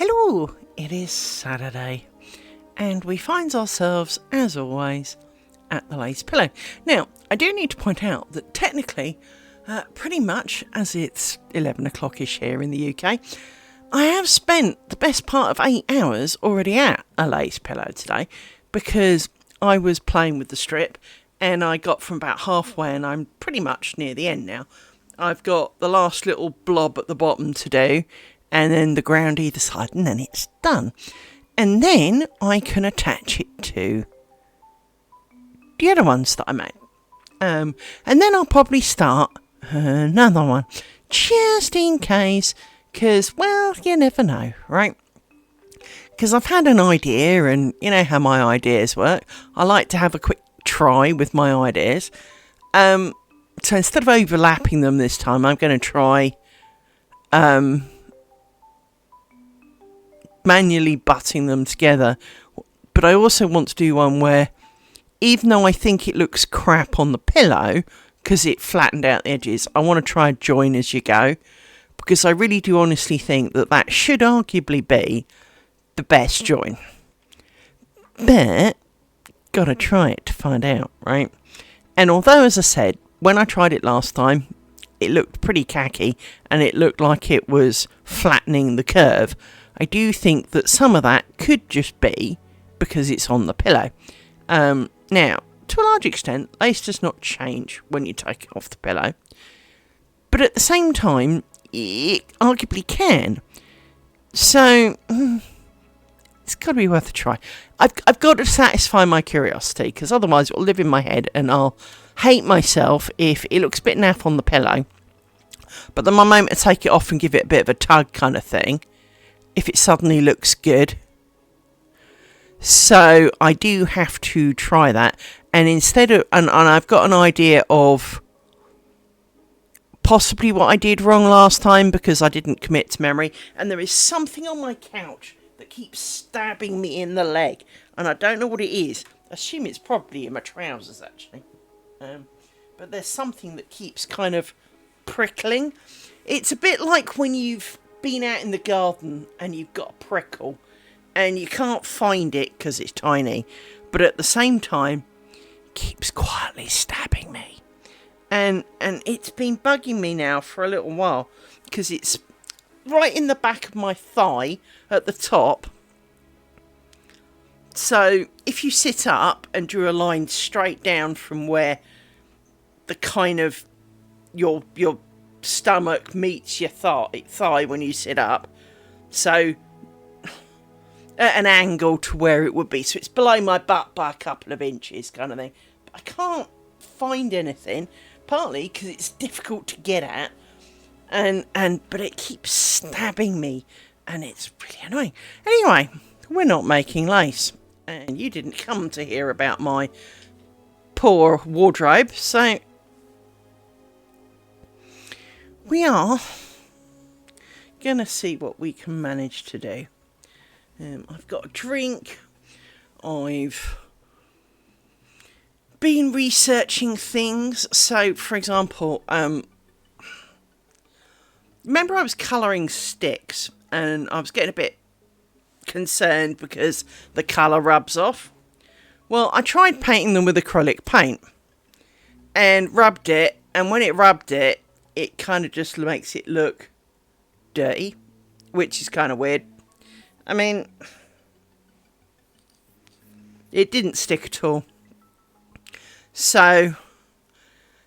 Hello, it is Saturday, and we find ourselves, as always, at the Lace Pillow. Now, I do need to point out that technically, pretty much as it's 11 o'clock-ish here in the UK, I have spent the best part of 8 hours already at a Lace Pillow today, because I was playing with the strip, and I got from about halfway, and I'm pretty much near the end now. I've got the last little blob at the bottom to do, and then the ground either side, and then it's done. And then I can attach it to the other ones that I made. And then I'll probably start another one, just in case, because, well, you never know, right? Because I've had an idea, and you know how my ideas work. I like to have a quick try with my ideas. So instead of overlapping them this time, I'm going to try manually butting them together. But I also want to do one where, even though I think it looks crap on the pillow because it flattened out the edges, I want to try a join as you go, because I really do honestly think that that should arguably be the best join. But gotta try it to find out, right? And although, as I said, when I tried it last time, it looked pretty cacky and it looked like it was flattening the curve, I do think that some of that could just be because it's on the pillow. Now, to a large extent, lace does not change when you take it off the pillow. But at the same time, it arguably can. So, it's got to be worth a try. I've got to satisfy my curiosity, because otherwise it will live in my head and I'll hate myself if it looks a bit naff on the pillow. But the moment I take it off and give it a bit of a tug kind of thing, if it suddenly looks good. So I do have to try that. And instead of, and I've got an idea of possibly what I did wrong last time because I didn't commit to memory. And there is something on my couch that keeps stabbing me in the leg. And I don't know what it is. I assume it's probably in my trousers, actually. But there's something that keeps kind of prickling. It's a bit like when you've been out in the garden and you've got a prickle and you can't find it because it's tiny, but at the same time it keeps quietly stabbing me, and it's been bugging me now for a little while because it's right in the back of my thigh at the top. So if you sit up and drew a line straight down from where the kind of your stomach meets your thigh when you sit up, so at an angle to where it would be, so it's below my butt by a couple of inches kind of thing, but I can't find anything, partly because it's difficult to get at, but it keeps stabbing me and it's really annoying. Anyway, we're not making lace, and you didn't come to hear about my poor wardrobe, so we are going to see what we can manage to do. I've got a drink. I've been researching things. So, for example, remember I was colouring sticks and I was getting a bit concerned because the colour rubs off. Well, I tried painting them with acrylic paint and rubbed it, and when it rubbed it, it kind of just makes it look dirty, which is kind of weird. I mean, it didn't stick at all. So,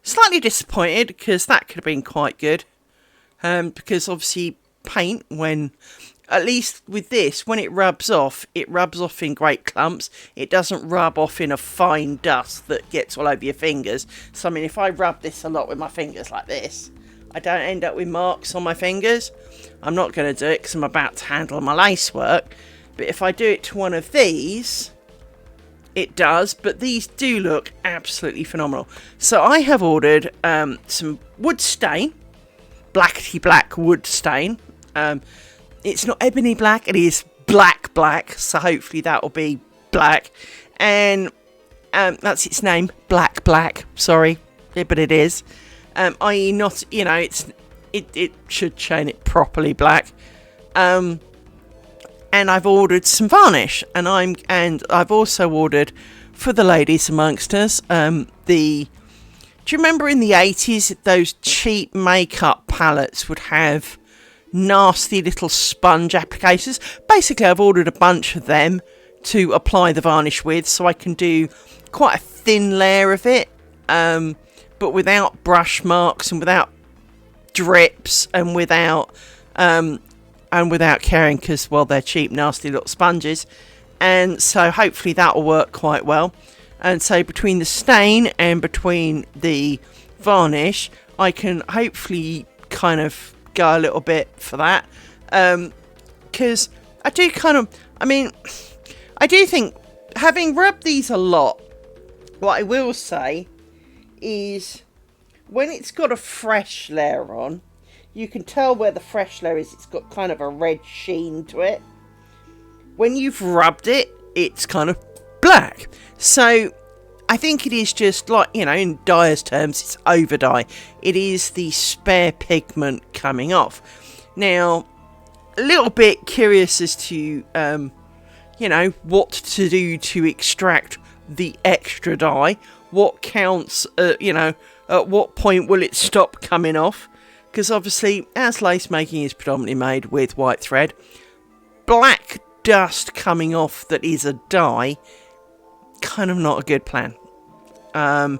slightly disappointed because that could have been quite good. Because obviously paint, when, at least with this, when it rubs off in great clumps. It doesn't rub off in a fine dust that gets all over your fingers. So, I mean, if I rub this a lot with my fingers like this, I don't end up with marks on my fingers. I'm not going to do it because I'm about to handle my lace work. But if I do it to one of these, it does. But these do look absolutely phenomenal. So I have ordered some wood stain. Blackety black wood stain. It's not ebony black. It is black. So hopefully that will be black. And that's its name. Black. Sorry. Yeah, but it is. I.e. not, it should chain it properly black. and I've ordered some varnish, and I've also ordered for the ladies amongst us do you remember in the 80s those cheap makeup palettes would have nasty little sponge applicators? Basically, I've ordered a bunch of them to apply the varnish with, so I can do quite a thin layer of it, but without brush marks and without drips and without caring, because, well, they're cheap, nasty little sponges. And so hopefully that will work quite well. And so between the stain and between the varnish, I can hopefully kind of go a little bit for that. Because I do think, having rubbed these a lot, what I will say is when it's got a fresh layer on, you can tell where the fresh layer is. It's got kind of a red sheen to it. When you've rubbed it, it's kind of black. So I think it is just like, in dyer's terms, it's over dye. It is the spare pigment coming off. Now, a little bit curious as to, what to do to extract the extra dye. What counts, at what point will it stop coming off? Because obviously, as lace making is predominantly made with white thread, black dust coming off that is a dye, kind of not a good plan. And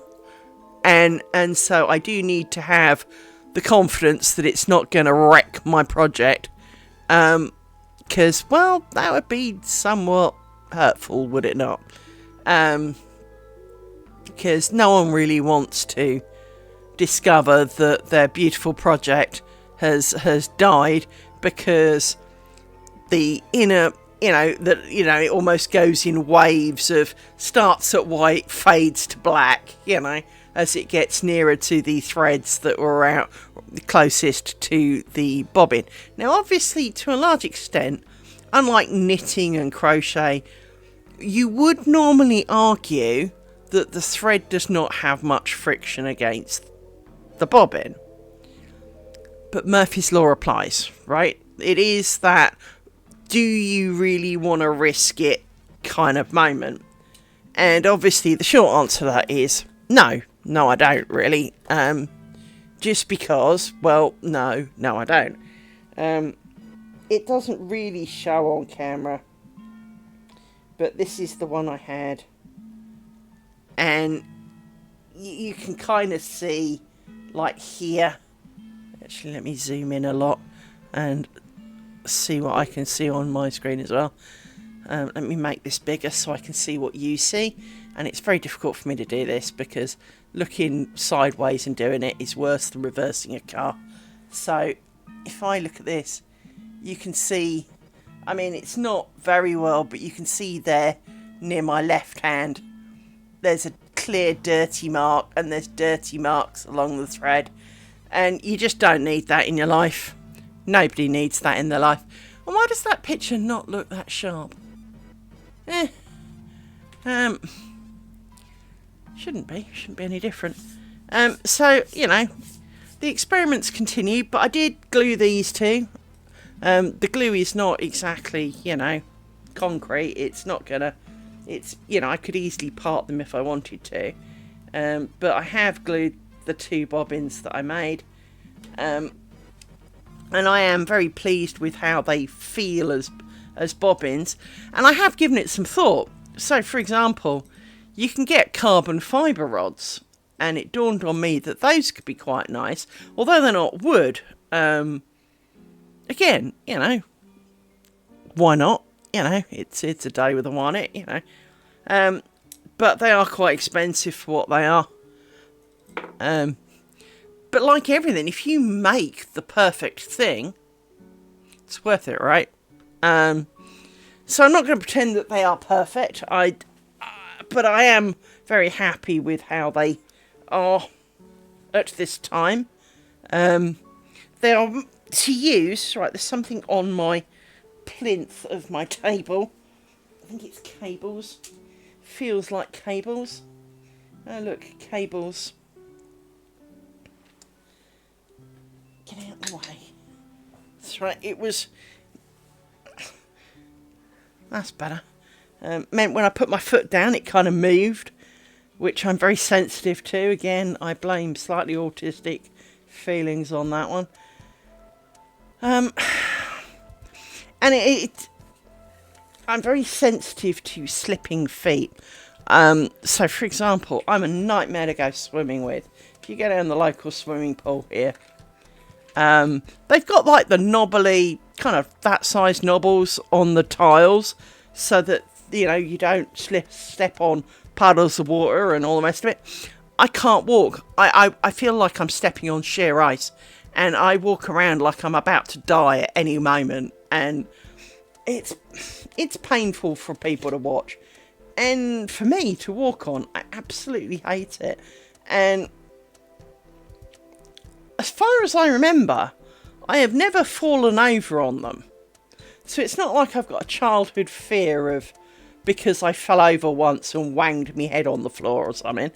so I do need to have the confidence that it's not going to wreck my project, because, well, that would be somewhat hurtful, would it not? Because no one really wants to discover that their beautiful project has died because the inner, it almost goes in waves of starts at white, fades to black, as it gets nearer to the threads that were out closest to the bobbin. Now, obviously, to a large extent, unlike knitting and crochet, you would normally argue that the thread does not have much friction against the bobbin. But Murphy's Law applies, right? It is that do you really want to risk it kind of moment. And obviously the short answer to that is no, I don't really. Just because, well, no, I don't. It doesn't really show on camera, but this is the one I had. And you can kind of see, like here, actually let me zoom in a lot and see what I can see on my screen as well. Let me make this bigger so I can see what you see. And it's very difficult for me to do this because looking sideways and doing it is worse than reversing a car. So if I look at this, you can see, it's not very well, but you can see there near my left hand, there's a clear dirty mark, and there's dirty marks along the thread. And you just don't need that in your life. Nobody needs that in their life. And why does that picture not look that sharp? Shouldn't be any different. So, the experiments continue, but I did glue these two. The glue is not exactly, concrete. It's not gonna, I could easily part them if I wanted to. But I have glued the two bobbins that I made. And I am very pleased with how they feel as bobbins. And I have given it some thought. So, for example, you can get carbon fibre rods. And it dawned on me that those could be quite nice. Although they're not wood. Again, why not? It's a day with a one it, but they are quite expensive for what they are. But like everything, if you make the perfect thing, it's worth it, right? So I'm not going to pretend that they are perfect. But I am very happy with how they are at this time. They are to use, right, there's something on my plinth of my table. I think it's cables. Feels like cables. Oh look, cables. Get out of the way. That's right, it was That's better. Meant when I put my foot down, it kind of moved, which I'm very sensitive to. Again, I blame slightly autistic feelings on that one. And I'm very sensitive to slipping feet. So, for example, I'm a nightmare to go swimming with. If you go down the local swimming pool here, they've got like the knobbly, kind of that size knobbles on the tiles, so that, you know, you don't step on puddles of water and all the rest of it. I can't walk. I feel like I'm stepping on sheer ice, and I walk around like I'm about to die at any moment, and it's painful for people to watch, and for me to walk on. I absolutely hate it. And as far as I remember, I have never fallen over on them. So it's not like I've got a childhood fear of, because I fell over once and wanged me head on the floor or something.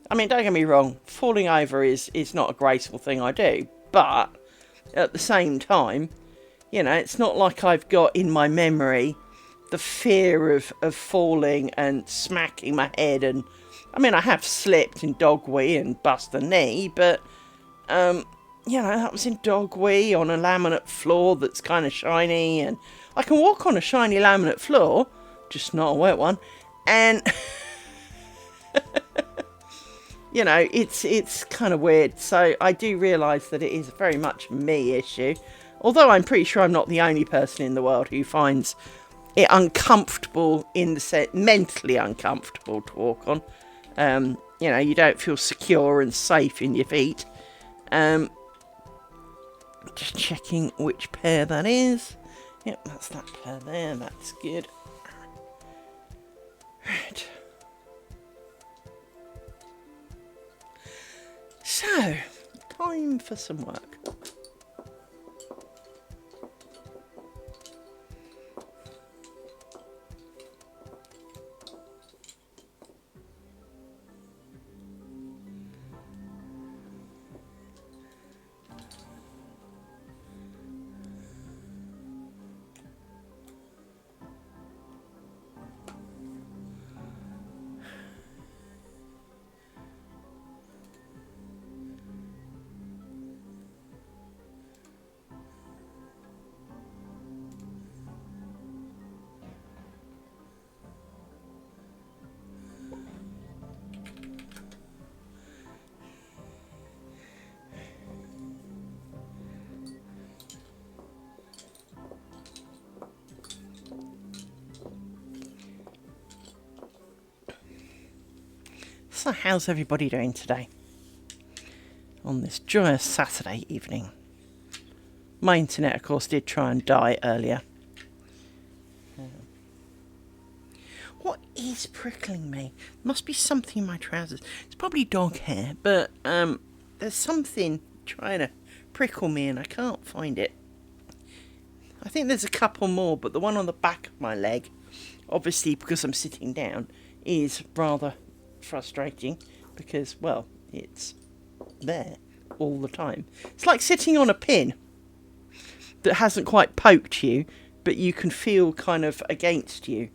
I mean, don't get me wrong, falling over is not a graceful thing I do, but at the same time, you know, it's not like I've got in my memory the fear of falling and smacking my head. And I mean, I have slipped in dog wee and bust a knee, but you know, that was in dog wee on a laminate floor that's kind of shiny, and I can walk on a shiny laminate floor, just not a wet one. And you know, it's kind of weird. So I do realise that it is very much a me issue, although I'm pretty sure I'm not the only person in the world who finds it uncomfortable, in the set, mentally uncomfortable to walk on. You know, you don't feel secure and safe in your feet. Just checking which pair that is. Yep, that's that pair there. That's good. Right. So, time for some work. So how's everybody doing today? On this joyous Saturday evening. My internet, of course, did try and die earlier. What is prickling me? Must be something in my trousers. It's probably dog hair, but there's something trying to prickle me and I can't find it. I think there's a couple more, but the one on the back of my leg, obviously because I'm sitting down, is rather frustrating because, well, it's there all the time. It's like sitting on a pin that hasn't quite poked you, but you can feel kind of against you.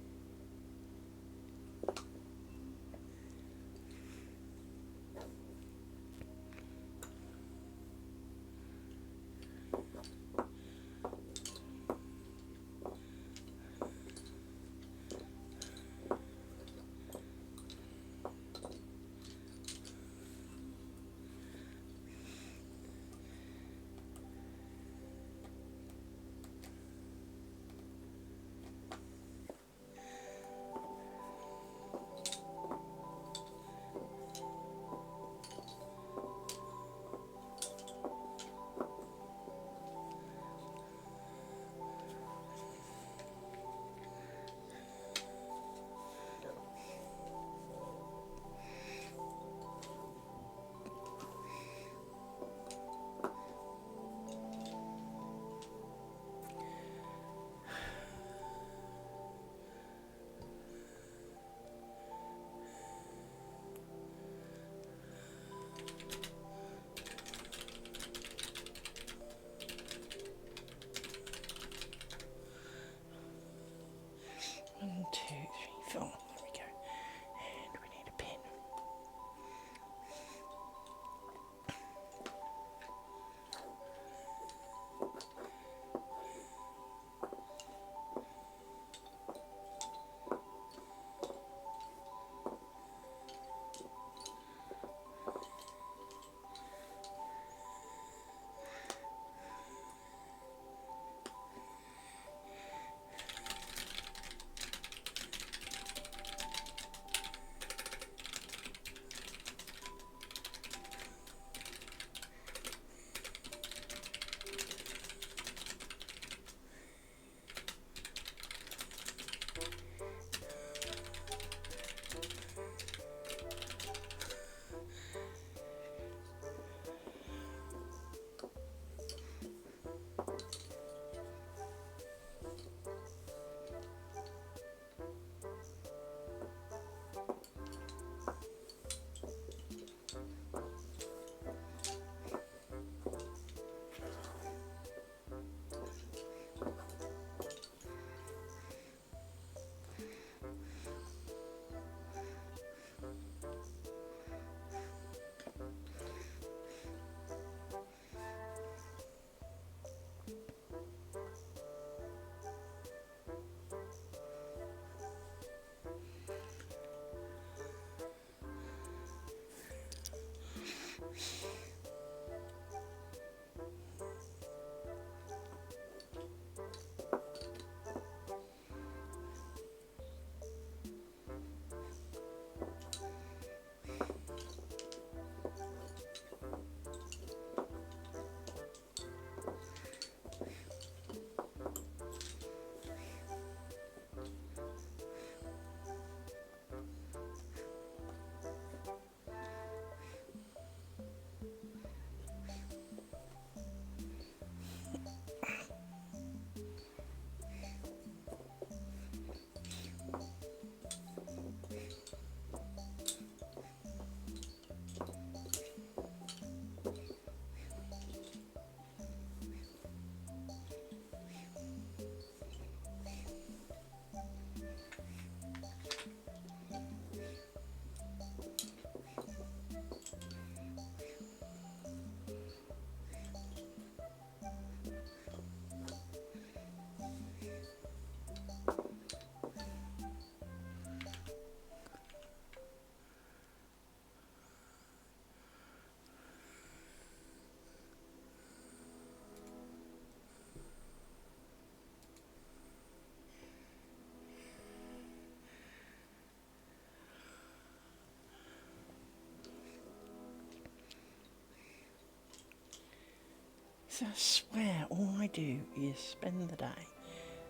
So I swear all I do is spend the day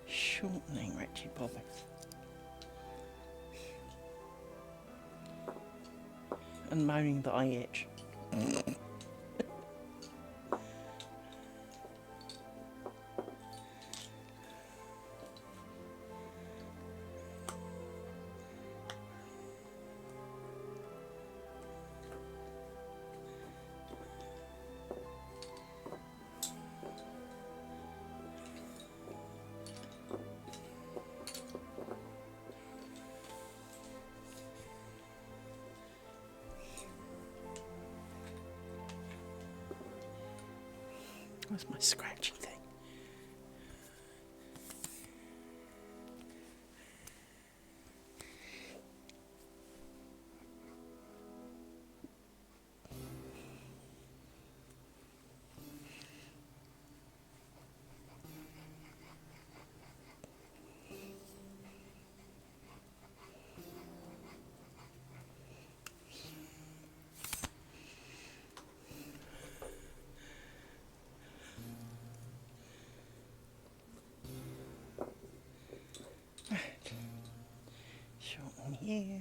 shortening wretched bobbins. And moaning that I itch. Where's my scratchy thing? Shorten you.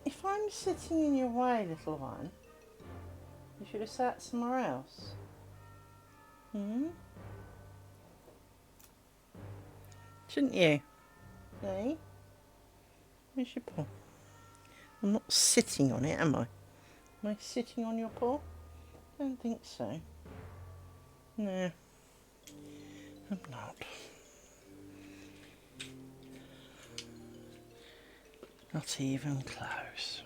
If I'm sitting in your way, little one, you should have sat somewhere else. Shouldn't you? Eh? Where's your paw? I'm not sitting on it, am I? Am I sitting on your paw? I don't think so. No, I'm not. Not even close.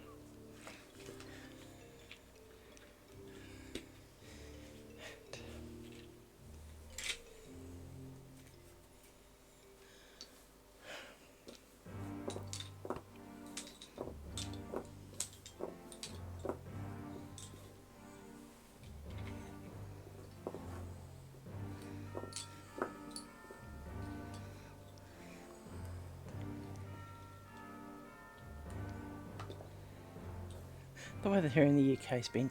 The weather here in the UK has been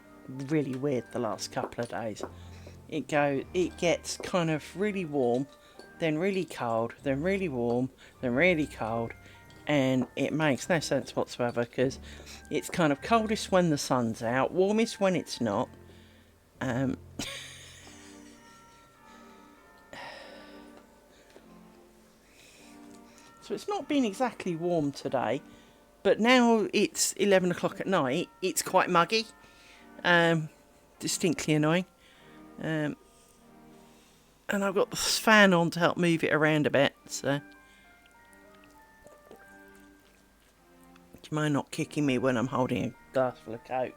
really weird the last couple of days. It gets kind of really warm, then really cold, then really warm, then really cold, and it makes no sense whatsoever because it's kind of coldest when the sun's out, warmest when it's not. So it's not been exactly warm today, but now it's 11 o'clock at night. It's quite muggy, distinctly annoying. And I've got the fan on to help move it around a bit, so... Do you mind not kicking me when I'm holding a glass full of Coke?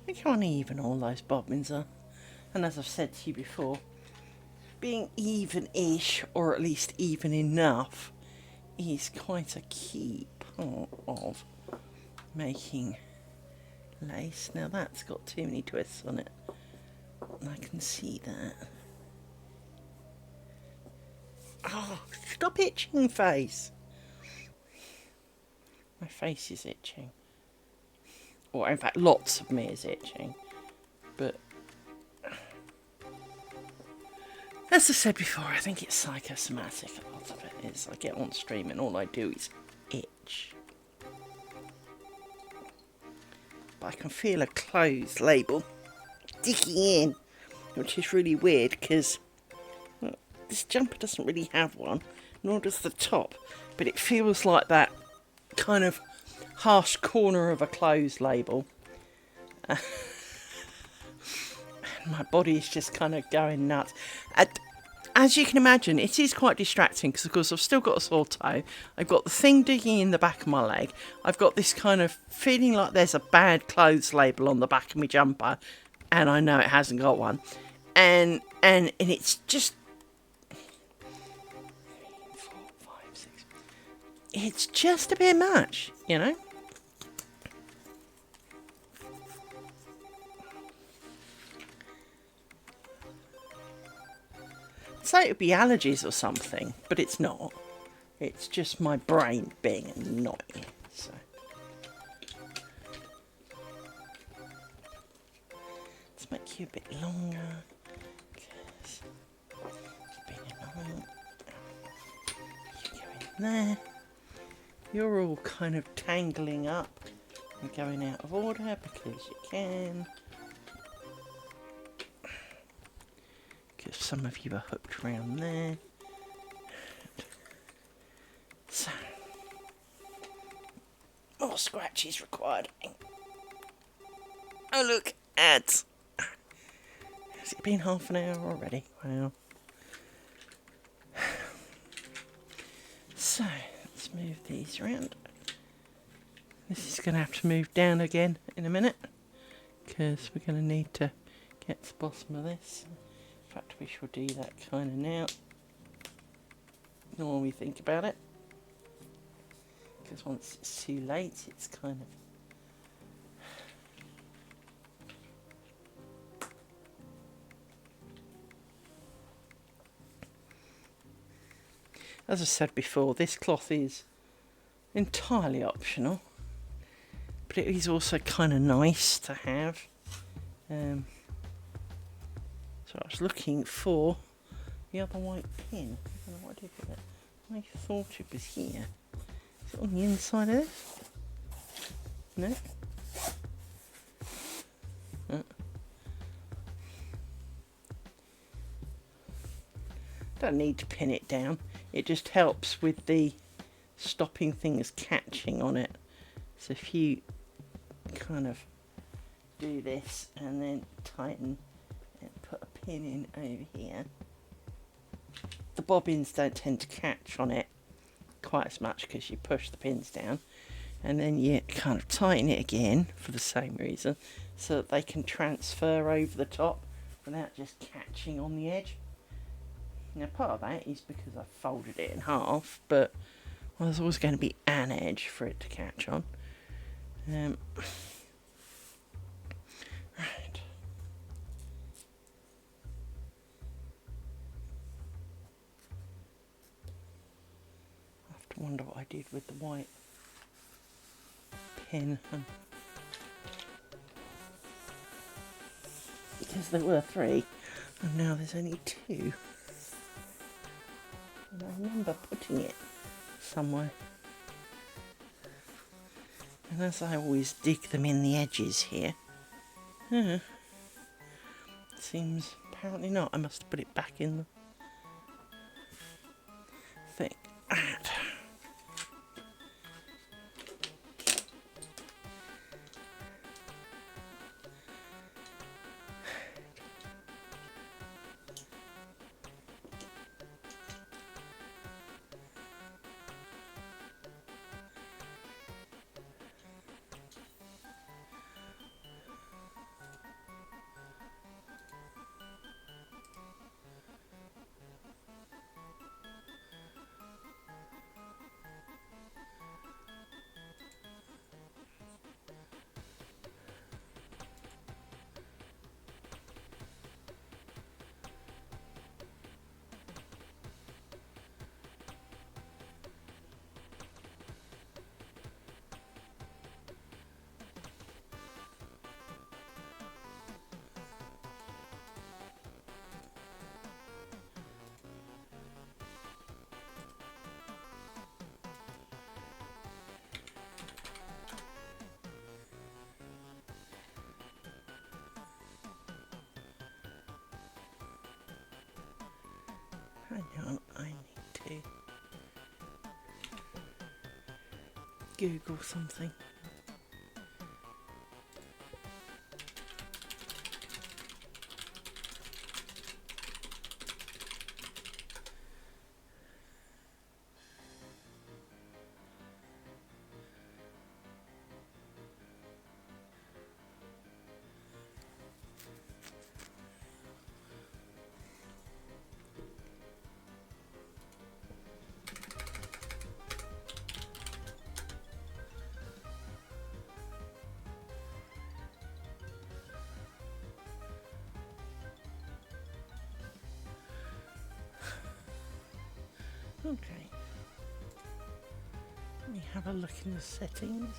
Look how uneven all those bobbins are. And as I've said to you before, being even-ish, or at least even enough, is quite a key part of making lace. Now that's got too many twists on it. I can see that. Oh, stop itching, face. My face is itching. Or in fact, lots of me is itching. But as I said before, I think it's psychosomatic. A lot of it is. I get on stream and all I do is itch. But I can feel a clothes label digging in, which is really weird because this jumper doesn't really have one, nor does the top. But it feels like that kind of harsh corner of a clothes label. And my body is just kind of going nuts. As you can imagine, it is quite distracting because, of course, I've still got a sore toe. I've got the thing digging in the back of my leg. I've got this kind of feeling like there's a bad clothes label on the back of my jumper, and I know it hasn't got one. And it's just... 3, 4, 5, 6... It's just a bit much, you know? So it would be allergies or something, but it's not. It's just my brain being annoying. So let's make you a bit longer. Because you've been annoying. You go in there. You're all kind of tangling up and going out of order because you can. Because some of you are hooked around there. So, more scratches required. Oh look, ads. Has it been half an hour already? Wow. So, let's move these around. This is going to have to move down again in a minute. Because we're going to need to get to the bottom of this. In fact, we shall do that kind of now. The more we think about it. Because once it's too late, it's kind of... As I said before, this cloth is entirely optional, but it is also kind of nice to have. So I was looking for the other white pin. I don't know what I did with it. I thought it was here. Is it on the inside of this? No? Don't need to pin it down. It just helps with the stopping things catching on it. So if you kind of do this and then tighten and put a pin in over here, the bobbins don't tend to catch on it quite as much because you push the pins down, and then you kind of tighten it again for the same reason, so that they can transfer over the top without just catching on the edge. Now part of that is because I folded it in half, but well, there's always going to be an edge for it to catch on. Right. I have to wonder what I did with the white pin. Because there were 3, and now there's only 2. And I remember putting it somewhere. And as I always dig them in the edges here, seems apparently not. I must have put it back in the thing. Hang on, I need to Google something. Okay. Let me have a look in the settings.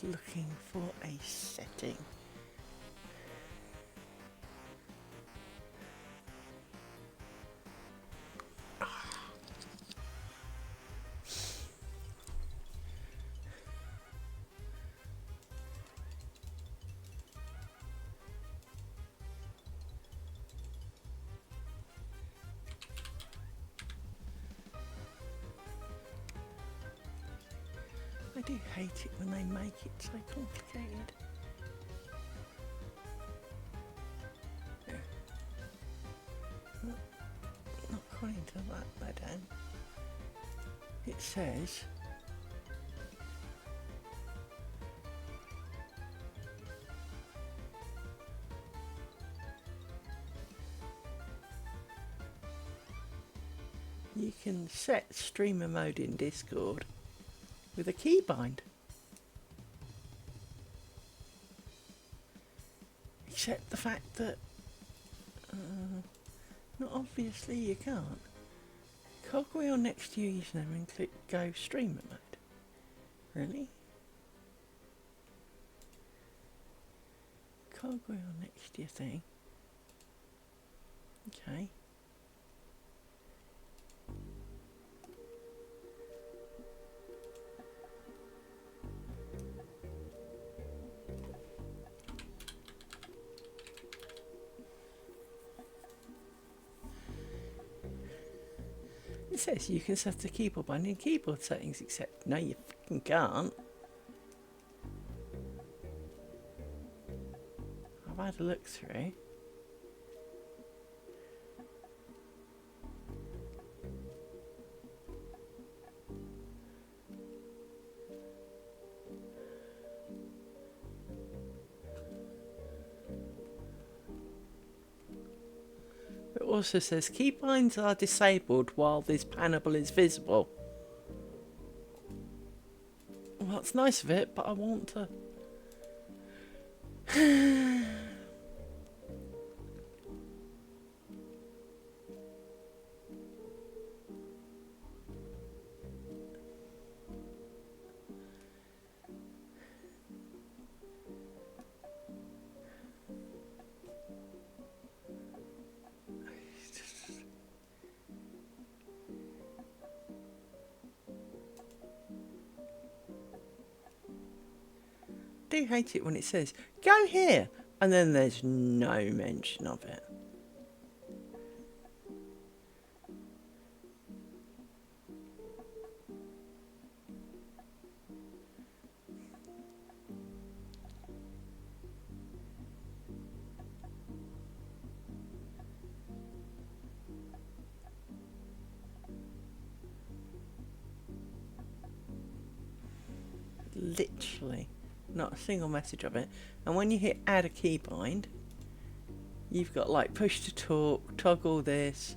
Looking for a setting. I do hate it when they make it so complicated. Not quite to that, but it says You can set streamer mode in Discord with a keybind. Except the fact that, not obviously you can't. Cogwheel next to your username and click go streamer mode. Really? Cogwheel next to your thing. Okay. It says you can set the keyboard binding and keyboard settings, except no, you fucking can't. I've had a look through. It also says keybinds are disabled while this panel is visible. Well, that's nice of it, but I want to. I do hate it when it says go here and then there's no mention of it. Literally not a single message of it. And when you hit add a keybind, you've got like push to talk, toggle this,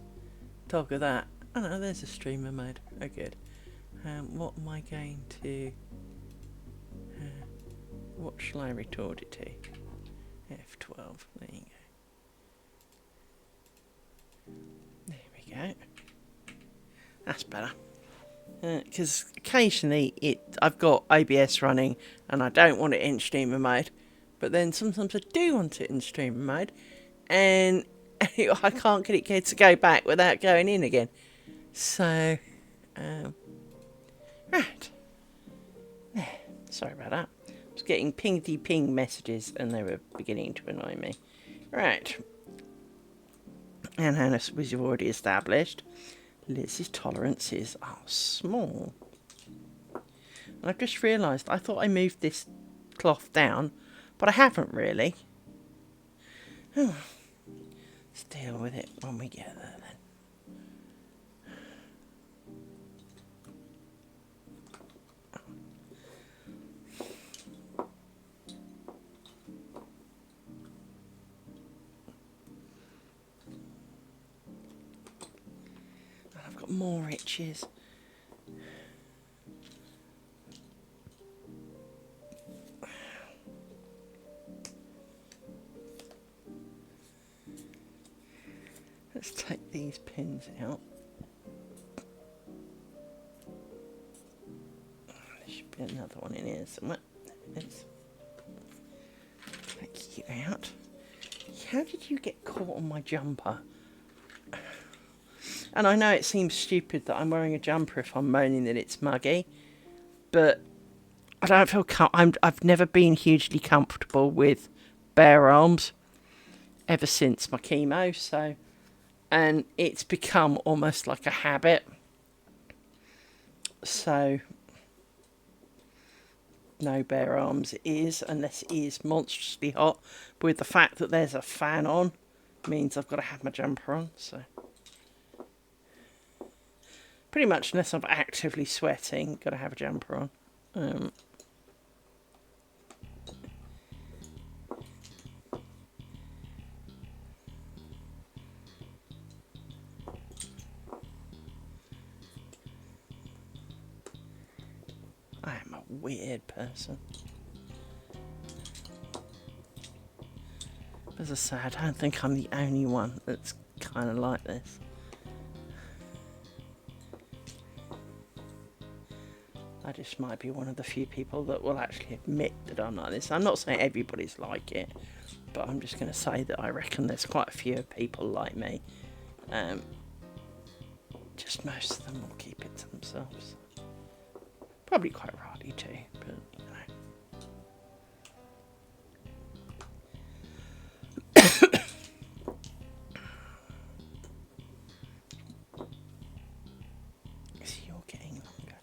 toggle that. Oh no, there's a streamer mode. Oh good. What am I going to what shall I record it to? F12. There you go. There we go. That's better. Because occasionally I've got OBS running and I don't want it in streamer mode, but then sometimes I do want it in streamer mode, and I can't get it to go back without going in again. So, right. There. Sorry about that. I was getting ping messages and they were beginning to annoy me. Right. And as we've already established, Liz's tolerances are small. And I've just realised I thought I moved this cloth down, but I haven't really. Let's deal with it when we get there then. I've got more itches. Let's take these pins out. There should be another one in here somewhere. Let's take you out. How did you get caught on my jumper? And I know it seems stupid that I'm wearing a jumper if I'm moaning that it's muggy, but I don't feel I've never been hugely comfortable with bare arms ever since my chemo, so. And it's become almost like a habit. So, no bare arms is, unless it is monstrously hot. But with the fact that there's a fan on, means I've got to have my jumper on. So, pretty much unless I'm actively sweating, got to have a jumper on. I am a weird person. As I say, I don't think I'm the only one that's kind of like this. I just might be one of the few people that will actually admit that I'm like this. I'm not saying everybody's like it, but I'm just going to say that I reckon there's quite a few people like me. Just most of them will keep it to themselves. Probably quite rightly too, but you know. So you're getting longer.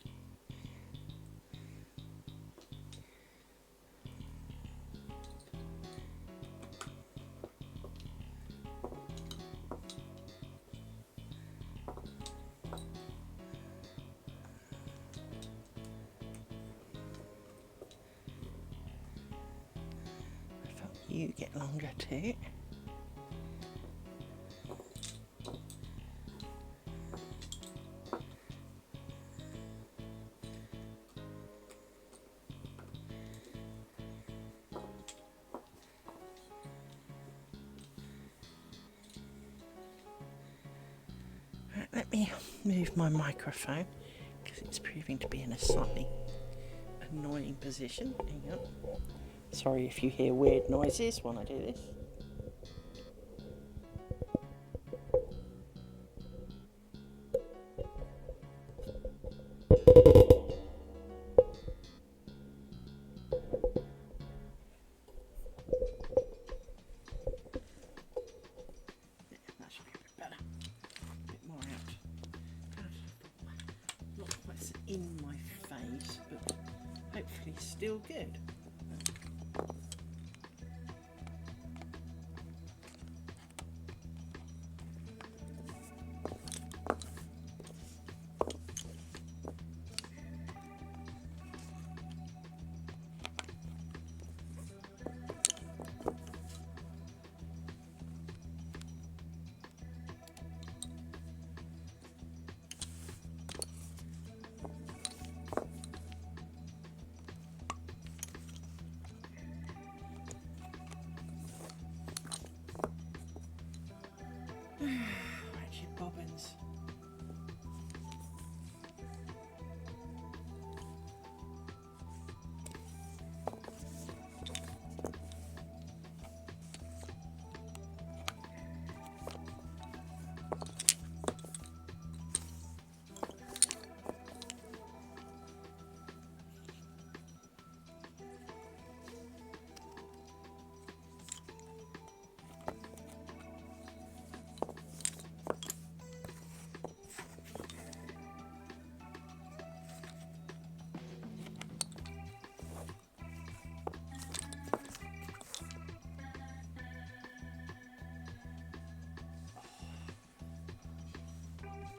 I felt you get longer too. Let me move my microphone because it's proving to be in a slightly annoying position. Hang on. Sorry if you hear weird noises when I do this. That should be a bit better. A bit more out. Not quite in my face, but hopefully still good. Right, your bobbins.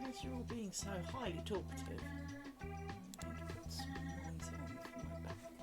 As you're all being so highly talkative, I'm going to put some noise on for my background.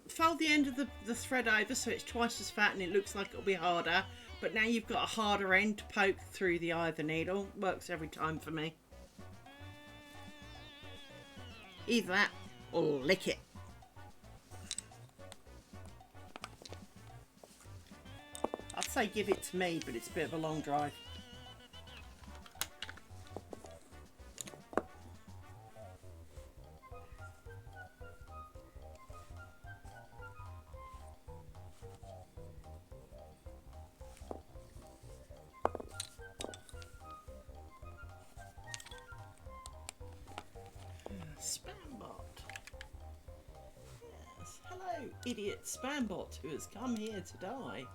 Fold the end of the thread over so it's twice as fat and it looks like it'll be harder, but now you've got a harder end to poke through the eye of the needle. Works every time for me. Either that or lick it. I'd say give it to me, but it's a bit of a long drive. Spambot. Yes. Hello, idiot Spambot who has come here to die.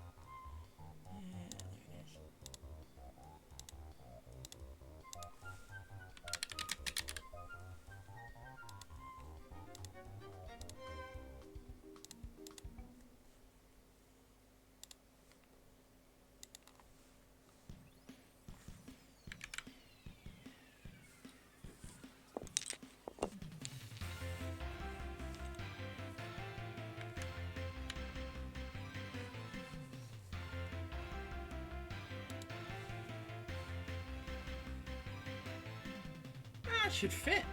Yeah, there it is. That should fit.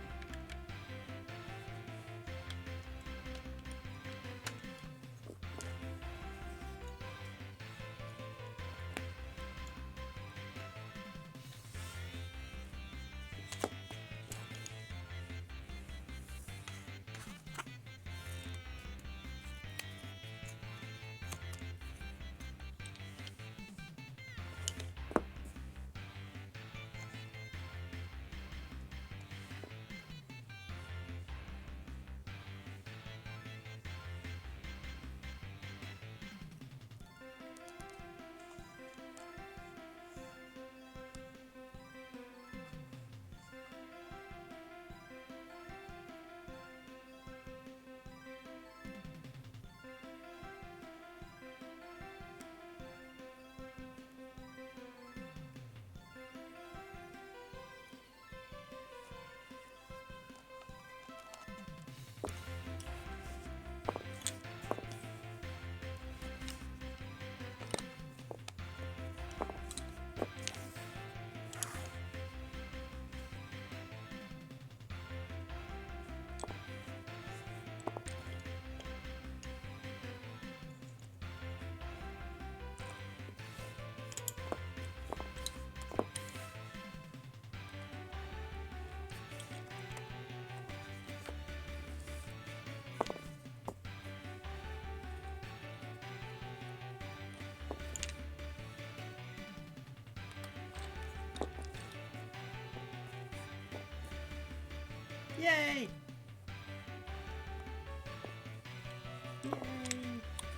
Yay! Yay!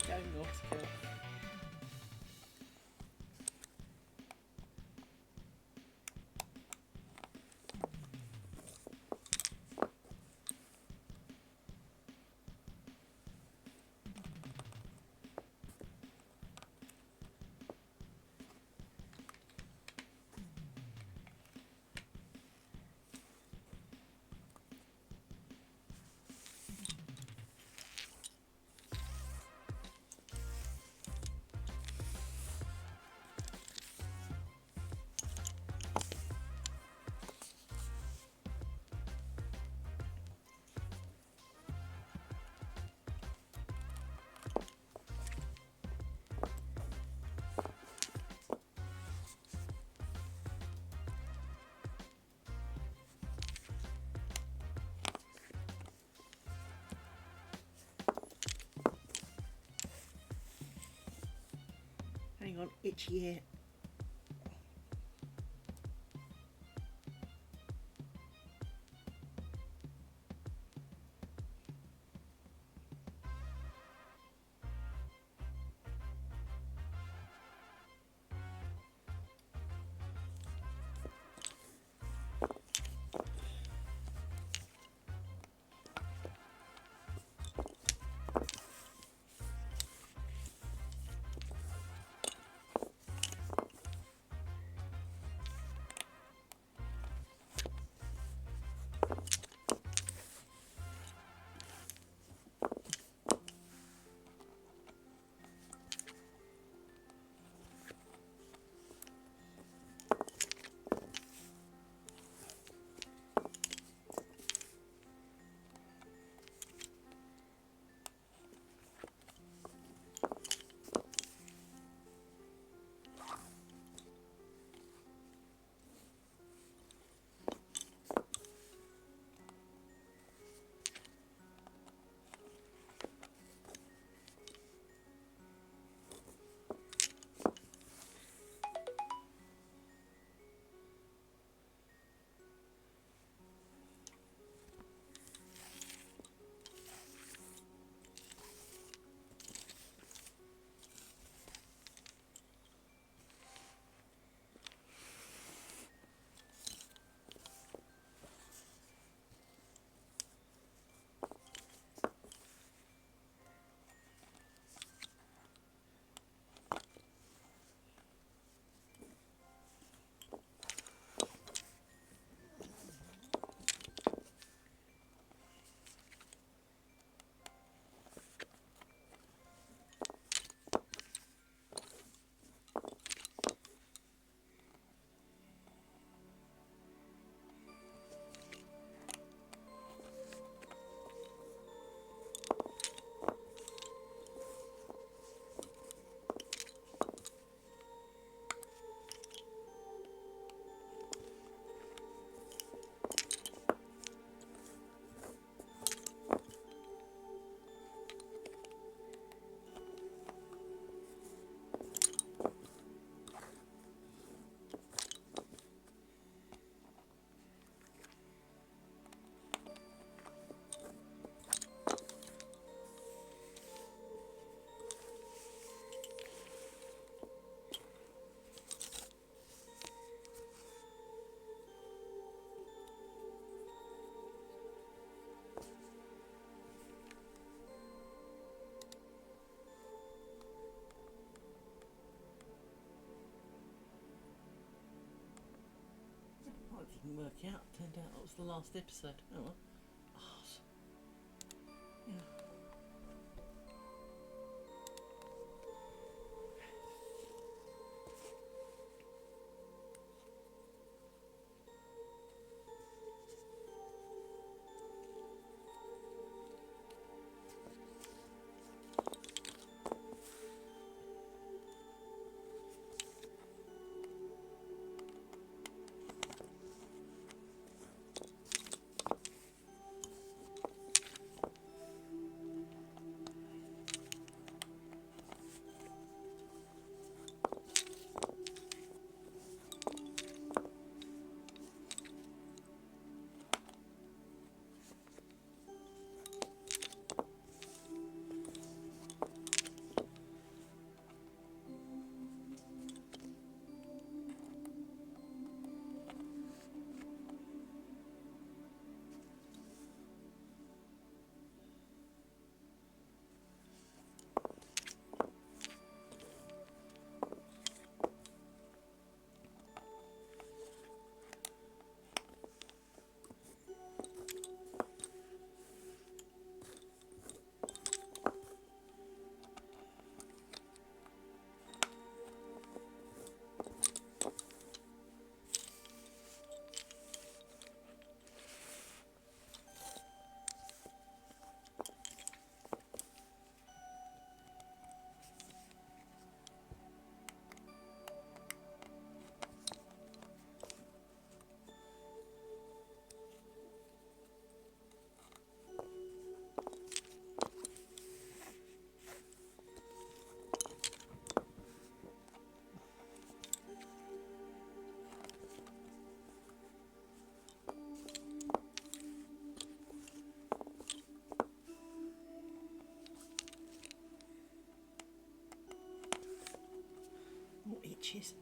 Go nautical. Hang on, itchy ear. Didn't work out. Turned out that was the last episode. Oh well. Arse. Yeah. Oh, itches.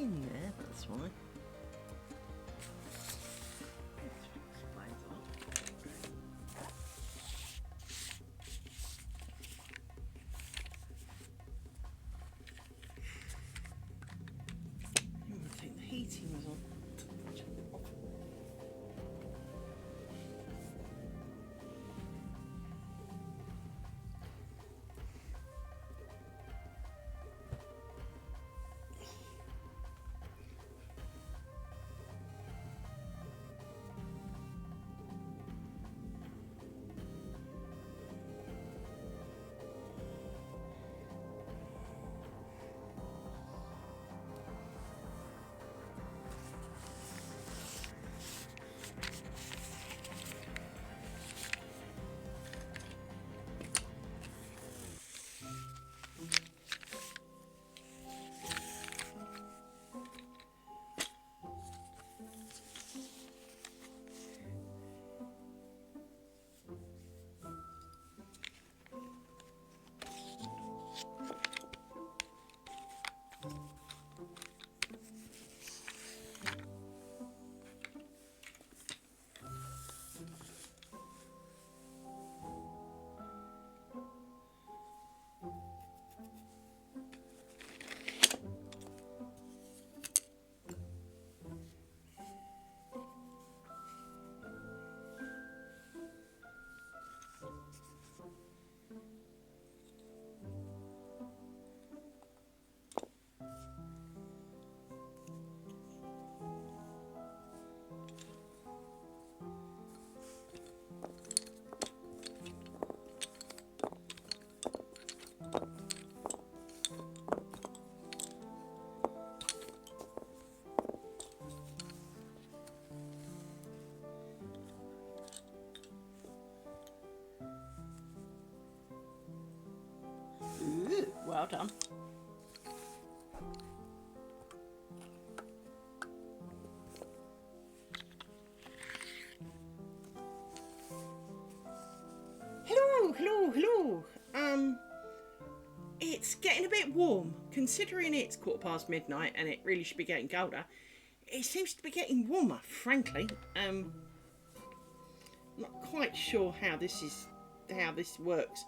in there, that's why. I think the heating was on. Ooh, well done. Hello. It's getting a bit warm, considering it's midnight and it really should be getting colder. It seems to be getting warmer, frankly. Not quite sure how this works.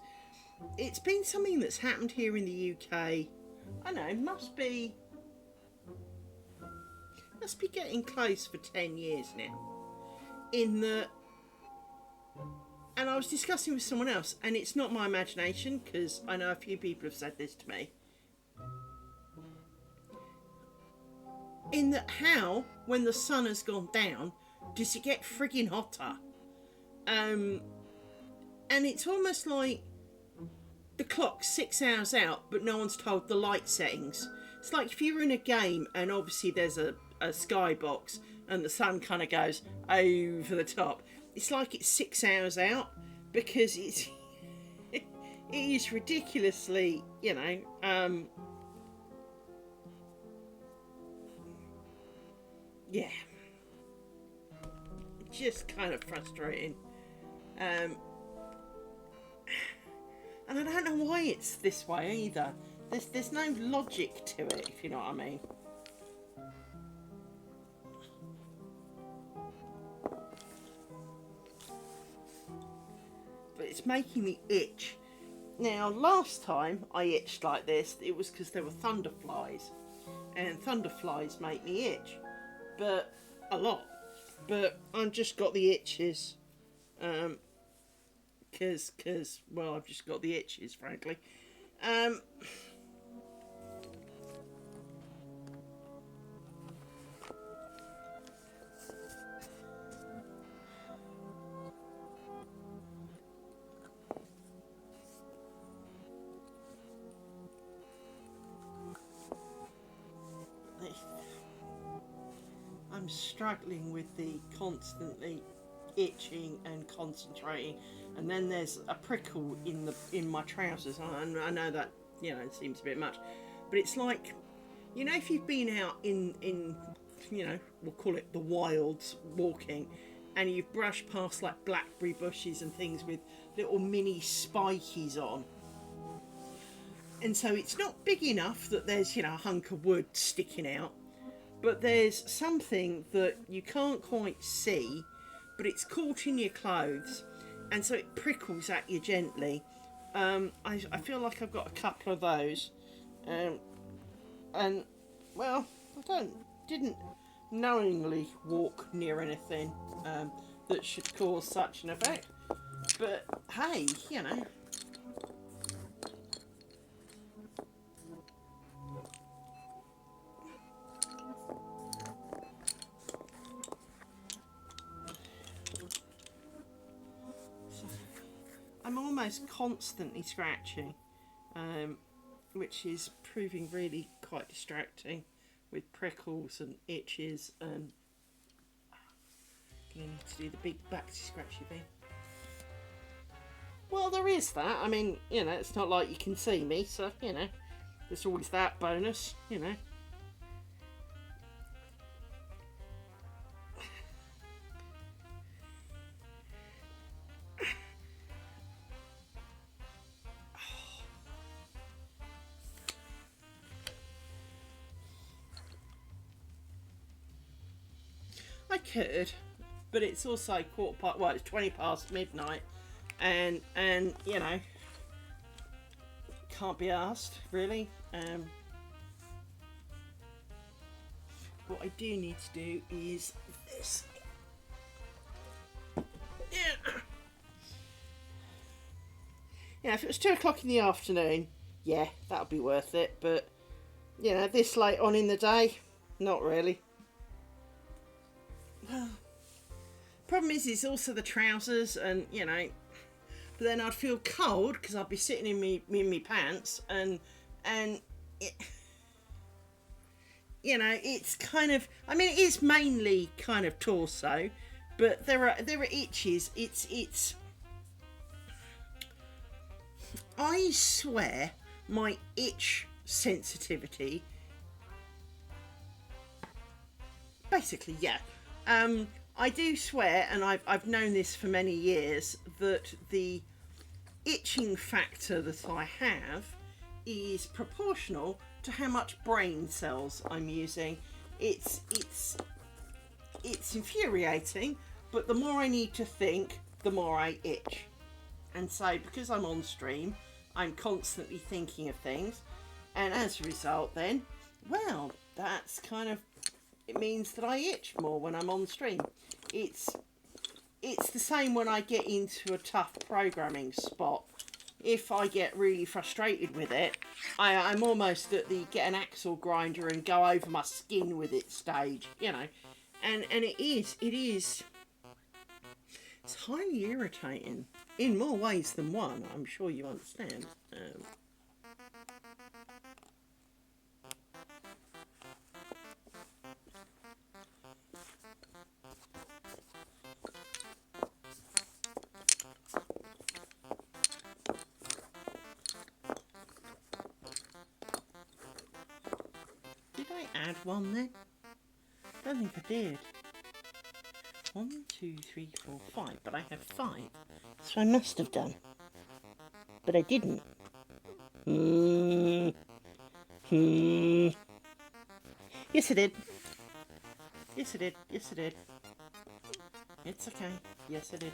It's been something that's happened here in the UK. I know, must be getting close for 10 years now. And I was discussing with someone else, and it's not my imagination, because I know a few people have said this to me. In that, how, when the sun has gone down, does it get frigging hotter? And it's almost like the clock's 6 hours out, but no one's told the light settings. It's like if you were in a game, and obviously there's a skybox, and the sun kind of goes over the top. It's like it's 6 hours out, because it is ridiculously, yeah, just kind of frustrating. And I don't know why it's this way either. There's no logic to it, if you know what I mean. But it's making me itch. Now, last time I itched like this, it was because there were thunderflies. And thunderflies make me itch. But a lot. But I've just got the itches. Because, well, I've just got the itches, frankly. I'm struggling with the constantly itching and concentrating, and then there's a prickle in my trousers. I know that, it seems a bit much, but it's like, if you've been out in we'll call it the wilds, walking, and you've brushed past like blackberry bushes and things with little mini spikies on, and so it's not big enough that there's a hunk of wood sticking out, but there's something that you can't quite see, but it's caught in your clothes, and so it prickles at you gently. I feel like I've got a couple of those, and well, didn't knowingly walk near anything that should cause such an effect, but hey, you know. I'm almost constantly scratching, which is proving really quite distracting with prickles and itches, and I'm going to need to do the big back scratchy thing. Well, there is that. I mean, you know, it's not like you can see me, so, you know, there's always that bonus, you know. I could, but it's also it's 20 past midnight, and you know, can't be asked really. What I do need to do is this. Yeah, if it was 2 o'clock in the afternoon, yeah, that would be worth it, but you know, this late on in the day, not really. Problem is, it's also the trousers, and you know, but then I'd feel cold because I'd be sitting in me pants, and it, you know, it's kind of, I mean, it is mainly kind of torso, but there are itches. It's I swear my itch sensitivity, basically, yeah. I do swear, and I've known this for many years, that the itching factor that I have is proportional to how much brain cells I'm using. It's infuriating, but the more I need to think, the more I itch. And so, because I'm on stream, I'm constantly thinking of things, and as a result then, well, that's kind of, it means that I itch more when I'm on stream. It's the same when I get into a tough programming spot. If I get really frustrated with it, I'm almost at the get an axle grinder and go over my skin with it stage, you know. And it is, it's highly irritating in more ways than one, I'm sure you understand. Did I add one then? I don't think I did. 1, 2, 3, 4, 5, but I have 5. So I must have done. But I didn't. Yes, I did. Yes, I did. Yes, I did. It's okay. Yes, I did.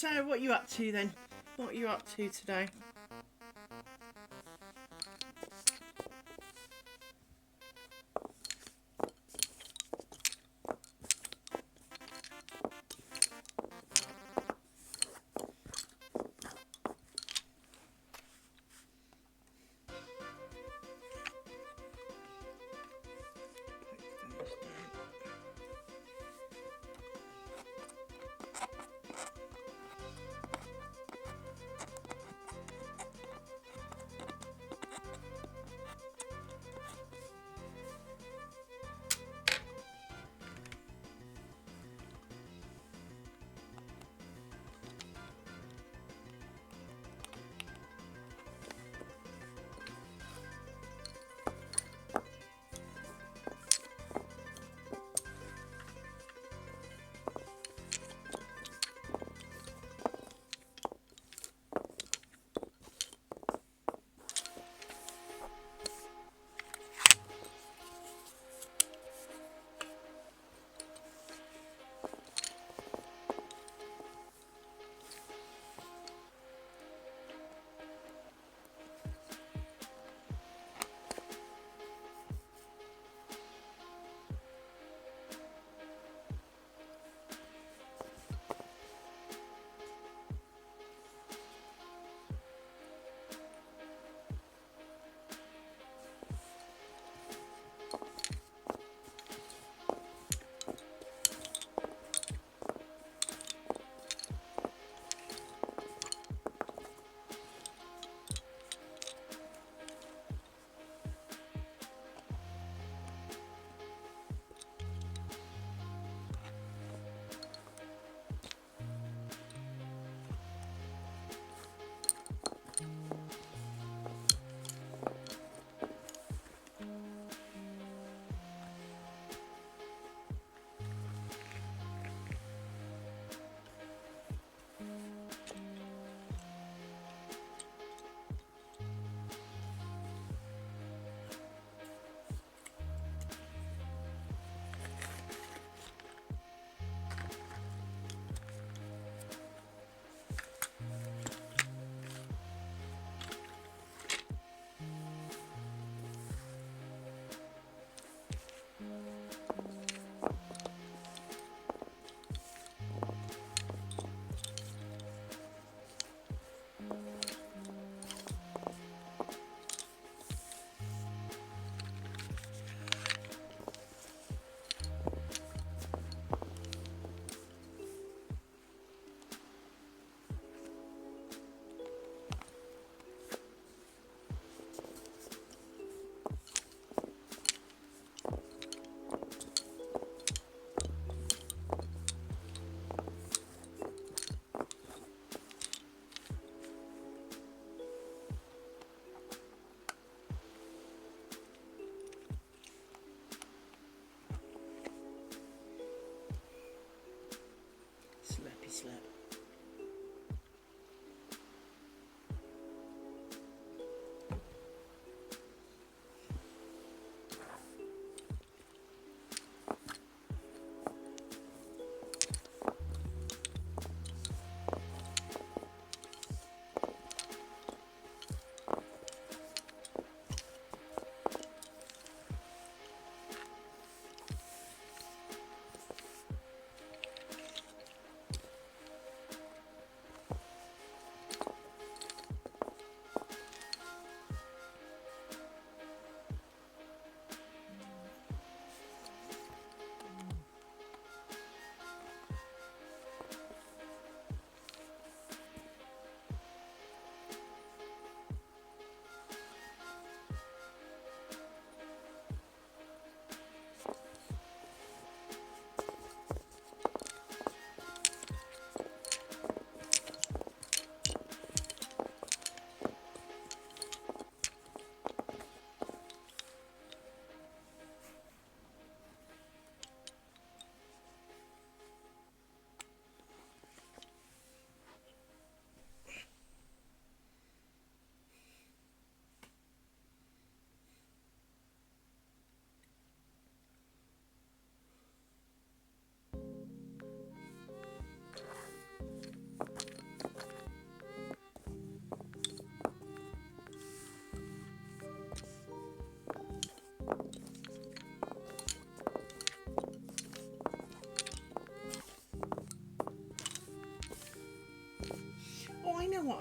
So what are you up to then? What are you up to today?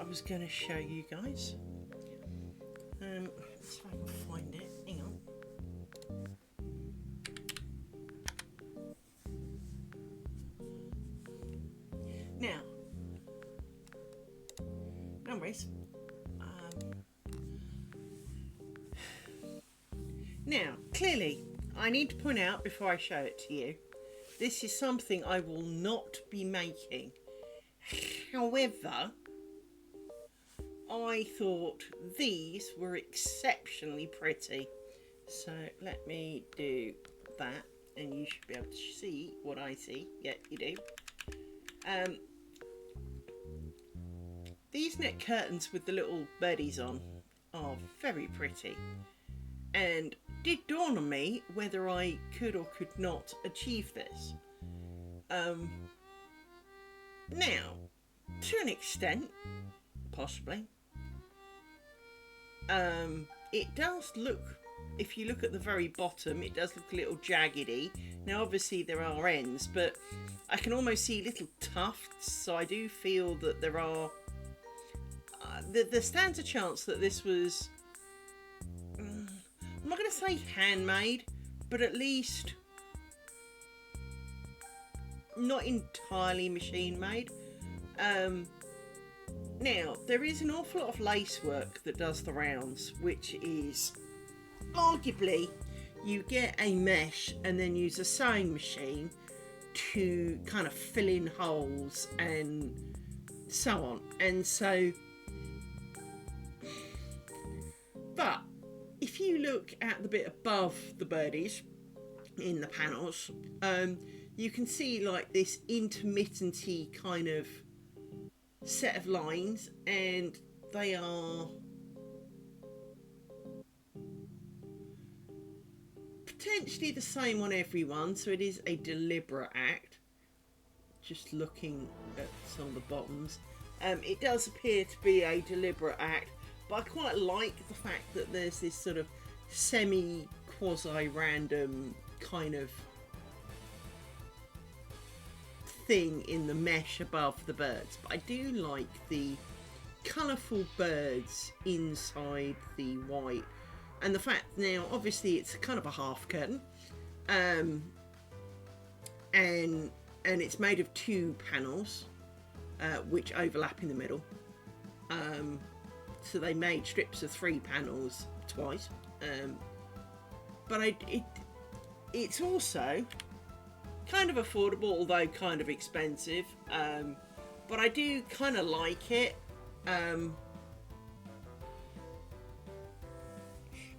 was going to show you guys. Let's see if I can find it. Hang on. Now, no worries. Now, clearly, I need to point out before I show it to you, this is something I will not be making. However, I thought these were exceptionally pretty. So let me do that and you should be able to see what I see. Yeah, you do. These net curtains with the little birdies on are very pretty, and did dawn on me whether I could or could not achieve this. Now, to an extent, possibly. It does look, if you look at the very bottom, it does look a little jaggedy. Now obviously there are ends, but I can almost see little tufts, so I do feel that there are there stands a chance that this was I'm not going to say handmade, but at least not entirely machine made. Now, there is an awful lot of lace work that does the rounds, which is arguably you get a mesh and then use a sewing machine to kind of fill in holes and so on. And so, but if you look at the bit above the birdies in the panels, you can see like this intermittent-y kind of set of lines, and they are potentially the same on everyone, so it is a deliberate act. Just looking at some of the bottoms, it does appear to be a deliberate act, but I quite like the fact that there's this sort of semi-quasi-random kind of thing in the mesh above the birds. But I do like the colourful birds inside the white, and the fact now obviously it's kind of a half curtain, and it's made of 2 panels which overlap in the middle, so they made strips of 3 panels twice, but it's also kind of affordable, although kind of expensive, but I do kind of like it.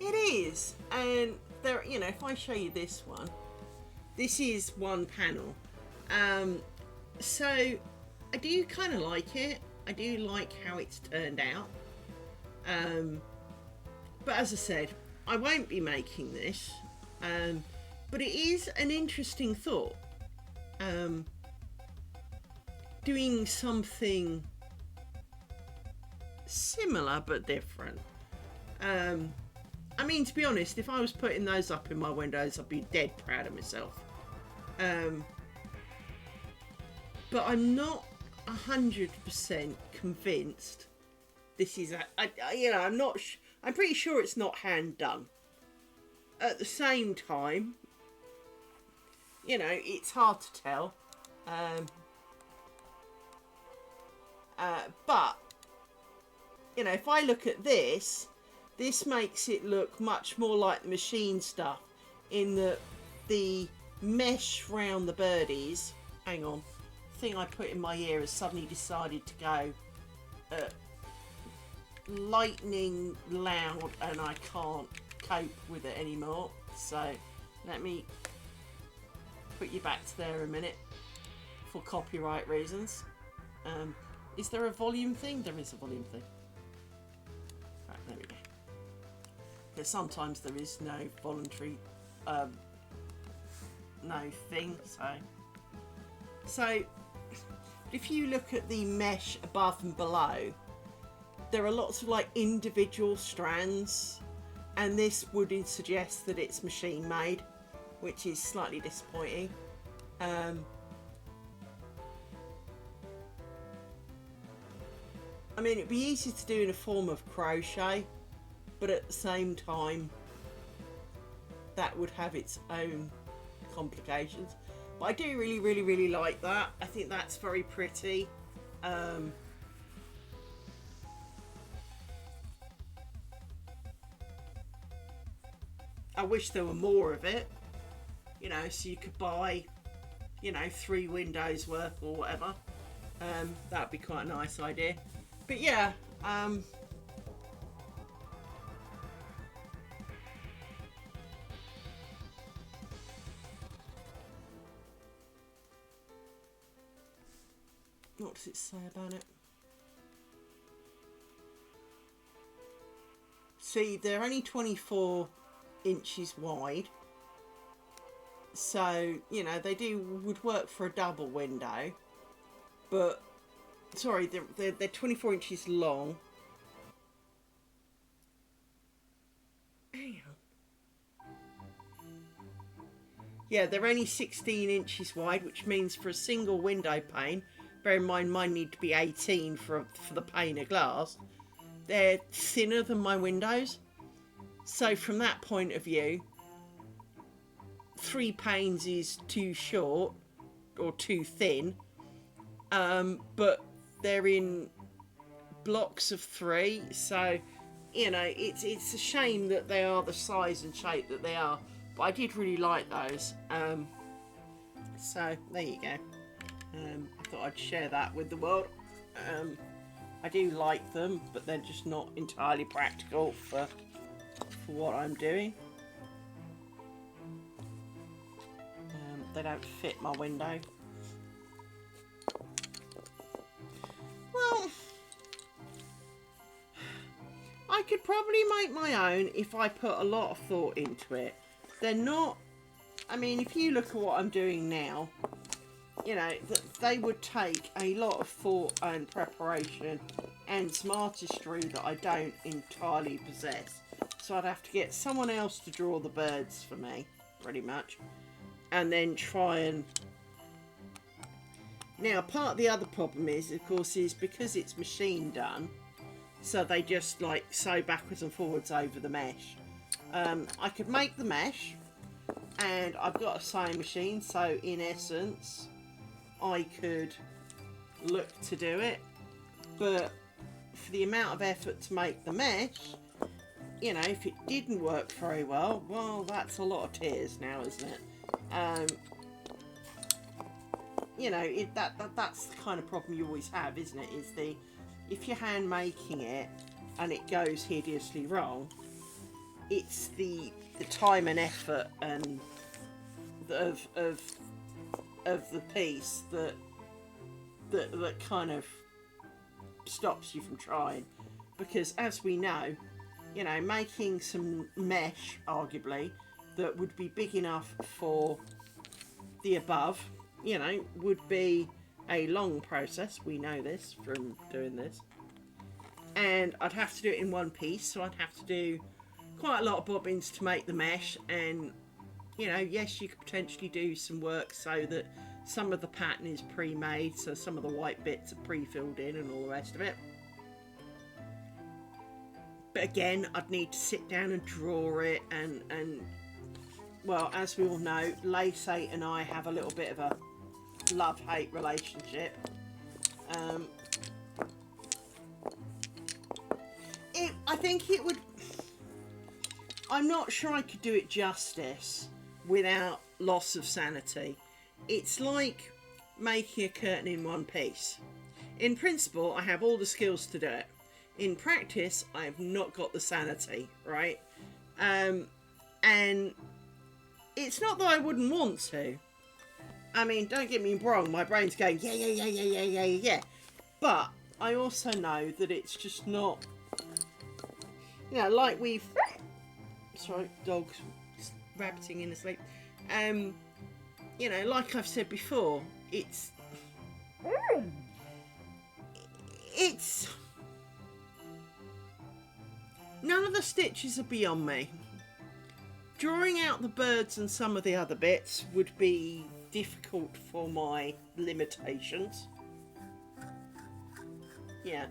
It is, and there, you know, if I show you this one, this is 1 panel, so I do kind of like it. I do like how it's turned out, but as I said, I won't be making this, but it is an interesting thought, doing something similar but different. I mean, to be honest, if I was putting those up in my windows, I'd be dead proud of myself. But I'm not 100% convinced this is I'm pretty sure it's not hand done. At the same time, you know, it's hard to tell. But, you know, if I look at this makes it look much more like the machine stuff, in that the mesh round the birdies, hang on, the thing I put in my ear has suddenly decided to go lightning loud, and I can't cope with it anymore, so let me put you back to there a minute for copyright reasons. Is there a volume thing? There is a volume thing. Right, there we go. Because sometimes there is no voluntary no thing, so if you look at the mesh above and below, there are lots of like individual strands, and this would suggest that it's machine made, which is slightly disappointing. I mean, it'd be easy to do in a form of crochet, but at the same time, that would have its own complications. But I do really, really, really like that. I think that's very pretty. I wish there were more of it, you know, so you could buy, you know, 3 windows worth or whatever. That'd be quite a nice idea. But yeah, what does it say about it? See, they're only 24 inches wide, so you know they would work for a double window, but sorry, they're 24 inches long. Hang on. Yeah, they're only 16 inches wide, which means for a single window pane, bear in mind mine need to be 18 for the pane of glass, they're thinner than my windows. So from that point of view, 3 panes is too short or too thin, but they're in blocks of 3, so you know it's a shame that they are the size and shape that they are, but I did really like those. So there you go. I thought I'd share that with the world. I do like them, but they're just not entirely practical for what I'm doing. They don't fit my window. Well, I could probably make my own if I put a lot of thought into it. They're not, I mean, if you look at what I'm doing now, you know, they would take a lot of thought and preparation and some artistry that I don't entirely possess. So I'd have to get someone else to draw the birds for me, pretty much. And then try and... Now, part of the other problem is, of course, is because it's machine done, so they just like sew backwards and forwards over the mesh. I could make the mesh, and I've got a sewing machine, so in essence, I could look to do it. But for the amount of effort to make the mesh, you know, if it didn't work very well, that's a lot of tears now, isn't it? You know, that's the kind of problem you always have, isn't it? Is if you're hand making it and it goes hideously wrong, it's the time and effort and of the piece that kind of stops you from trying. Because as we know, you know, making some mesh, arguably, that would be big enough for the above, you know, would be a long process. We know this from doing this. And I'd have to do it in one piece, so I'd have to do quite a lot of bobbins to make the mesh. And, you know, yes, you could potentially do some work so that some of the pattern is pre-made, so some of the white bits are pre-filled in and all the rest of it. But again, I'd need to sit down and draw it, and well, as we all know, Lace 8 and I have a little bit of a love-hate relationship. I think it would... I'm not sure I could do it justice without loss of sanity. It's like making a curtain in one piece. In principle, I have all the skills to do it. In practice, I have not got the sanity, right? And it's not that I wouldn't want to. I mean, don't get me wrong, my brain's going, yeah. But I also know that it's just not, you know, like we've... Sorry, dog's rabbiting in the sleep. You know, like I've said before, it's... None of the stitches are beyond me. Drawing out the birds and some of the other bits would be difficult for my limitations. Yeah.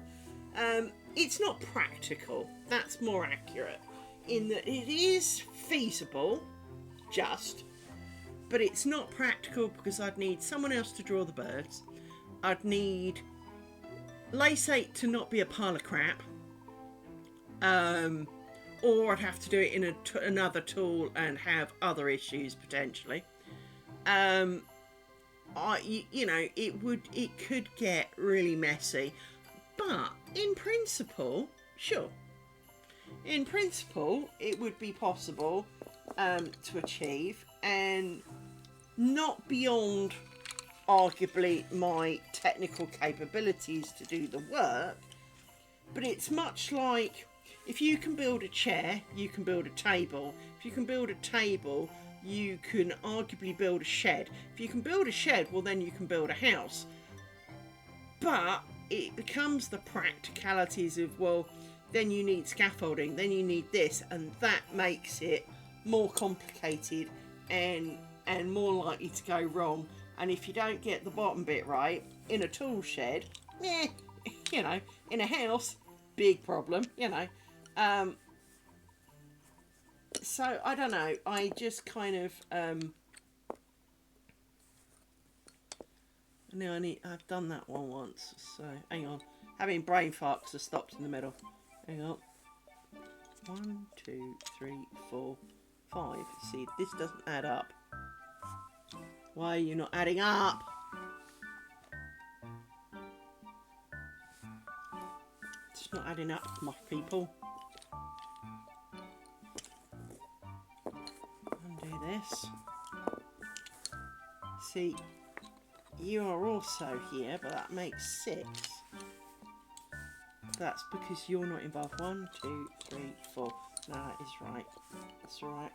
It's not practical, that's more accurate, in that it is feasible, but it's not practical because I'd need someone else to draw the birds. I'd need lace 8 to not be a pile of crap, or I'd have to do it in another tool and have other issues potentially. It could get really messy, but in principle, sure. In principle, it would be possible to achieve, and not beyond arguably my technical capabilities to do the work, but it's much like if you can build a chair, you can build a table. If you can build a table, you can arguably build a shed. If you can build a shed, well then you can build a house. But it becomes the practicalities of, well, then you need scaffolding, then you need this, and that makes it more complicated and more likely to go wrong. And if you don't get the bottom bit right in a tool shed, in a house, big problem, so I don't know, I just kind of I've done that one once, so hang on, having brain farts are stopped in the middle. Hang on. 1, 2, 3, 4, 5. See, this doesn't add up. Why are you not adding up? It's not adding up, my people. Undo this. See, you are also here, but that makes 6. That's because you're not involved. 1, 2, 3, 4. No, that is right. That's right.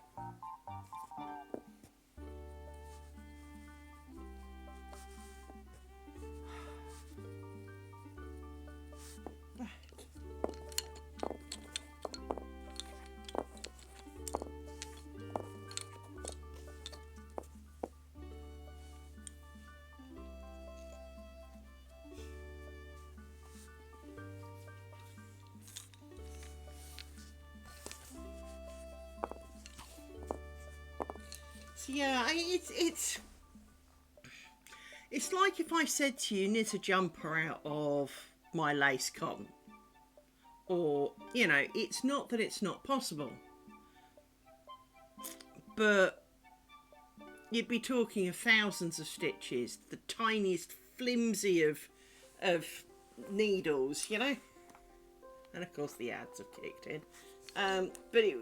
So yeah, it's like if I said to you, knit a jumper out of my lace cotton. Or, it's not that it's not possible. But you'd be talking of thousands of stitches, the tiniest flimsy of needles, And of course the ads have kicked in. But it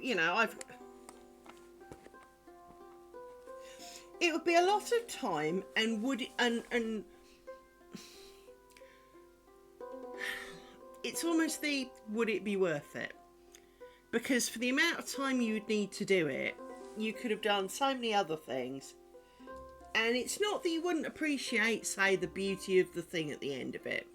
would be a lot of time, and it's almost the would it be worth it? Because for the amount of time you would need to do it, you could have done so many other things, and it's not that you wouldn't appreciate, say, the beauty of the thing at the end of it.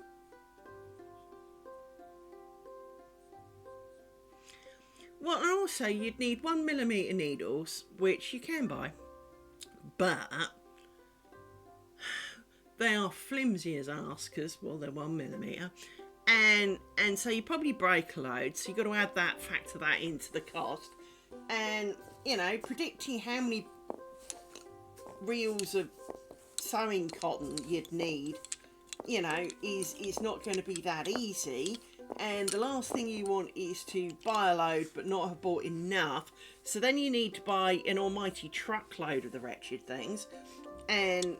Well, and also you'd need 1mm needles, which you can buy, but they are flimsy as arse because, well, they're 1mm, and so you probably break a load, so you've got to add that, factor that into the cost, and predicting how many reels of sewing cotton you'd need, is not going to be that easy. And the last thing you want is to buy a load but not have bought enough, so then you need to buy an almighty truckload of the wretched things, and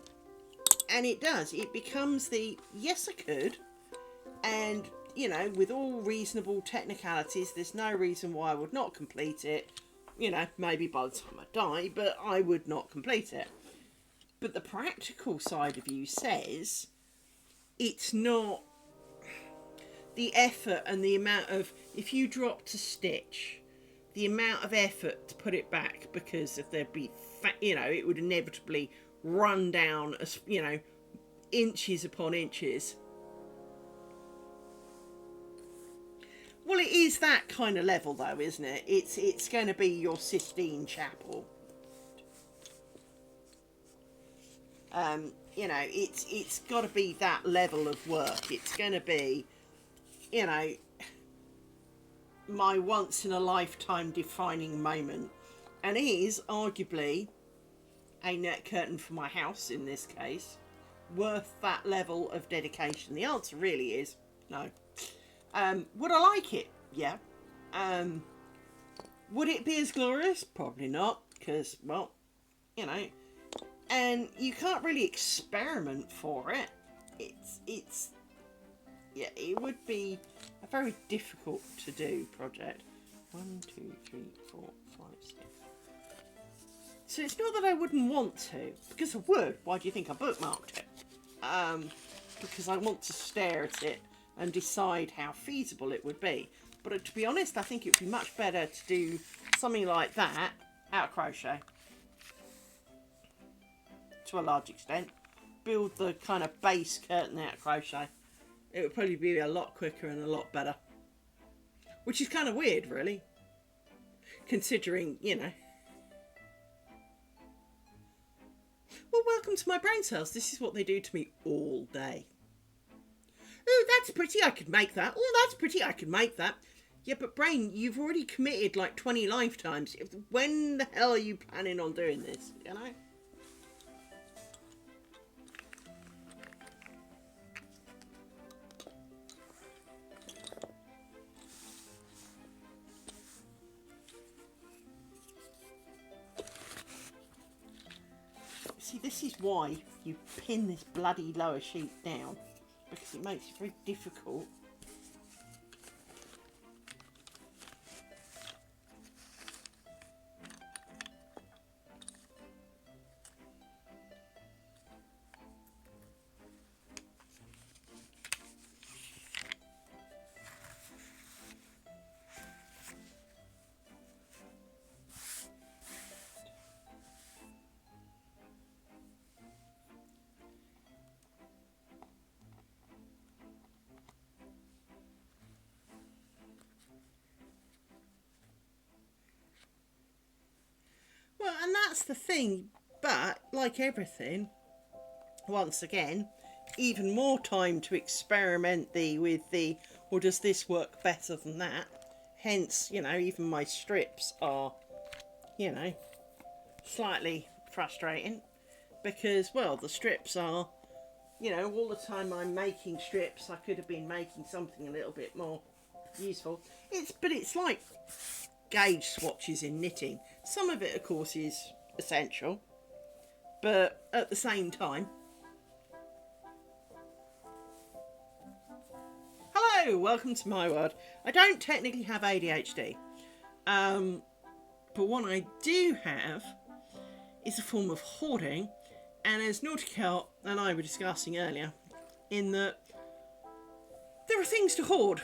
it becomes the yes I could, and with all reasonable technicalities, there's no reason why I would not complete it. Maybe by the time I die, but I would not complete it. But the practical side of you says it's not. The effort and the amount of, if you dropped a stitch, the amount of effort to put it back, because if there'd be, it would inevitably run down, as inches upon inches. Well, it is that kind of level, though, isn't it? It's going to be your Sistine Chapel. It's got to be that level of work. It's going to be you know, my once in a lifetime defining moment, and is arguably a net curtain for my house in this case worth that level of dedication? The answer really is no. Would I like it? Yeah. Would it be as glorious? Probably not, because, well, you know, and you can't really experiment for it. It's yeah, it would be a very difficult to do project. 1, 2, 3, 4, 5, 6. So it's not that I wouldn't want to, because I would. Why do you think I bookmarked it? Because I want to stare at it and decide how feasible it would be. But to be honest, I think it would be much better to do something like that out of crochet. To a large extent. Build the kind of base curtain out of crochet. It would probably be a lot quicker and a lot better. Which is kind of weird, really. Considering, you know. Well, welcome to my brain cells. This is what they do to me all day. Oh, that's pretty, I could make that. Oh, that's pretty, I could make that. Yeah, but brain, you've already committed like 20 lifetimes. When the hell are you planning on doing this, you know? See, this is why you pin this bloody lower sheet down, because it makes it very difficult. Well, and that's the thing, but like everything, once again, even more time to experiment with the, well, does this work better than that? Hence, you know, even my strips are, you know, slightly frustrating because, well, the strips are, you know, all the time I'm making strips, I could have been making something a little bit more useful. But it's like gauge swatches in knitting. Some of it, of course, is essential, but at the same time. Hello, welcome to my world. I don't technically have ADHD, but what I do have is a form of hoarding, and as Nautical and I were discussing earlier, in that there are things to hoard.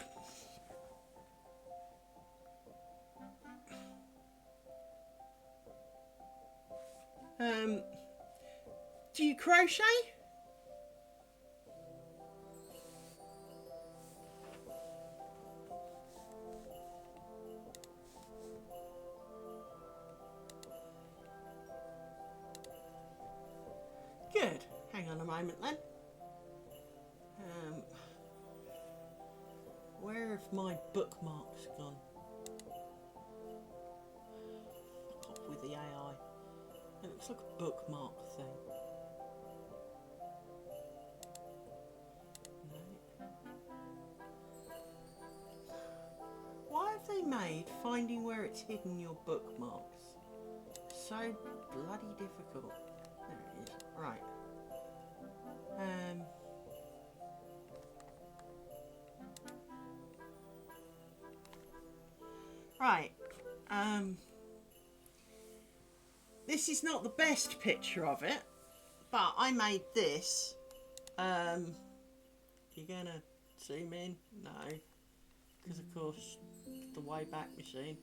Do you crochet? Good. Hang on a moment then. Where have my bookmarks gone? Fuck off with the AI. It looks like a bookmark thing. No. Why have they made finding where it's hidden your bookmarks so bloody difficult? There it is. Right. Right. This is not the best picture of it, but I made this. You're gonna zoom in? No, because of course the Wayback Machine.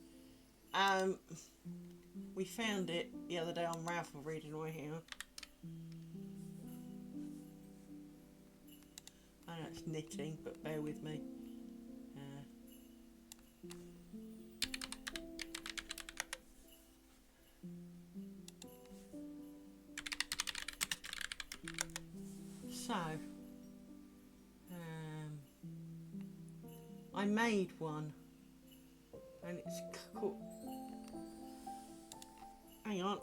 We found it the other day on Ravelry reading away here. I know it's knitting, but bear with me. So, I made one, and it's cool. Hang on.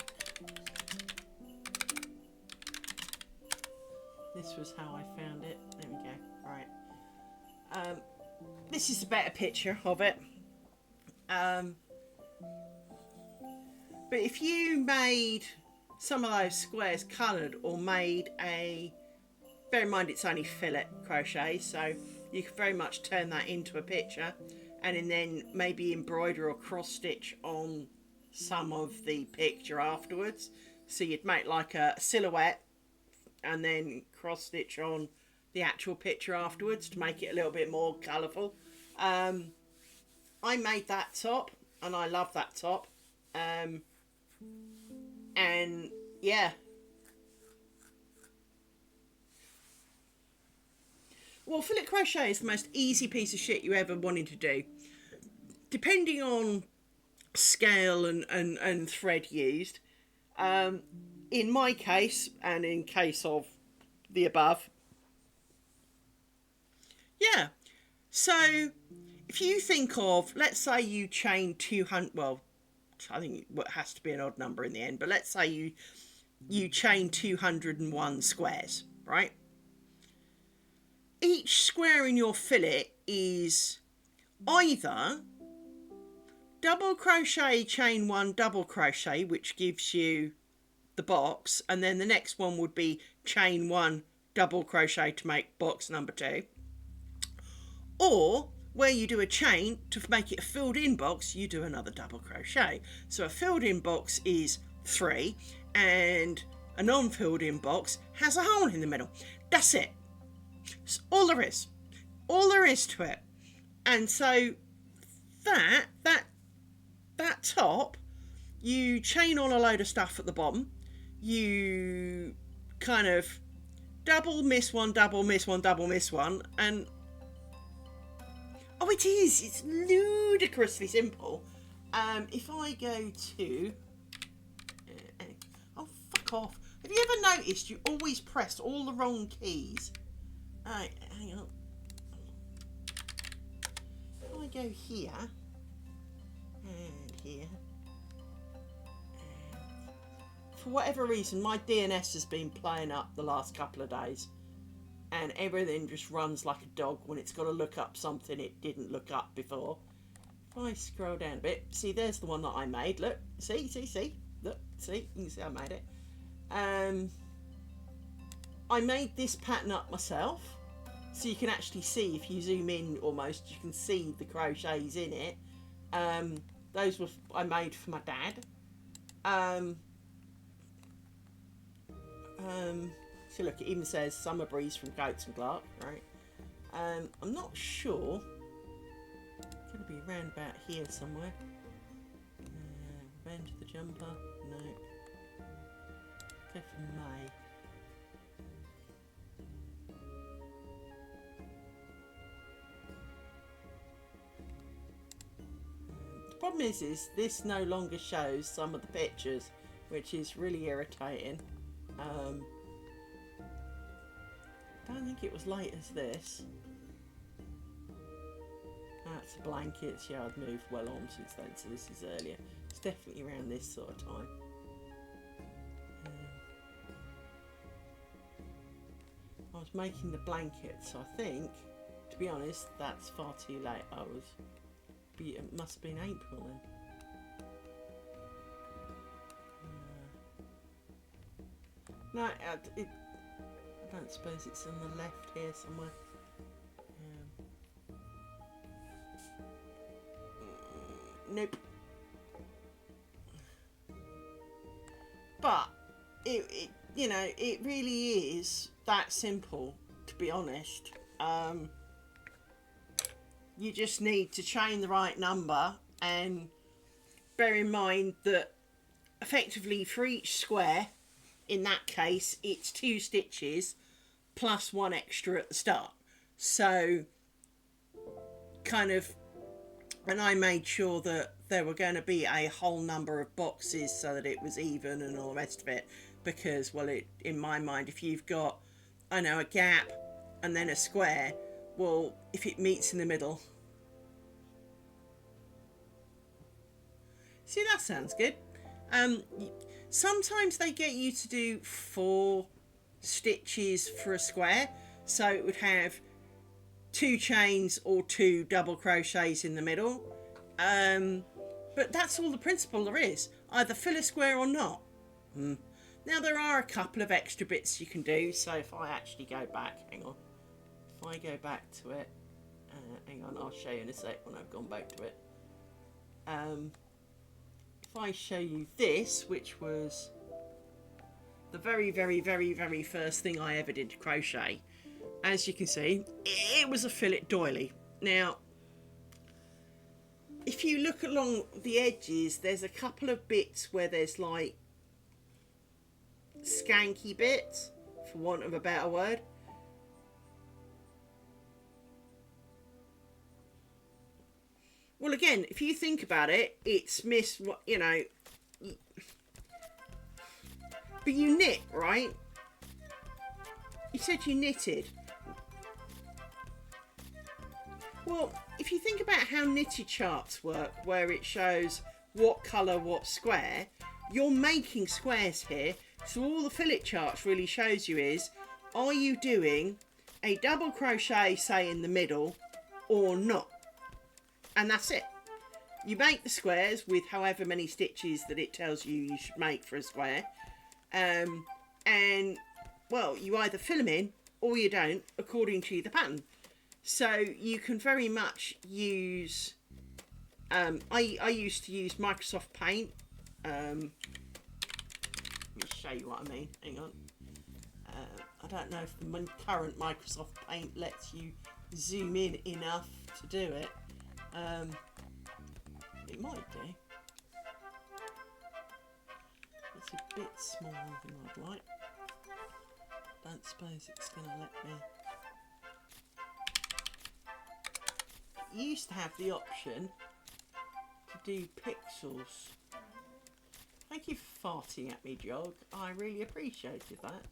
This was how I found it. There we go. Right. This is a better picture of it. But if you made some of those squares coloured, or made a, bear in mind it's only fillet crochet, so you can very much turn that into a picture, and then maybe embroider or cross stitch on some of the picture afterwards. So you'd make like a silhouette and then cross stitch on the actual picture afterwards to make it a little bit more colourful. I made that top and I love that top. And yeah. Well, fillet crochet is the most easy piece of shit you ever wanted to do. Depending on scale and thread used. In my case, and in case of the above, yeah. So if you think of, let's say you chain 200, well, I think it has to be an odd number in the end, but let's say you chain 201 squares, right? Each square in your fillet is either double crochet, chain 1, double crochet, which gives you the box, and then the next one would be chain 1, double crochet to make box number 2, or where you do a chain to make it a filled in box, you do another double crochet. So a filled in box is 3, and a non-filled in box has a hole in the middle. That's it. That's all there is to it. And so that top, you chain on a load of stuff at the bottom, you kind of double miss one, double miss one, double miss one, and oh, it's ludicrously simple. If I go to oh, fuck off. Have you ever noticed you always press all the wrong keys? Alright, hang on. If I go here and here, for whatever reason my DNS has been playing up the last couple of days, and everything just runs like a dog when it's got to look up something it didn't look up before. If I scroll down a bit, see, there's the one that I made. Look, see, look, see, you can see I made it. I made this pattern up myself, so you can actually see, if you zoom in almost, you can see the crochets in it. Those were I made for my dad. So look, it even says Summer Breeze from Coates and Clark, right? I'm not sure. It's going to be around about here somewhere. Revenge of the Jumper, no. Go for May. The problem is this no longer shows some of the pictures, which is really irritating. I don't think it was late as this. That's blankets. Yeah, I've moved well on since then, so this is earlier. It's definitely around this sort of time. I was making the blankets, so I think, to be honest, that's far too late. It must have been April then. No, I don't suppose it's on the left here somewhere. Nope. But it you know, it really is that simple, to be honest. You just need to chain the right number, and bear in mind that effectively for each square, in that case, it's 2 stitches plus 1 extra at the start. So, kind of, and I made sure that there were going to be a whole number of boxes so that it was even and all the rest of it. Because, well, in my mind, if you've got, I know, a gap and then a square, well, if it meets in the middle, See, that sounds good. Sometimes they get you to do 4 stitches for a square, so it would have 2 chains or 2 double crochets in the middle. But that's all the principle there is. Either fill a square or not. Now there are a couple of extra bits you can do. So if I actually go back, hang on. If I go back to it, hang on, I'll show you in a sec when I've gone back to it. If I show you this, which was the very, very, very, very first thing I ever did to crochet, as you can see, it was a fillet doily. Now, if you look along the edges, there's a couple of bits where there's like skanky bits, for want of a better word. Well, again, if you think about it, it's you know, but you knit, right? You said you knitted. Well, if you think about how knitted charts work, where it shows what colour, what square, you're making squares here. So all the fillet charts really shows you is, are you doing a double crochet, say, in the middle, or not? And that's it. You make the squares with however many stitches that it tells you should make for a square. And, well, you either fill them in or you don't, according to the pattern. So you can very much use... I used to use Microsoft Paint. Let me show you what I mean. Hang on. I don't know if the current Microsoft Paint lets you zoom in enough to do it. It might do. It's a bit smaller than I'd like. Don't suppose it's going to let me. It used to have the option to do pixels. Thank you for farting at me, Jog. I really appreciated that.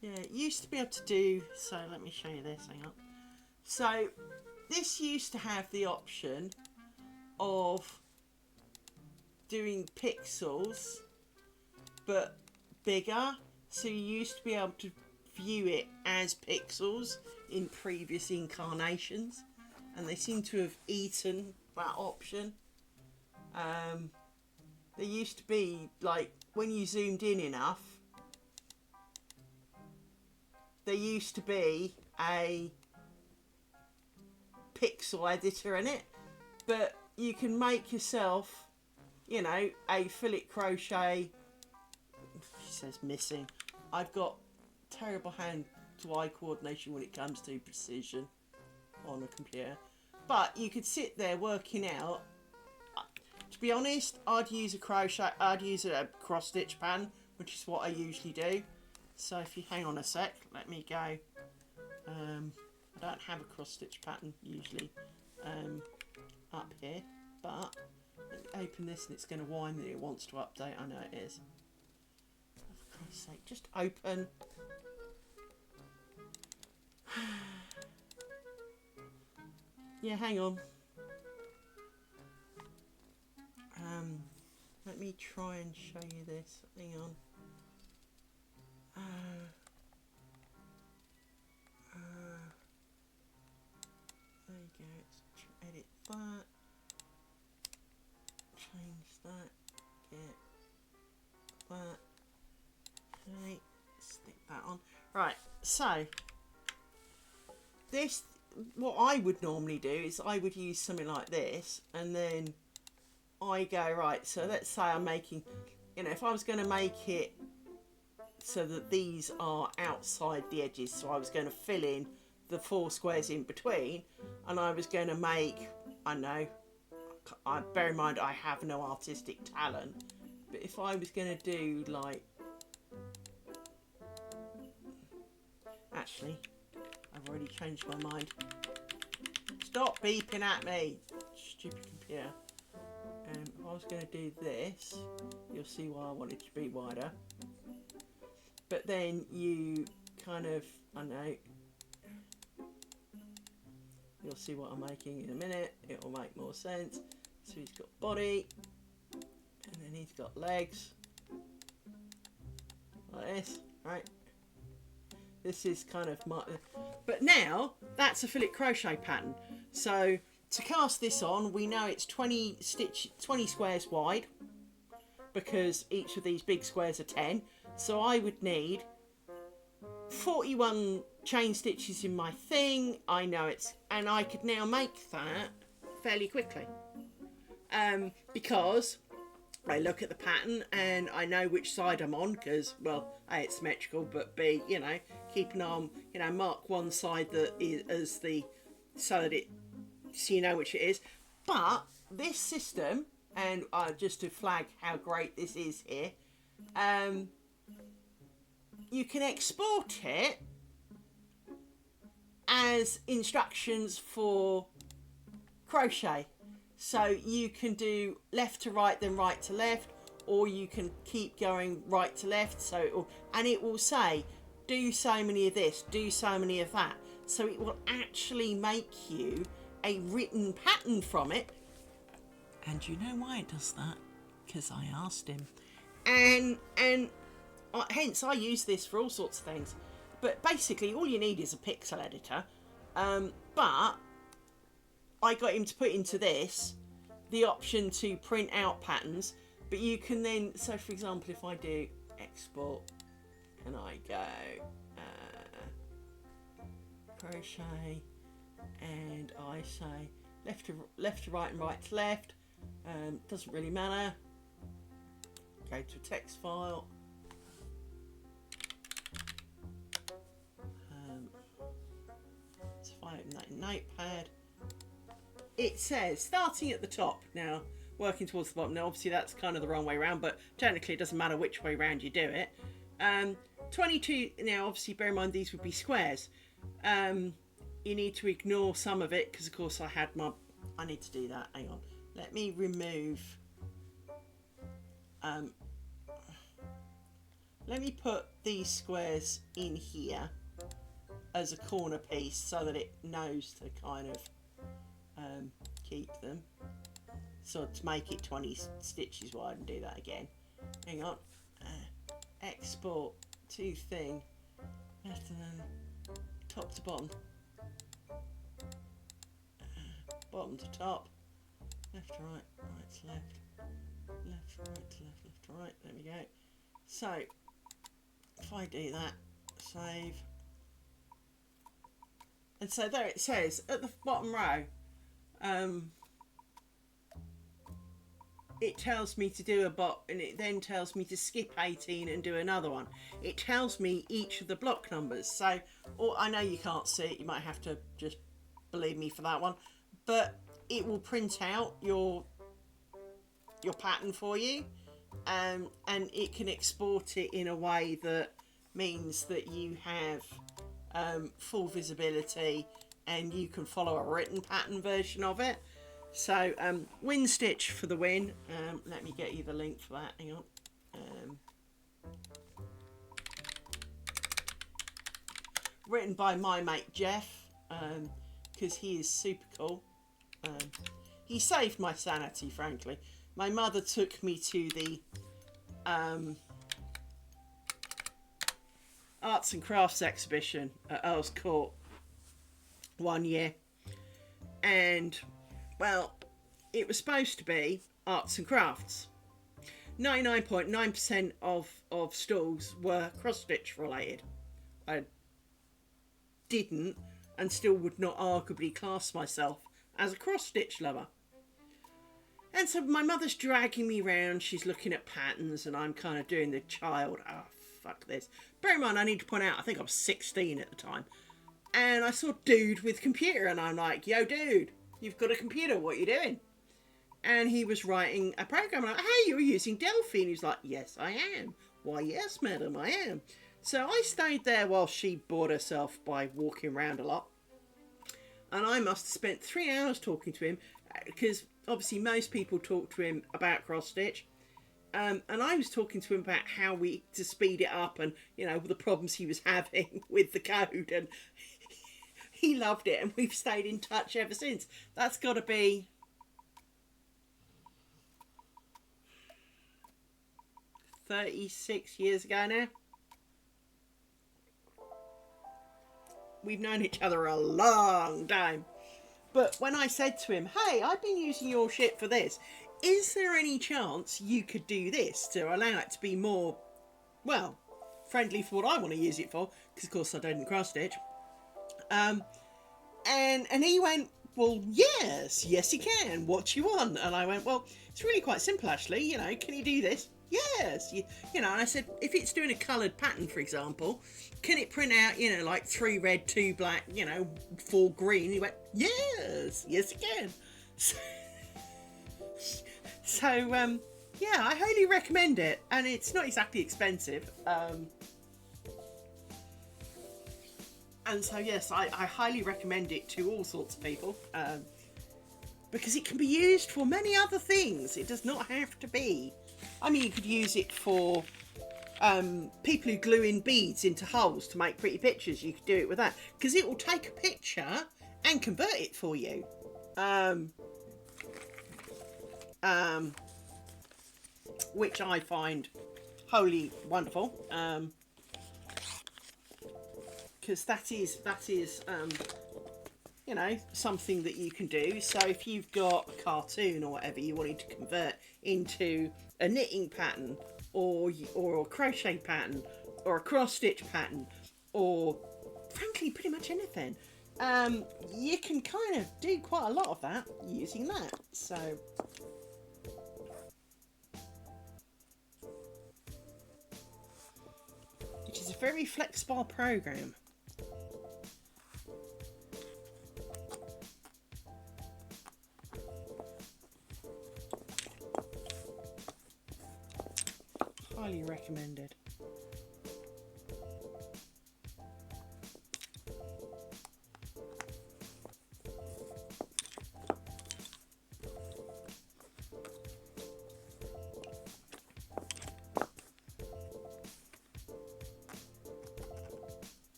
Yeah, it used to be able to do, so let me show you this, hang on. So, this used to have the option of doing pixels, but bigger. So you used to be able to view it as pixels in previous incarnations, and they seem to have eaten that option. There used to be, like, when you zoomed in enough, there used to be a pixel editor in it, but you can make yourself, you know, a fillet crochet. She says missing. I've got terrible hand-to-eye coordination when it comes to precision on a computer, but you could sit there working out. To be honest, I'd use a cross stitch pattern, which is what I usually do. So if you hang on a sec, let me go. I don't have a cross stitch pattern usually up here, but let me open this and it's going to whine that it wants to update. I know it is. For Christ's sake, just open. Yeah, hang on. Let me try and show you this. Hang on. There you go. Let's edit that. Change that. Get that. Okay. Stick that on. Right. So this, what I would normally do is I would use something like this, and then I go, right, so let's say I'm making, you know, if I was going to make it so that these are outside the edges, so I was going to fill in the 4 squares in between, and I was going to make, I know, bear in mind I have no artistic talent, but if I was going to do like, actually, I've already changed my mind. Stop beeping at me, stupid computer. If I was going to do this, you'll see why I want it to be wider. But then you kind of, I don't know, you'll see what I'm making in a minute. It will make more sense. So he's got body, and then he's got legs, like this, right? This is kind of my... But now, that's a fillet crochet pattern. So, to cast this on, we know it's 20 squares wide, because each of these big squares are 10. So I would need 41 chain stitches in my thing. I know it's... And I could now make that fairly quickly. Because I look at the pattern and I know which side I'm on, because, well, A, it's symmetrical, but B, you know, keep an eye on, you know, mark one side that is as the, so that it, so you know which it is. But this system, and just to flag how great this is here, you can export it as instructions for crochet. So you can do left to right, then right to left, or you can keep going right to left. So it will say, do so many of this, do so many of that. So it will actually make you a written pattern from it. And you know why it does that? Because I asked him. And hence I use this for all sorts of things. But basically all you need is a pixel editor. But I got him to put into this the option to print out patterns, but you can then, so for example, if I do export and I go crochet and I say left to right and right to left, doesn't really matter, go to a text file, so if I open that in Notepad, it says starting at the top, now working towards the bottom. Now obviously that's kind of the wrong way around, but technically it doesn't matter which way around you do it. 22, now obviously bear in mind these would be squares. You need to ignore some of it because of course I need to do that, hang on, let me remove, let me put these squares in here as a corner piece so that it knows to kind of keep them, so to make it 20 stitches wide, and do that again, hang on, export to thing, left and then top to bottom, bottom to top, left to right, right to left, left to right to left, left to right, there we go. So if I do that, save, and so there it says at the bottom row, it tells me to do a bot, and it then tells me to skip 18 and do another one. It tells me each of the block numbers. So, or I know you can't see it, you might have to just believe me for that one, but it will print out your pattern for you, and it can export it in a way that means that you have full visibility and you can follow a written pattern version of it. So Win Stitch for the win. Let me get you the link for that, hang on. Written by my mate Jeff, because he is super cool. He saved my sanity, frankly. My mother took me to the Arts and Crafts exhibition at Earl's Court one year, and well, it was supposed to be arts and crafts. 99.9% of stalls were cross-stitch related. I didn't and still would not arguably class myself as a cross-stitch lover. And so my mother's dragging me around, she's looking at patterns, and I'm kind of doing the child, oh fuck this. Bear in mind, I need to point out, I think I was 16 at the time. And I saw dude with computer, and I'm like, yo dude, you've got a computer, what are you doing? And he was writing a program, and I'm like, hey, you're using Delphi? And he's like, yes, I am. Why, yes, madam, I am. So I stayed there while she bored herself by walking around a lot. And I must have spent 3 hours talking to him, because obviously most people talk to him about cross-stitch. And I was talking to him about how to speed it up, and, you know, the problems he was having with the code. And he loved it, and we've stayed in touch ever since. That's got to be 36 years ago now. We've known each other a long time. But when I said to him, hey, I've been using your shit for this, is there any chance you could do this to allow it to be more, well, friendly for what I want to use it for? Because, of course, I don't cross stitch. And he went, well, yes, you can. What do you want? And I went, well, it's really quite simple, actually. You know, can you do this? Yes. You know, and I said, if it's doing a coloured pattern, for example, can it print out, you know, like 3 red, 2 black, you know, 4 green? He went, yes, it can. So, yeah, I highly recommend it. And it's not exactly expensive. And so, yes, I highly recommend it to all sorts of people. Because it can be used for many other things. It does not have to be. I mean, you could use it for people who glue in beads into holes to make pretty pictures. You could do it with that. Because it will take a picture and convert it for you. Which I find wholly wonderful. Because that is you know, something that you can do. So if you've got a cartoon or whatever you wanted to convert into a knitting pattern or a crochet pattern or a cross stitch pattern or frankly pretty much anything, you can kind of do quite a lot of that using that. So it is a very flexible program. Highly recommended.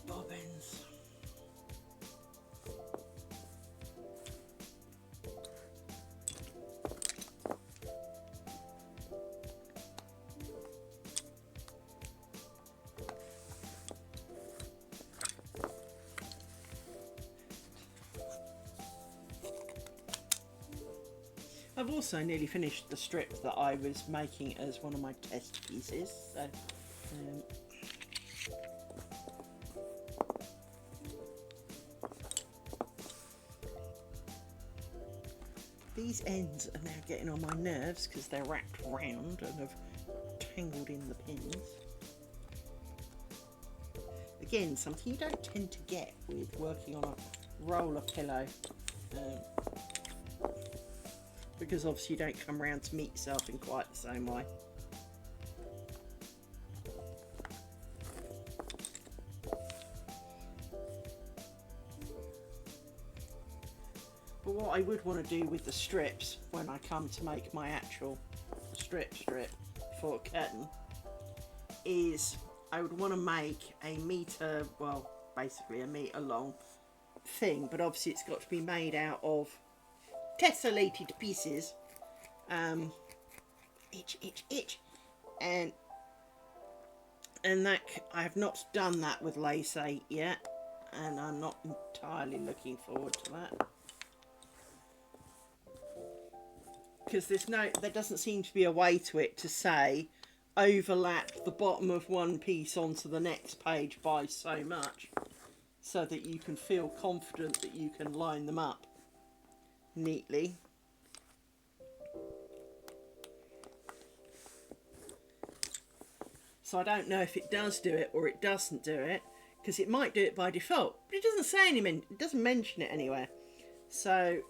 Bobbins. I've also nearly finished the strip that I was making as one of my test pieces. So, these ends are now getting on my nerves because they're wrapped round and have tangled in the pins. Again, something you don't tend to get with working on a roller pillow. Because obviously you don't come around to meet yourself in quite the same way. But what I would want to do with the strips when I come to make my actual strip for a curtain is I would want to make a metre, well basically a metre long thing, but obviously it's got to be made out of tessellated pieces. Itch. And that I have not done that with lace 8 yet, and I'm not entirely looking forward to that. Because there doesn't seem to be a way to it to say overlap the bottom of one piece onto the next page by so much, so that you can feel confident that you can line them up neatly. So I don't know if it does do it or it doesn't do it, because it might do it by default, but it doesn't say anything, it doesn't mention it anywhere. So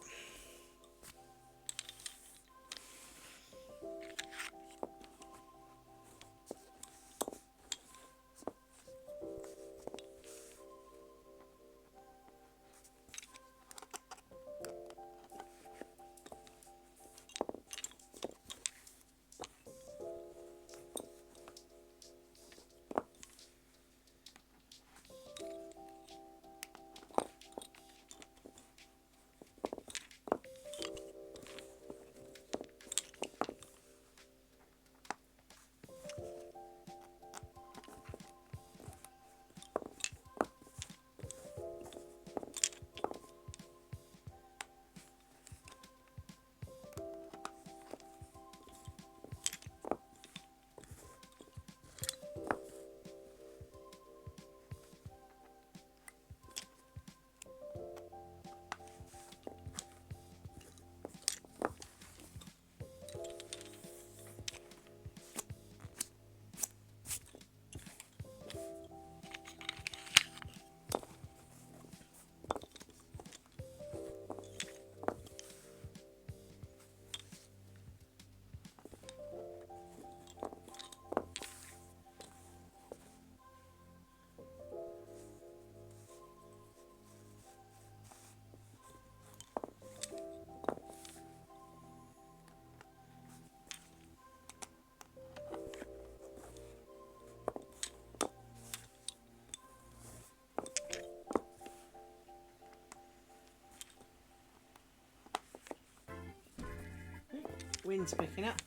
Wind's picking up.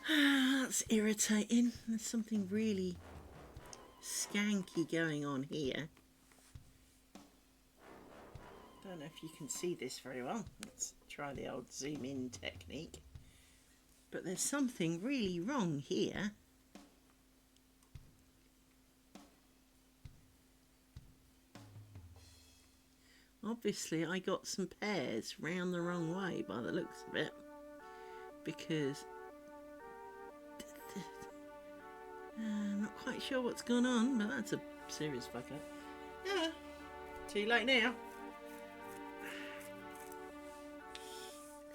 That's irritating. There's something really skanky going on here. Don't know if you can see this very well. Let's try the old zoom in technique. But there's something really wrong here. Obviously I got some pears round the wrong way by the looks of it, because I'm not quite sure what's gone on, but that's a serious fuck up. Yeah, too late now.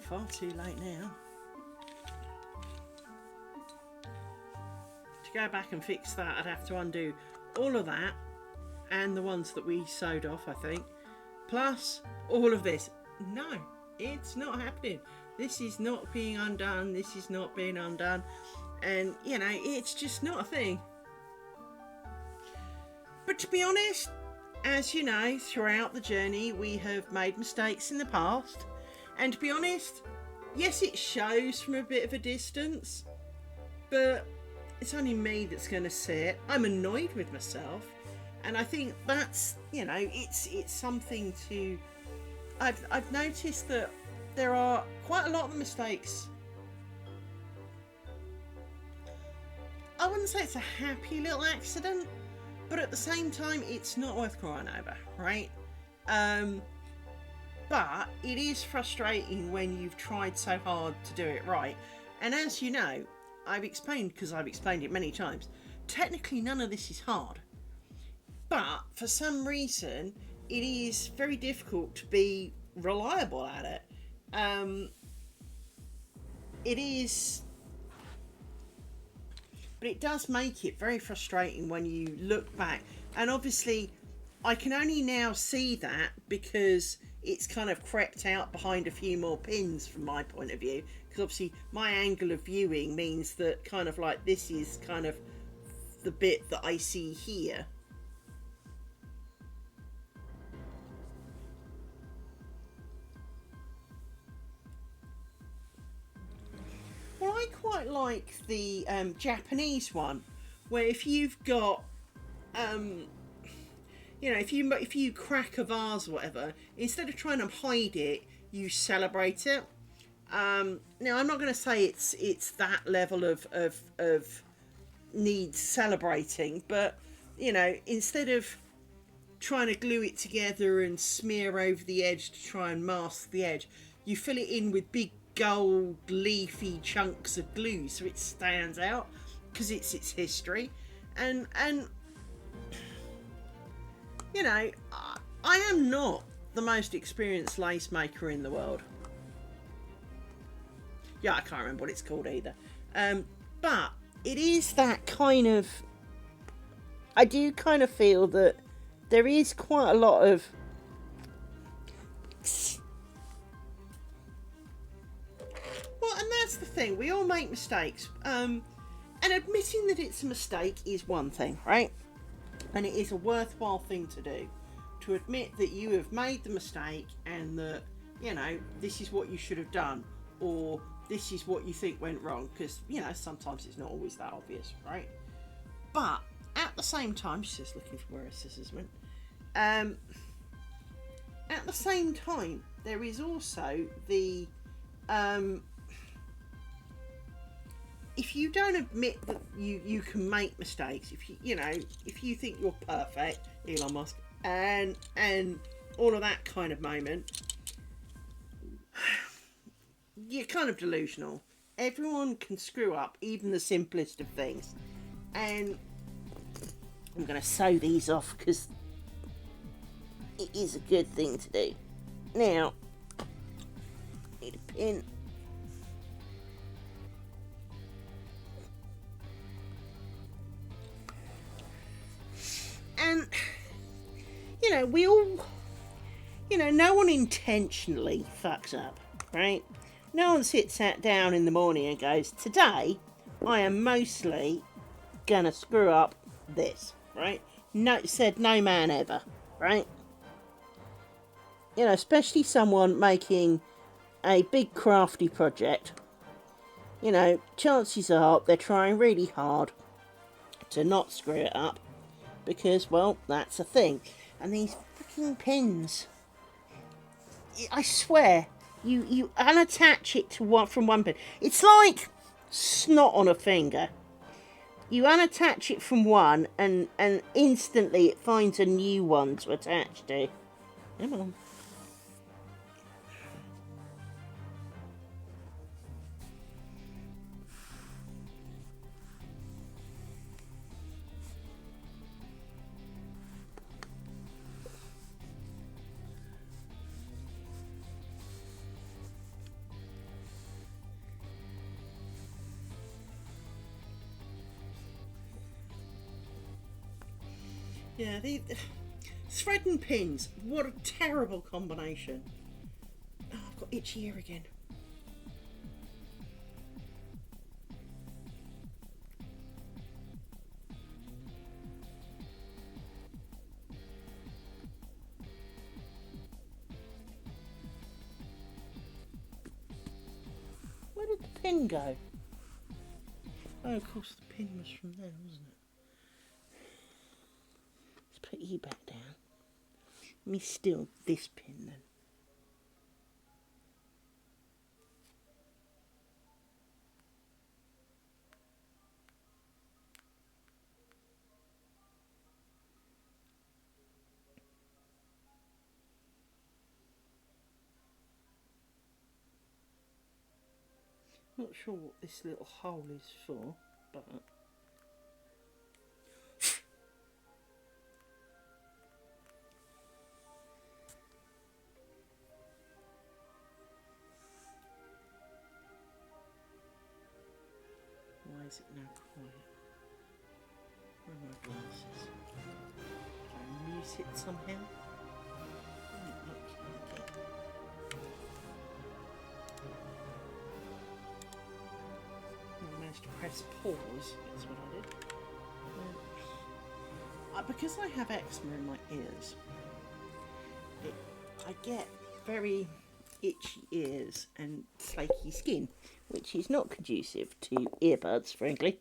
Far too late now. To go back and fix that, I'd have to undo all of that and the ones that we sewed off, I think, plus all of this. No, it's not happening. This is not being undone. This is not being undone. And, you know, it's just not a thing. But to be honest, as you know, throughout the journey, we have made mistakes in the past. And to be honest, yes, it shows from a bit of a distance, but it's only me that's going to see it. I'm annoyed with myself. And I think that's, you know, it's something to... I've noticed that there are quite a lot of mistakes. I wouldn't say it's a happy little accident, but at the same time, it's not worth crying over, right? But it is frustrating when you've tried so hard to do it right. And as you know, I've explained it many times, technically none of this is hard. But for some reason, it is very difficult to be reliable at it. It is... But it does make it very frustrating when you look back. And obviously, I can only now see that because it's kind of crept out behind a few more pins from my point of view. Because obviously, my angle of viewing means that kind of like this is kind of the bit that I see here. Well, I quite like the Japanese one, where if you've got, you know, if you crack a vase or whatever, instead of trying to hide it, you celebrate it. Now, I'm not going to say it's that level of needs celebrating, but you know, instead of trying to glue it together and smear over the edge to try and mask the edge, you fill it in with big gold leafy chunks of glue so it stands out because it's its history. And you know, I am not the most experienced lace maker in the world. Yeah, I can't remember what it's called either. But it is that kind of... I do kind of feel that there is quite a lot of thing. We all make mistakes. And admitting that it's a mistake is one thing, right? And it is a worthwhile thing to do. To admit that you have made the mistake and that, you know, this is what you should have done. Or this is what you think went wrong. Because, you know, sometimes it's not always that obvious, right? But at the same time, she's just looking for where her scissors went. At the same time, there is also the if you don't admit that you can make mistakes, if if you think you're perfect, Elon Musk, and all of that kind of moment, you're kind of delusional. Everyone can screw up, even the simplest of things. And I'm going to sew these off because it is a good thing to do. Now, need a pin. And, you know, we all, you know, no one intentionally fucks up, right? No one sits down in the morning and goes, today I am mostly gonna screw up this, right? No, said no man ever, right? You know, especially someone making a big crafty project. You know, chances are they're trying really hard to not screw it up because, well, that's a thing. And these freaking pins, I swear, you unattach it to from one pin. It's like snot on a finger. You unattach it from one and instantly it finds a new one to attach to. Come on. Yeah, the thread and pins. What a terrible combination. Oh, I've got itchy ear again. Where did the pin go? Oh, of course the pin was from there, wasn't it? Put you back down. Let me steal this pin then. Not sure what this little hole is for, but why is it now quiet? Where are my glasses? Can I mute it somehow? Doesn't look like it. I managed to press pause, that's what I did. Because I have eczema in my ears, I get very itchy ears and flaky skin, which is not conducive to earbuds, frankly.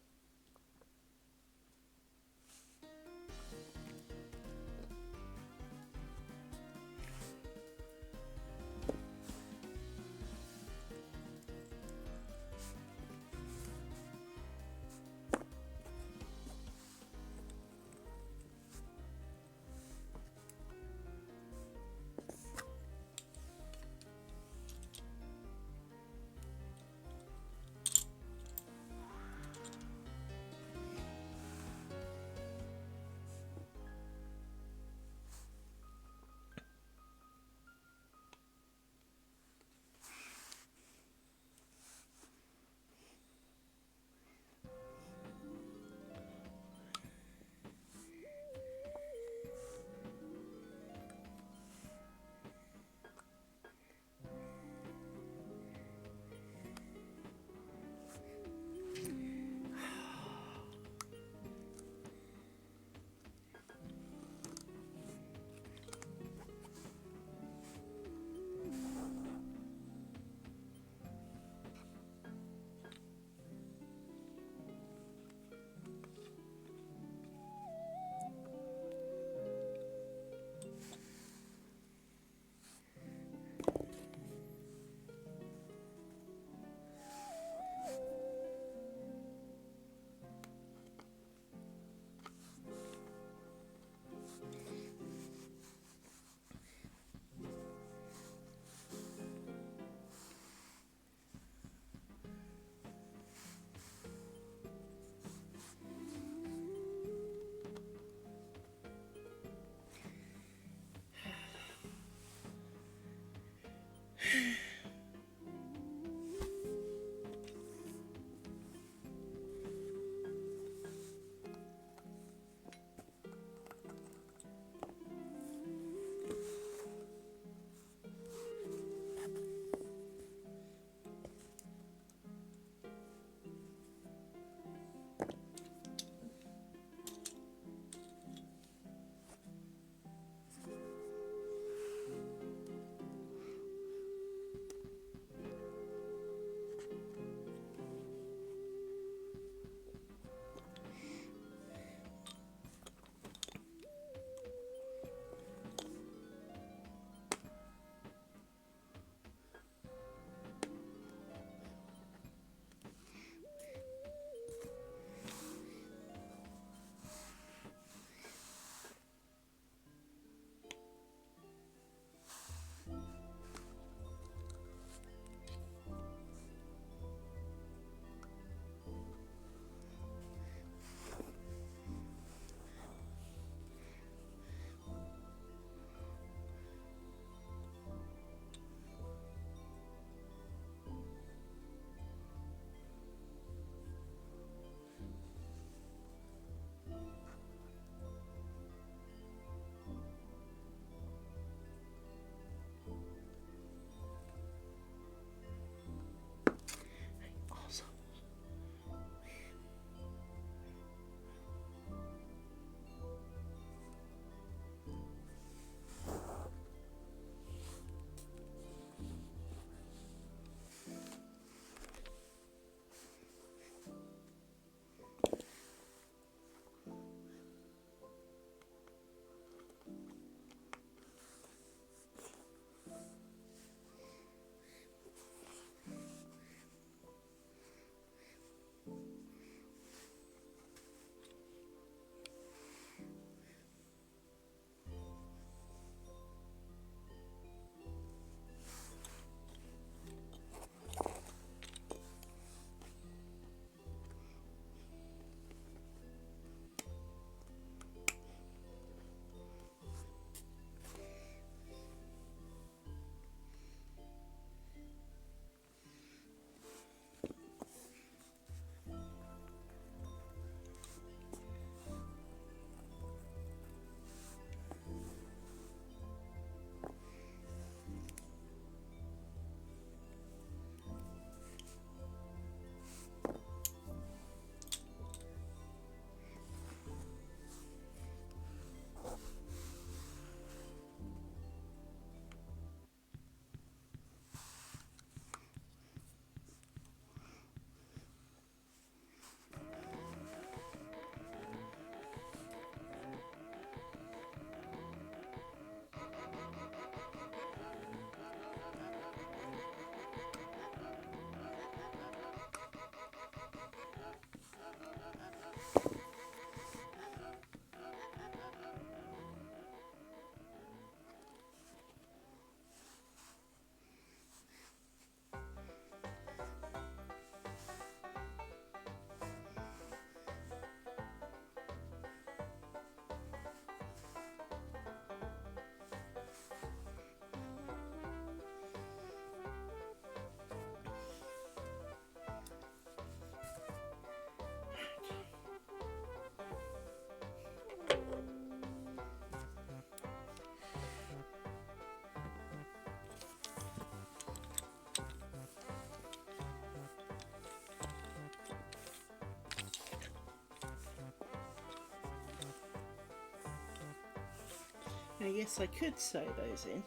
Now yes, I could sew those in,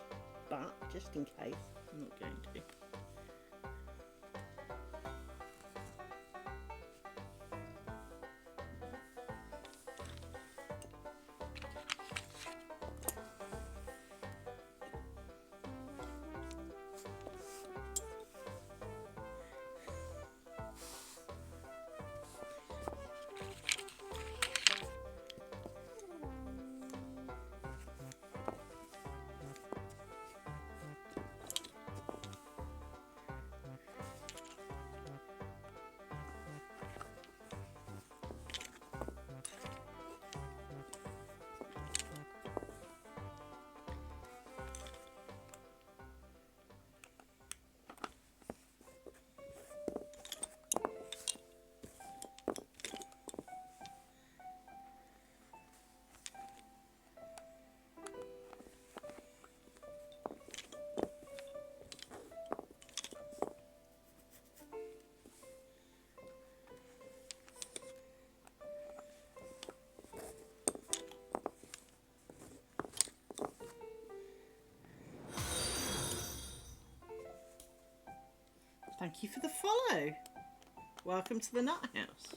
but just in case, I'm not going to. Thank you for the follow. Welcome to the Nut House.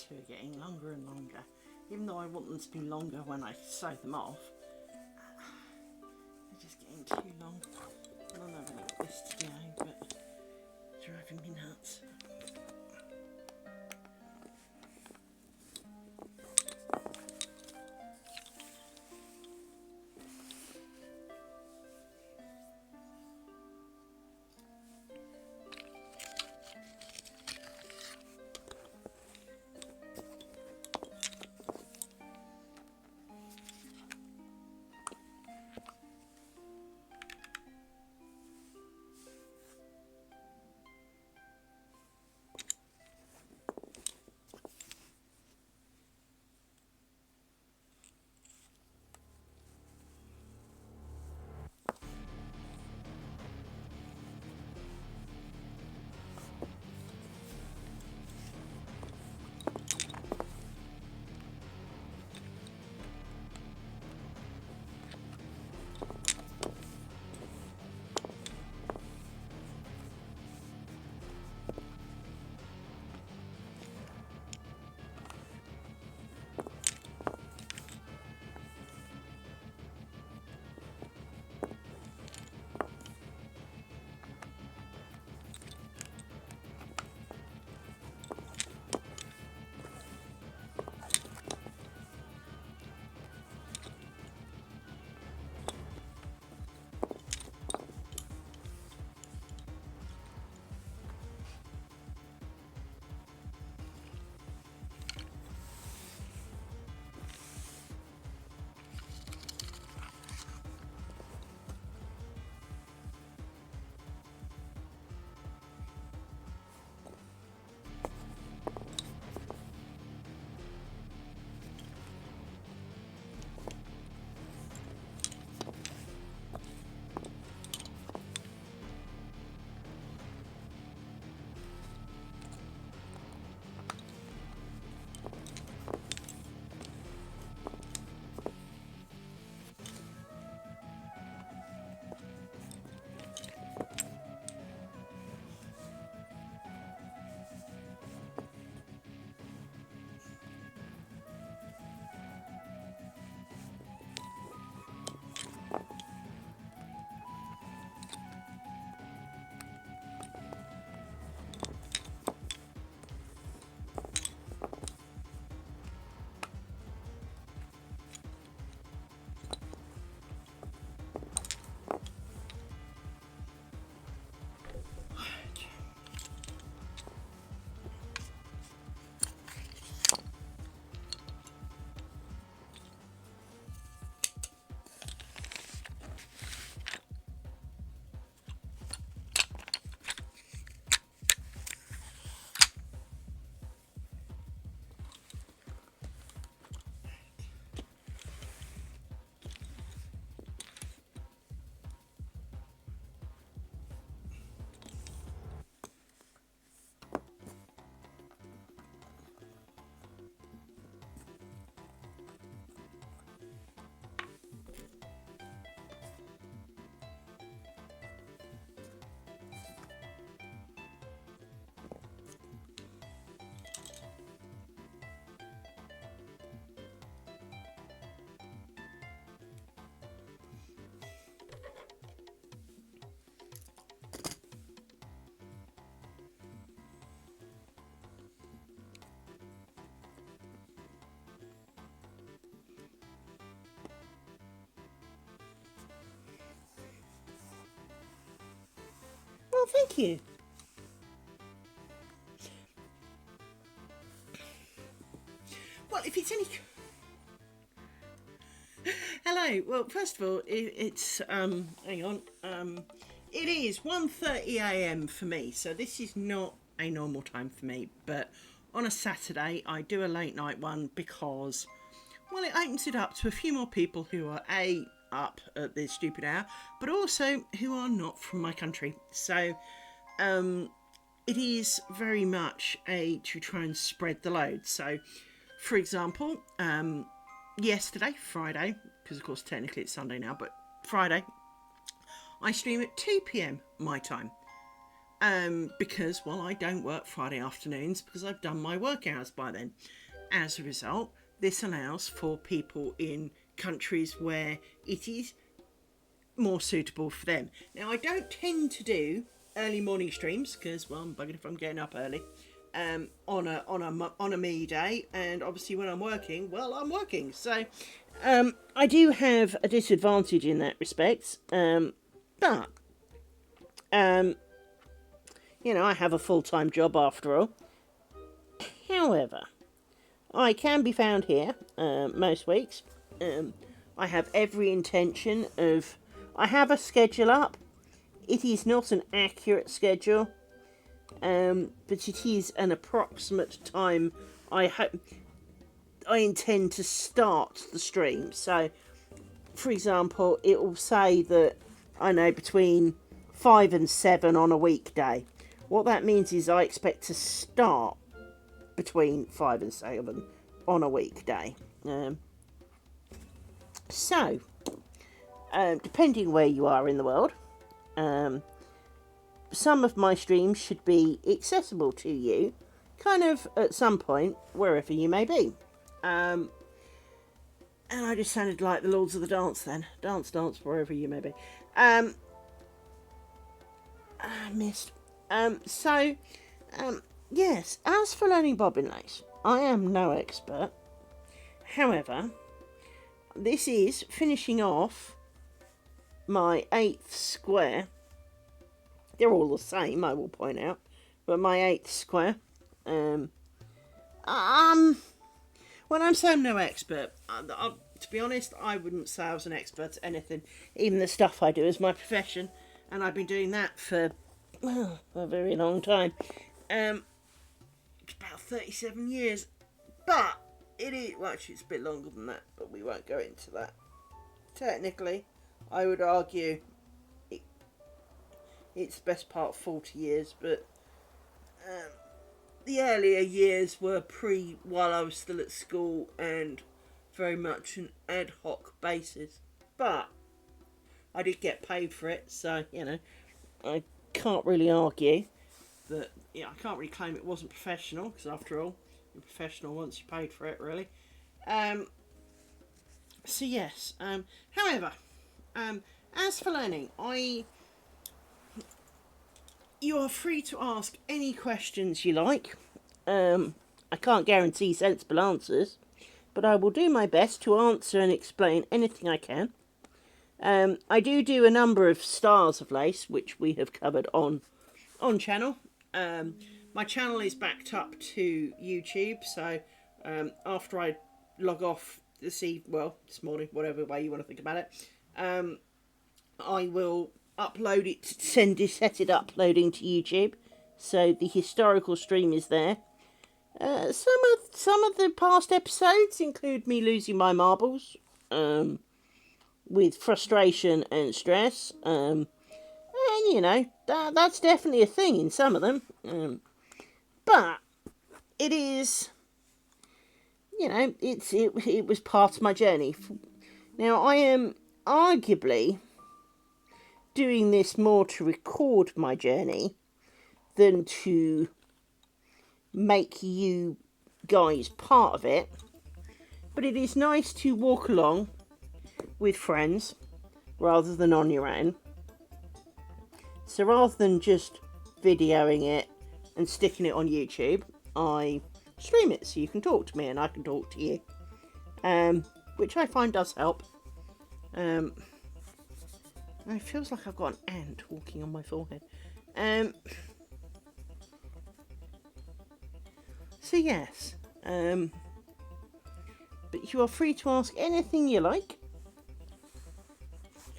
Two are getting longer and longer, even though I want them to be longer when I sew them off. They're just getting too long. I don't have any of this today, but it's driving me nuts. thank you. Well, if it's any... Hello. Well, first of all, it's hang on. It is 1:30 a.m. for me, so this is not a normal time for me. But on a Saturday, I do a late night one because, well, it opens it up to a few more people who are up at this stupid hour, but also who are not from my country. So, it is very much to try and spread the load. So, for example, yesterday, Friday, because of course technically it's Sunday now, but Friday, I stream at 2 p.m. my time. Because, well, I don't work Friday afternoons because I've done my work hours by then. As a result, this allows for people in countries where it is more suitable for them. Now, I don't tend to do early morning streams because, well, I'm buggered if I'm getting up early. On a me day, and obviously when I'm working, well, I'm working. So I do have a disadvantage in that respect. But you know, I have a full-time job after all. However, I can be found here most weeks. I have every intention of... I have a schedule up. It is not an accurate schedule. But it is an approximate time I intend to start the stream. So, for example, it will say that, I know, between 5 and 7 on a weekday. What that means is I expect to start between 5 and 7 on a weekday. So, depending where you are in the world, some of my streams should be accessible to you, kind of at some point, wherever you may be. And I just sounded like the Lords of the Dance then. Dance, dance, wherever you may be. I missed. Yes, as for learning bobbin lace, I am no expert. However, this is finishing off my 8th square. They're all the same, I will point out, but my 8th square. When I'm saying I'm no expert, to be honest, I wouldn't say I was an expert at anything, even the stuff I do as my profession, and I've been doing that for, well, a very long time. It's about 37 years, but it is, well, actually it's a bit longer than that, but we won't go into that. Technically, I would argue it's the best part of 40 years, but the earlier years were while I was still at school and very much an ad hoc basis. But I did get paid for it, so, you know, I can't really argue that, yeah, I can't really claim it wasn't professional, because after all, you're professional once you paid for it, really. So yes, however, as for learning, you are free to ask any questions you like. I can't guarantee sensible answers, but I will do my best to answer and explain anything I can. I do a number of styles of lace, which we have covered on channel. My channel is backed up to YouTube, so after I log off this morning, whatever way you want to think about it, I will upload it, set it uploading to YouTube, so the historical stream is there. Some of the past episodes include me losing my marbles, with frustration and stress, and you know, that's definitely a thing in some of them, but it is, you know, it was part of my journey. Now, I am arguably doing this more to record my journey than to make you guys part of it, but it is nice to walk along with friends rather than on your own. So rather than just videoing it and sticking it on YouTube, I stream it so you can talk to me and I can talk to you, which I find does help. It feels like I've got an ant walking on my forehead. So yes, but you are free to ask anything you like.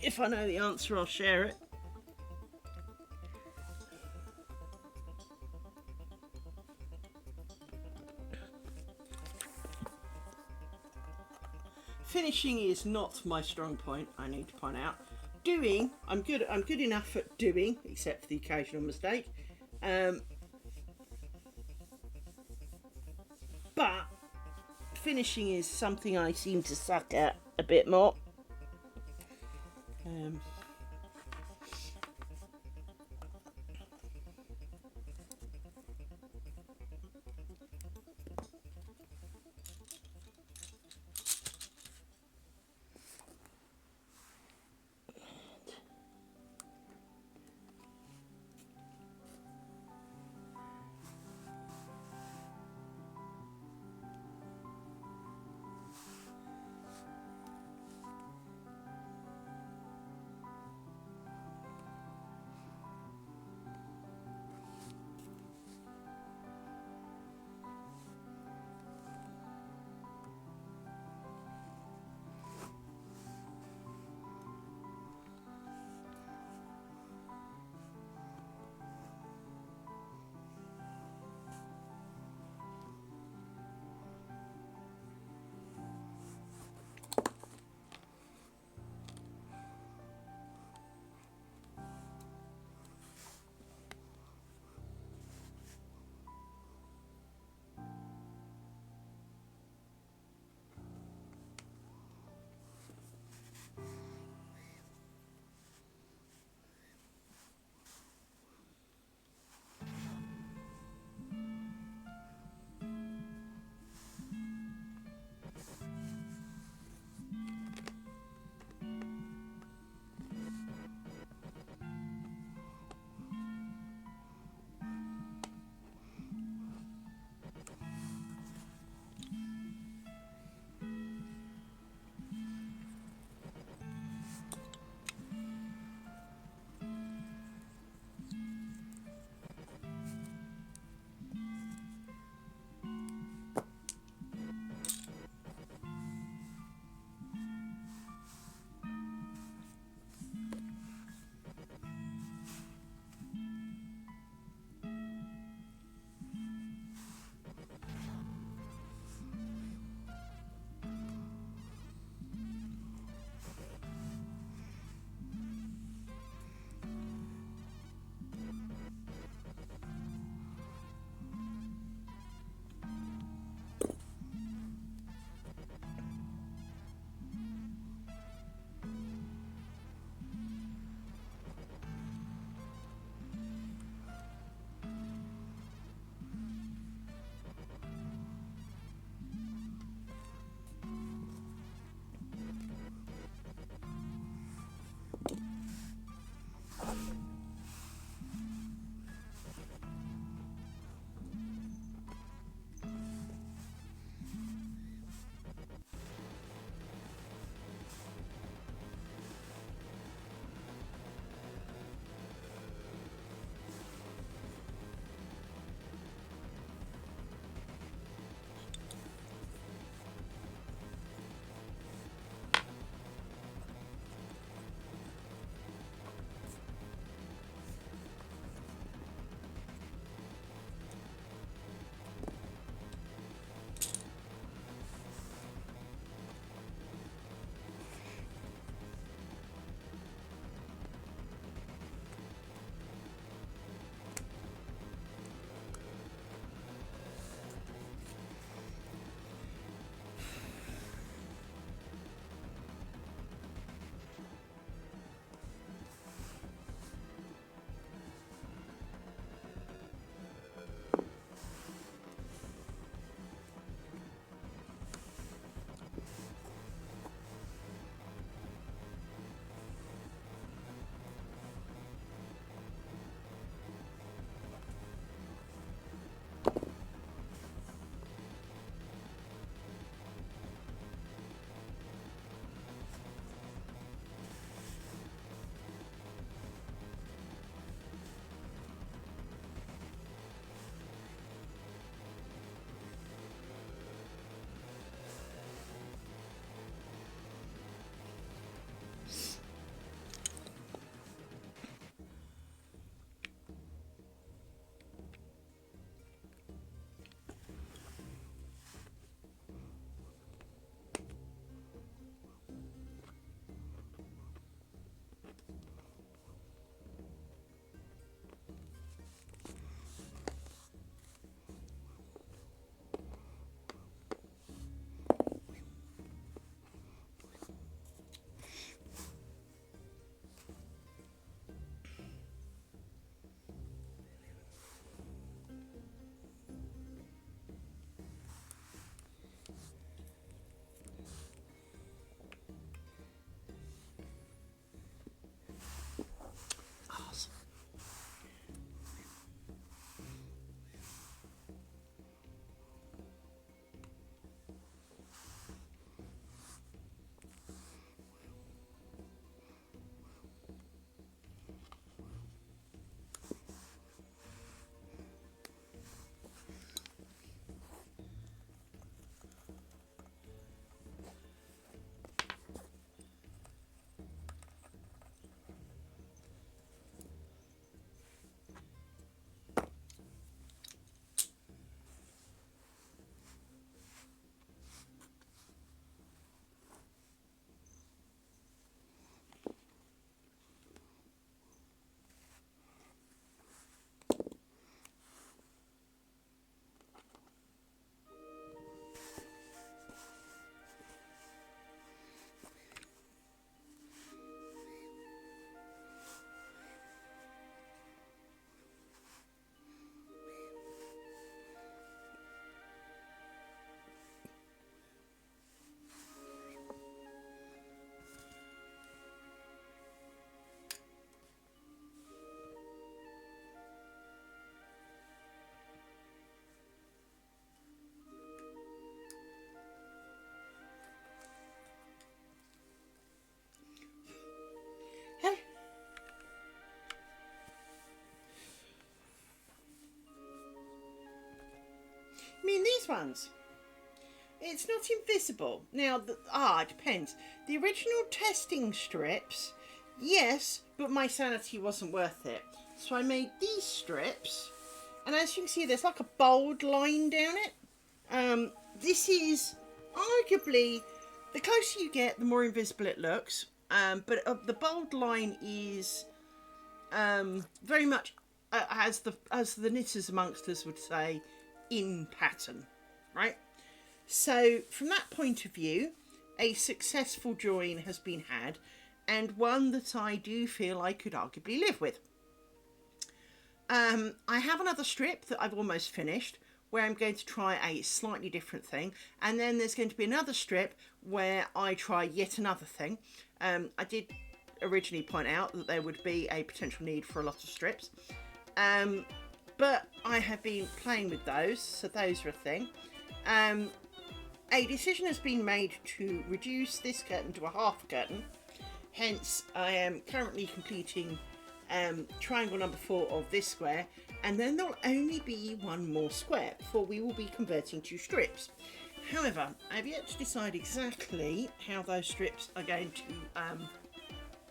If I know the answer, I'll share it. Finishing is not my strong point, I need to point out. Doing, I'm good enough at doing, except for the occasional mistake. But finishing is something I seem to suck at a bit more. these ones. It's not invisible. Now, it depends. The original testing strips, yes, but my sanity wasn't worth it. So I made these strips, and as you can see, there's like a bold line down it. This is arguably, the closer you get, the more invisible it looks. But the bold line is very much, as the knitters amongst us would say, in pattern, right? So from that point of view, a successful join has been had, and one that I do feel I could arguably live with. I have another strip that I've almost finished, where I'm going to try a slightly different thing, and then there's going to be another strip where I try yet another thing. I did originally point out that there would be a potential need for a lot of strips, but I have been playing with those, so those are a thing. A decision has been made to reduce this curtain to a half curtain, hence I am currently completing triangle number 4 of this square, and then there'll only be one more square before we will be converting to strips. However, I have yet to decide exactly how those strips are going to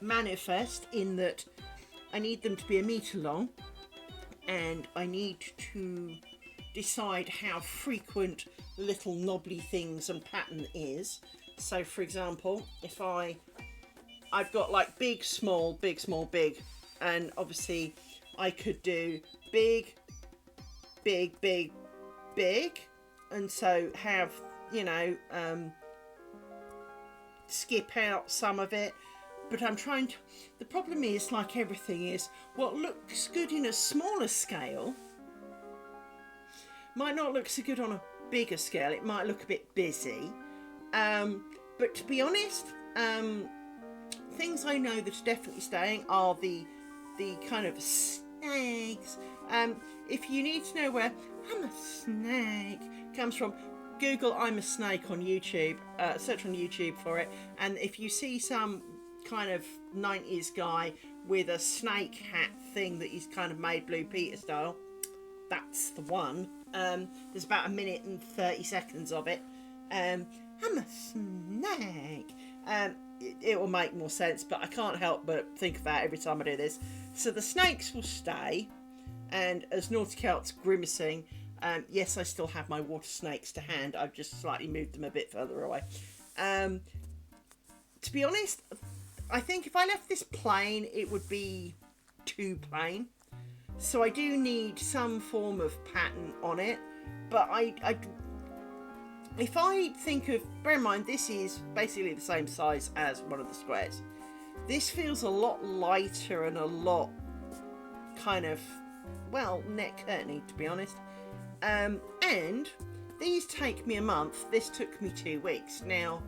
manifest, in that I need them to be 1 metre long, and I need to decide how frequent little knobbly things and pattern is. So for example, if I've got like big, small, big, small, big, and obviously I could do big, big, big, big, and so have, you know, skip out some of it. But I'm trying to, the problem is, like everything is, what looks good in a smaller scale might not look so good on a bigger scale. It might look a bit busy. But to be honest, things I know that are definitely staying are the kind of snags. If you need to know where I'm a snake comes from, Google I'm a snake on YouTube, search on YouTube for it, and if you see some kind of 90s guy with a snake hat thing that he's kind of made Blue Peter style, that's the one. There's about 1 minute and 30 seconds of it. I'm a snake. It will make more sense, but I can't help but think of that every time I do this. So the snakes will stay, and as Naughty Celt's grimacing, yes, I still have my water snakes to hand. I've just slightly moved them a bit further away. To be honest, I think if I left this plain, it would be too plain. So I do need some form of pattern on it. But if I think of, bear in mind, this is basically the same size as one of the squares. This feels a lot lighter and a lot kind of, well, net curtainy, to be honest. And these take me a month. This took me 2 weeks. Now,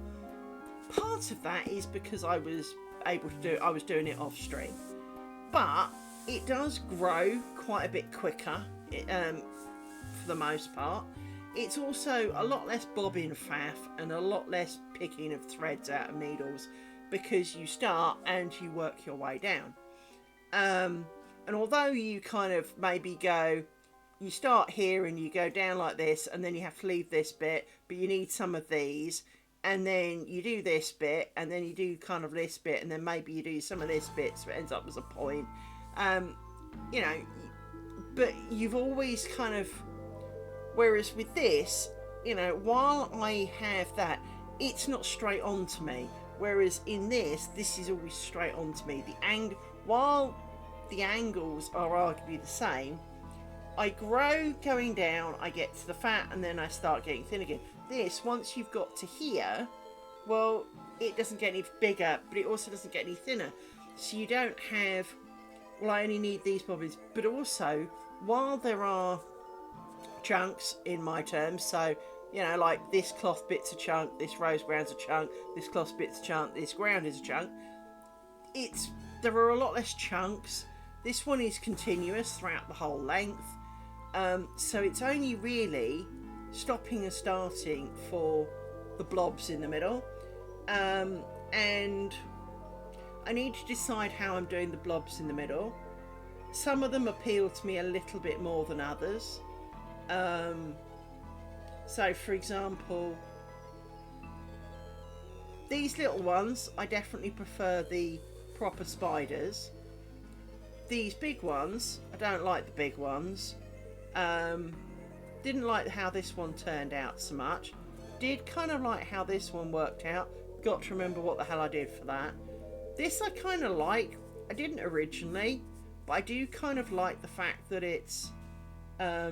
part of that is because I was doing it off stream, but it does grow quite a bit quicker, for the most part. It's also a lot less bobbin faff and a lot less picking of threads out of needles, because you start and you work your way down. And although you kind of maybe go, you start here and you go down like this, and then you have to leave this bit, but you need some of these, and then you do this bit, and then you do kind of this bit, and then maybe you do some of this bit, so it ends up as a point. You know, but you've always kind of, whereas with this, you know, while I have that, it's not straight on to me, whereas in this is always straight on to me. While the angles are arguably the same, I grow going down, I get to the fat, and then I start getting thin again. This, once you've got to here, well, it doesn't get any bigger, but it also doesn't get any thinner. So you don't have, well, I only need these bobbins, but also, while there are chunks in my terms, so, you know, like this cloth bit's a chunk, this rose ground's a chunk, this cloth bit's a chunk, this ground is a chunk, there are a lot less chunks. This one is continuous throughout the whole length. So it's only really stopping and starting for the blobs in the middle. And I need to decide how I'm doing the blobs in the middle. Some of them appeal to me a little bit more than others. So for example, these little ones, I definitely prefer the proper spiders. These big ones, I don't like the big ones. Didn't like how this one turned out so much. Did kind of like how this one worked out. Got to remember what the hell I did for that. This I kind of like. I didn't originally, but I do kind of like the fact that it's I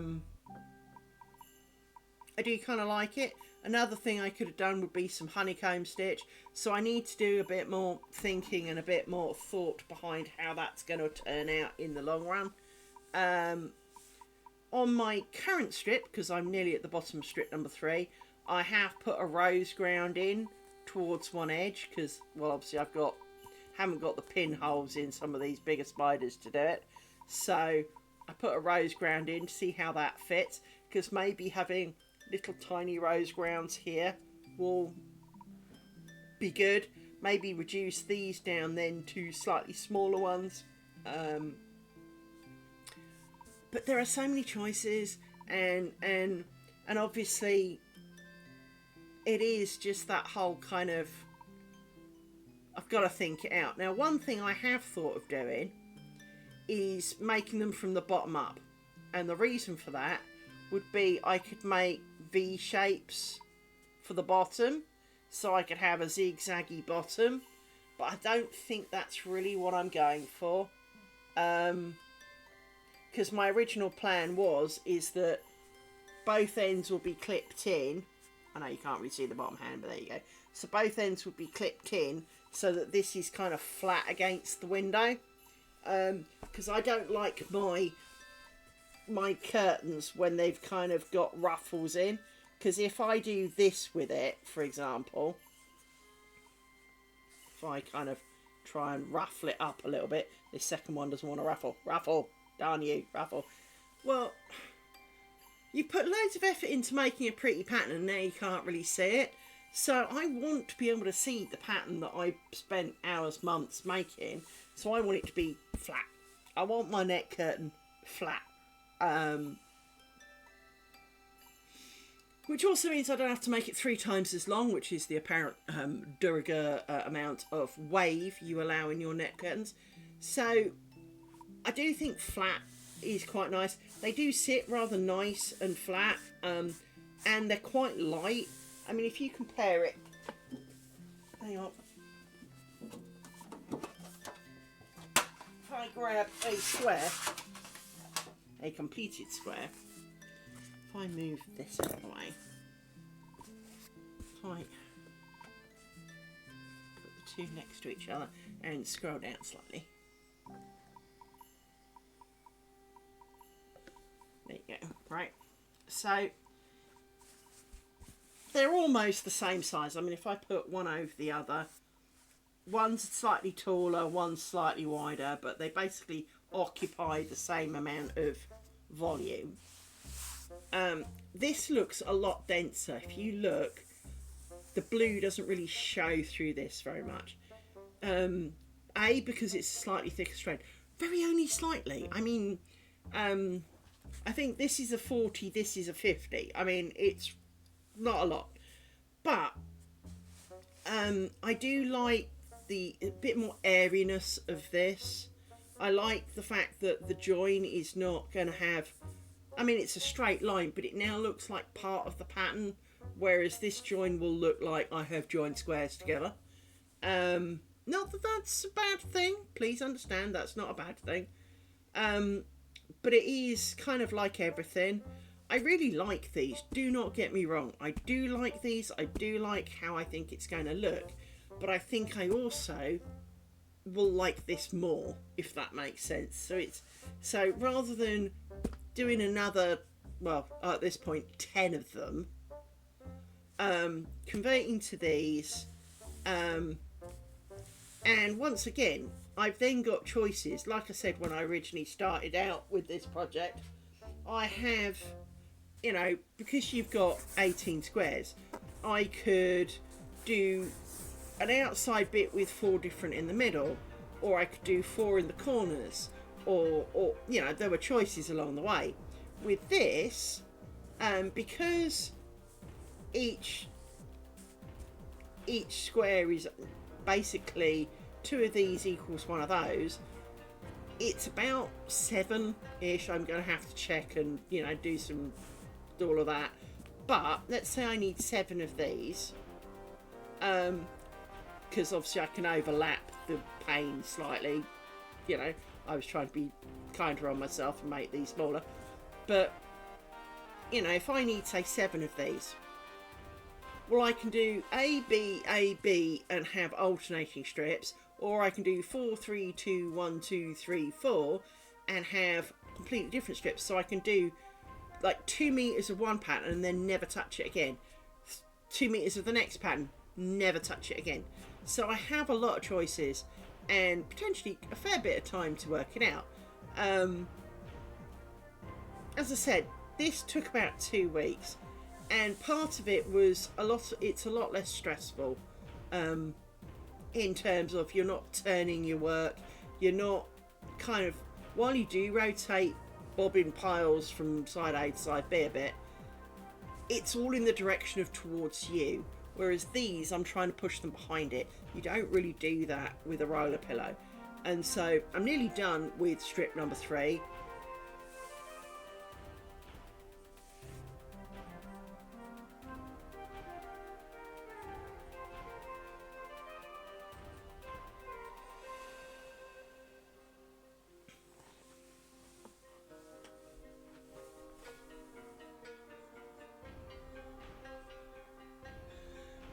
do kind of like it. Another thing I could have done would be some honeycomb stitch. So I need to do a bit more thinking and a bit more thought behind how that's going to turn out in the long run. On my current strip, because I'm nearly at the bottom of strip number 3, I have put a rose ground in towards one edge because, well, obviously haven't got the pinholes in some of these bigger spiders to do it. So I put a rose ground in to see how that fits, because maybe having little tiny rose grounds here will be good. Maybe reduce these down then to slightly smaller ones. But there are so many choices, and obviously it is just that whole kind of, I've got to think it out. Now, one thing I have thought of doing is making them from the bottom up, and the reason for that would be I could make V shapes for the bottom, so I could have a zigzaggy bottom, but I don't think that's really what I'm going for, because my original plan is that both ends will be clipped in. I know you can't really see the bottom hand, but there you go. So both ends would be clipped in so that this is kind of flat against the window, because I don't like my curtains when they've kind of got ruffles in, because if I do this with it, for example, if I kind of try and ruffle it up a little bit, this second one doesn't want to ruffle, darn you, ruffle. Well, you put loads of effort into making a pretty pattern and now you can't really see it. So I want to be able to see the pattern that I spent hours, months making, so I want it to be flat. I want my net curtain flat. Which also means I don't have to make it 3 times as long, which is the apparent de rigueur amount of wave you allow in your net curtains. So I do think flat is quite nice. They do sit rather nice and flat, and they're quite light. I mean, if you compare it, hang on, if I grab a square, a completed square, if I move this out of the way, if I put the two next to each other and scroll down slightly, there you go, right, so they're almost the same size. I mean, if I put one over the other, one's slightly taller, one's slightly wider, but they basically occupy the same amount of volume. This looks a lot denser. If you look, the blue doesn't really show through this very much. Because it's a slightly thicker strain. Very only slightly. I mean, I think this is a 40, this is a 50. I mean, it's not a lot. But I do like the bit more airiness of this. I like the fact that the join is not going to have, I mean, it's a straight line, but it now looks like part of the pattern, whereas this join will look like I have joined squares together. Not that that's a bad thing, please understand, that's not a bad thing. But it is kind of like everything. I really like these, do not get me wrong. I do like these, I do like how I think it's going to look. But I think I also will like this more, if that makes sense. So rather than doing another, well, at this point 10 of them, converting to these, and once again I've then got choices. Like I said when I originally started out with this project, I have, you know, because you've got 18 squares, I could do an outside bit with 4 different in the middle, or I could do 4 in the corners, or you know, there were choices along the way. With this, because each square is basically 2 of these equals 1 of those. It's about 7-ish. I'm going to have to check and, you know, do all of that. But let's say I need 7 of these, because obviously I can overlap the pane slightly. You know, I was trying to be kinder on myself and make these smaller. But, you know, if I need, say, 7 of these, well, I can do A, B, A, B and have alternating strips, or I can do 4, 3, 2, 1, 2, 3, 4 and have completely different strips. So I can do like 2 meters of one pattern and then never touch it again. 2 meters of the next pattern, never touch it again. So I have a lot of choices and potentially a fair bit of time to work it out. As I said, this took about 2 weeks, and part of it was it's a lot less stressful in terms of you're not turning your work, you're not kind of, while you do rotate bobbin piles from side A to side B a bit, it's all in the direction of towards you, whereas these, I'm trying to push them behind it. You don't really do that with a roller pillow. And so I'm nearly done with strip number 3.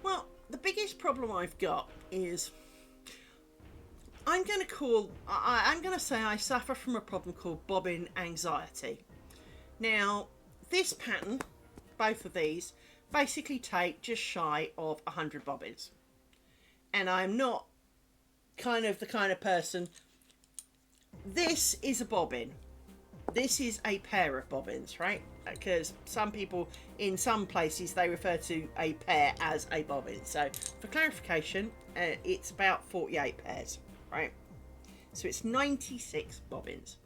Well, the biggest problem I've got is I'm going to say I suffer from a problem called bobbin anxiety. Now, this pattern, both of these, basically take just shy of 100 bobbins. And I'm not the kind of person. This is a bobbin. This is a pair of bobbins, right? Because some people, in some places, they refer to a pair as a bobbin. So, for clarification, it's about 48 pairs, right? So it's 96 bobbins.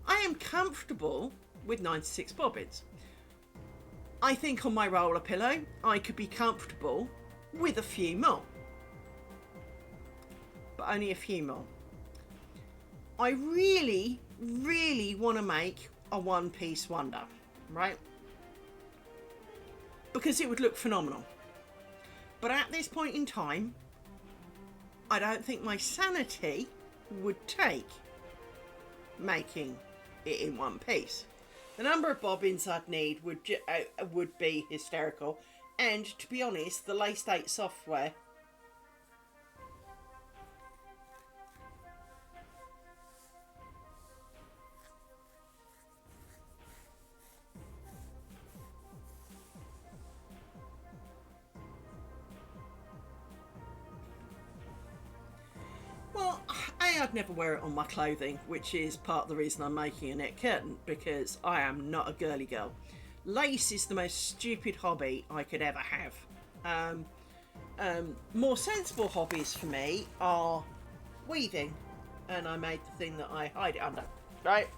I am comfortable with 96 bobbins. I think on my roller pillow, I could be comfortable with a few more. But only a few more. I really, really want to make a one-piece wonder, right? Because it would look phenomenal. But at this point in time, I don't think my sanity would take making it in one piece. The number of bobbins I'd need would be hysterical. And to be honest, the Lace Date software I'd never wear it on my clothing, which is part of the reason I'm making a net curtain, because I am not a girly girl. Lace is the most stupid hobby I could ever have. More sensible hobbies for me are weaving, and I made the thing that I hide it under, right?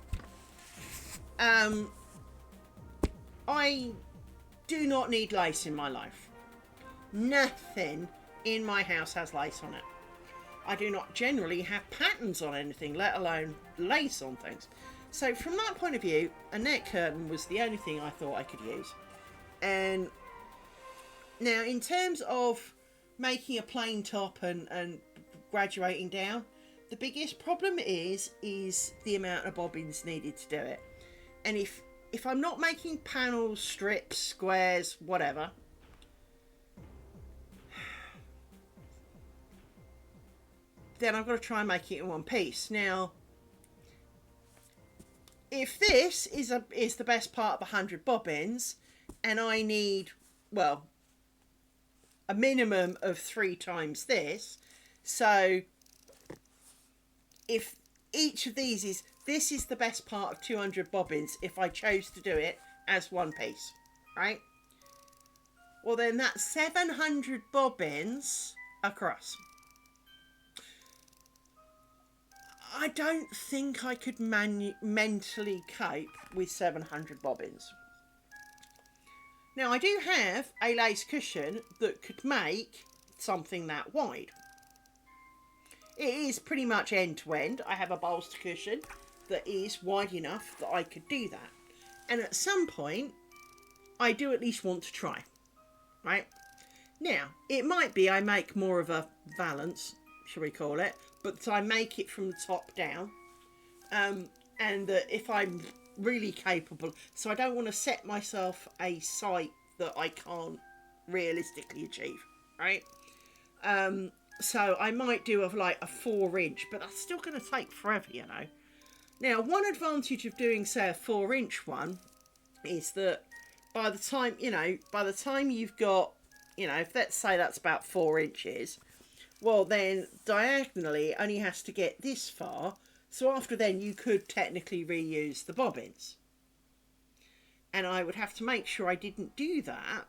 I do not need lace in my life. Nothing in my house has lace on it. I do not generally have patterns on anything, let alone lace on things. So from that point of view, a net curtain was the only thing I thought I could use. And now in terms of making a plain top and graduating down, the biggest problem is the amount of bobbins needed to do it. And if I'm not making panels, strips, squares, whatever, then I've got to try and make it in one piece. Now, if this is the best part of 100 bobbins, and I need, well, a minimum of 3 times this, so if each of these this is the best part of 200 bobbins if I chose to do it as one piece, right? Well, then that's 700 bobbins across. I don't think I could mentally cope with 700 bobbins. Now I do have a lace cushion that could make something that wide. It is pretty much end to end. I have a bolster cushion that is wide enough that I could do that. And at some point, I do at least want to try, right? Now, it might be I make more of a valance, shall we call it, but I make it from the top down. And that if I'm really capable, so I don't want to set myself a sight that I can't realistically achieve, right? So I might do like a 4-inch, but that's still going to take forever, you know. Now, one advantage of doing, say, a 4-inch one is that by the time you've got, if let's say that's about 4 inches, well, then diagonally it only has to get this far. So after then, you could technically reuse the bobbins. And I would have to make sure I didn't do that,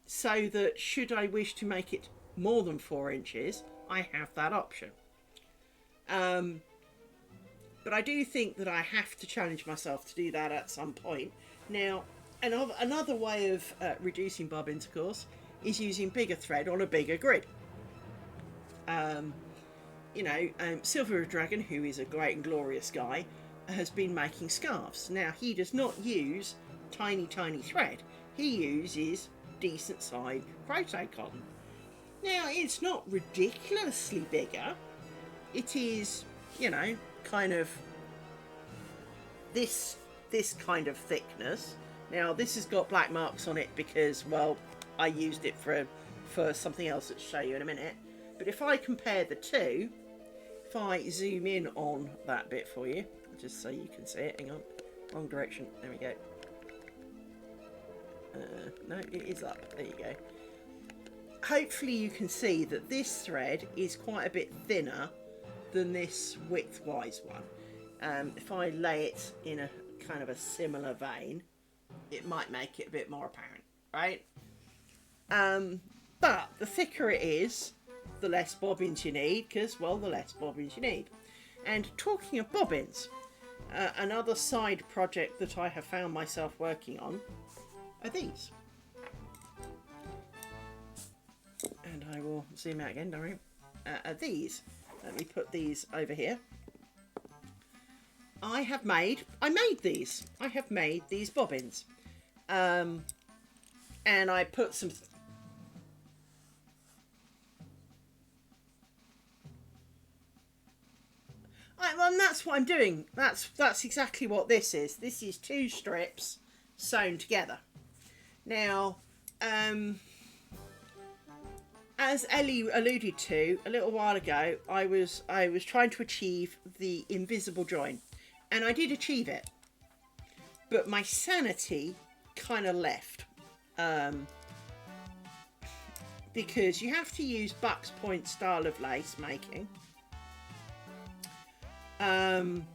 so that should I wish to make it more than 4 inches, I have that option. But I do think that I have to challenge myself to do that at some point. Now, another way of reducing bobbins, of course, is using bigger thread on a bigger grid. Silver Dragon, who is a great and glorious guy, has been making scarves. Now, he does not use tiny thread. He uses decent sized crochet cotton. Now, it's not ridiculously bigger. It is, kind of this kind of thickness. Now, this has got black marks on it because, well, I used it for something else that I'll show you in a minute. But if I compare the two, if I zoom in on that bit for you, just so you can see it, hang on, wrong direction, there we go. No, it is up, there you go. Hopefully you can see that this thread is quite a bit thinner than this width-wise one. If I lay it in a kind of a similar vein, it might make it a bit more apparent, right? But the thicker it is, the less bobbins you need, because, well, the less bobbins you need. And talking of bobbins, another side project that I have found myself working on are these. And I will zoom out again, don't worry. Are these. Let me put these over here. I made these. I have made these bobbins. And I put some... and that's what I'm doing. That's exactly what this is. This is 2 strips sewn together. Now, as Ellie alluded to a little while ago, I was trying to achieve the invisible join, and I did achieve it. But my sanity kind of left, because you have to use Buck's Point style of lace making, and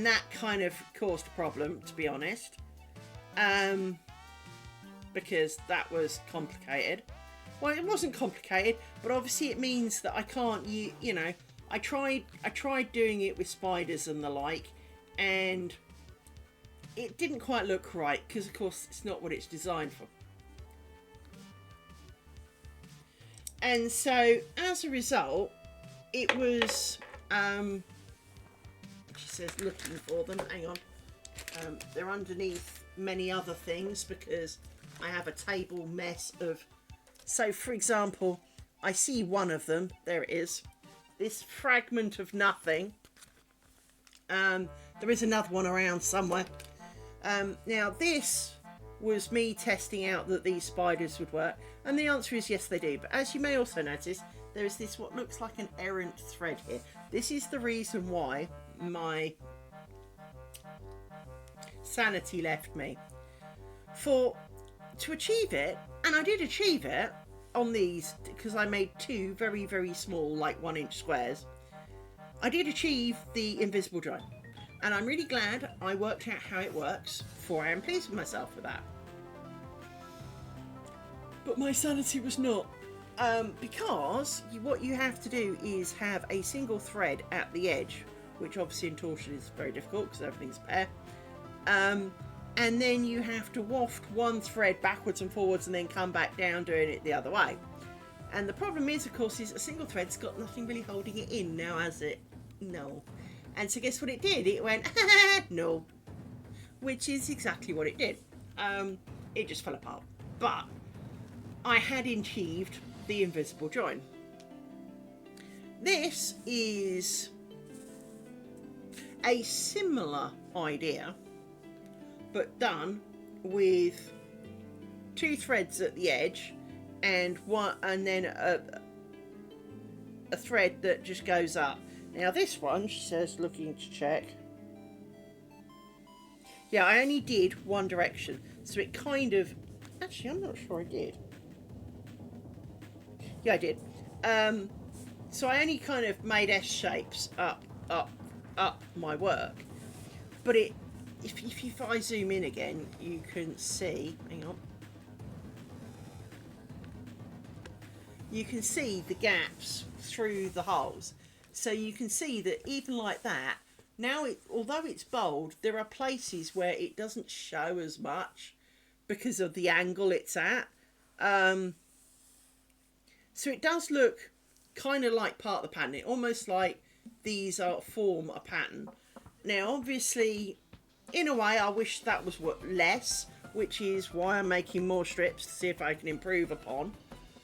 that kind of caused a problem, to be honest. Because that was complicated. Well, it wasn't complicated, but obviously it means that I can't, I tried doing it with spiders and the like, and it didn't quite look right, because of course it's not what it's designed for. And so, as a result, it was, she says looking for them, hang on, they're underneath many other things, because I have a table mess of... So, for example, I see one of them. There it is. This fragment of nothing. There is another one around somewhere. Now, this was me testing out that these spiders would work. And the answer is yes, they do. But as you may also notice, there is this what looks like an errant thread here. This is the reason why my sanity left me. To achieve it, and I did achieve it on these because I made 2 very, very small, like 1-inch squares. I did achieve the invisible join, and I'm really glad I worked out how it works, for I am pleased with myself with that. But my sanity was not, because what you have to do is have a single thread at the edge, which obviously in torsion is very difficult because everything's a pair. And then you have to waft one thread backwards and forwards and then come back down doing it the other way. And the problem is, of course, is a single thread's got nothing really holding it in now, has it? No. And so guess what it did? It went, no. Which is exactly what it did. It just fell apart. But I had achieved the invisible join. This is a similar idea, but done with 2 threads at the edge and then a thread that just goes up. Now this one, she says, looking to check. Yeah, I only did one direction, so it kind of, actually I'm not sure I did. Yeah, I did. So I only kind of made S shapes up my work, but if I zoom in again, you can see, hang on, you can see the gaps through the holes. So you can see that even like that, now although it's bold, there are places where it doesn't show as much because of the angle it's at. So it does look kind of like part of the pattern. It almost like these form a pattern. Now obviously, in a way, I wish that was less, which is why I'm making more strips to see if I can improve upon,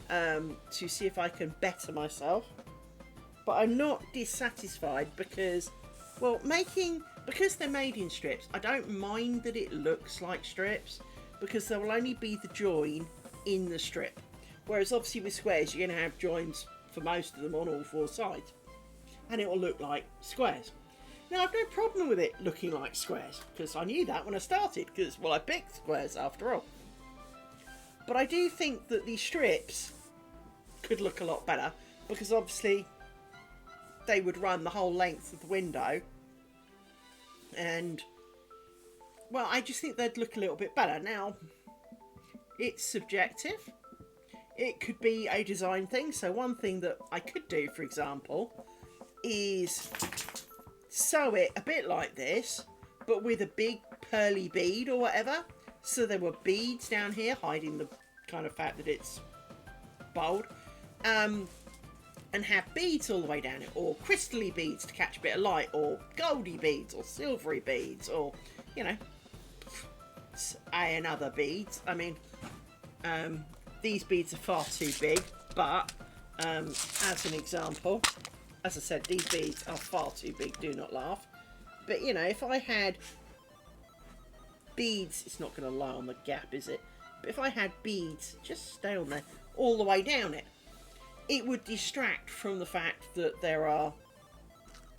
to see if I can better myself. But I'm not dissatisfied because, well, because they're made in strips, I don't mind that it looks like strips because there will only be the join in the strip. Whereas obviously with squares, you're going to have joins for most of them on all 4 sides, and it will look like squares. Now I've no problem with it looking like squares because I knew that when I started, because, well, I picked squares after all. But I do think that these strips could look a lot better because obviously they would run the whole length of the window, and, well, I just think they'd look a little bit better. Now, it's subjective. It could be a design thing. So one thing that I could do, for example, is sew it a bit like this, but with a big pearly bead or whatever. So there were beads down here hiding the kind of fact that it's bold. And have beads all the way down it, or crystally beads to catch a bit of light, or goldy beads, or silvery beads, or, you know, and other beads. I mean, these beads are far too big, but as an example, as I said, these beads are far too big, do not laugh. But, you know, if I had beads, it's not going to lie on the gap, is it? But if I had beads, just stay on there, all the way down it, it would distract from the fact that there are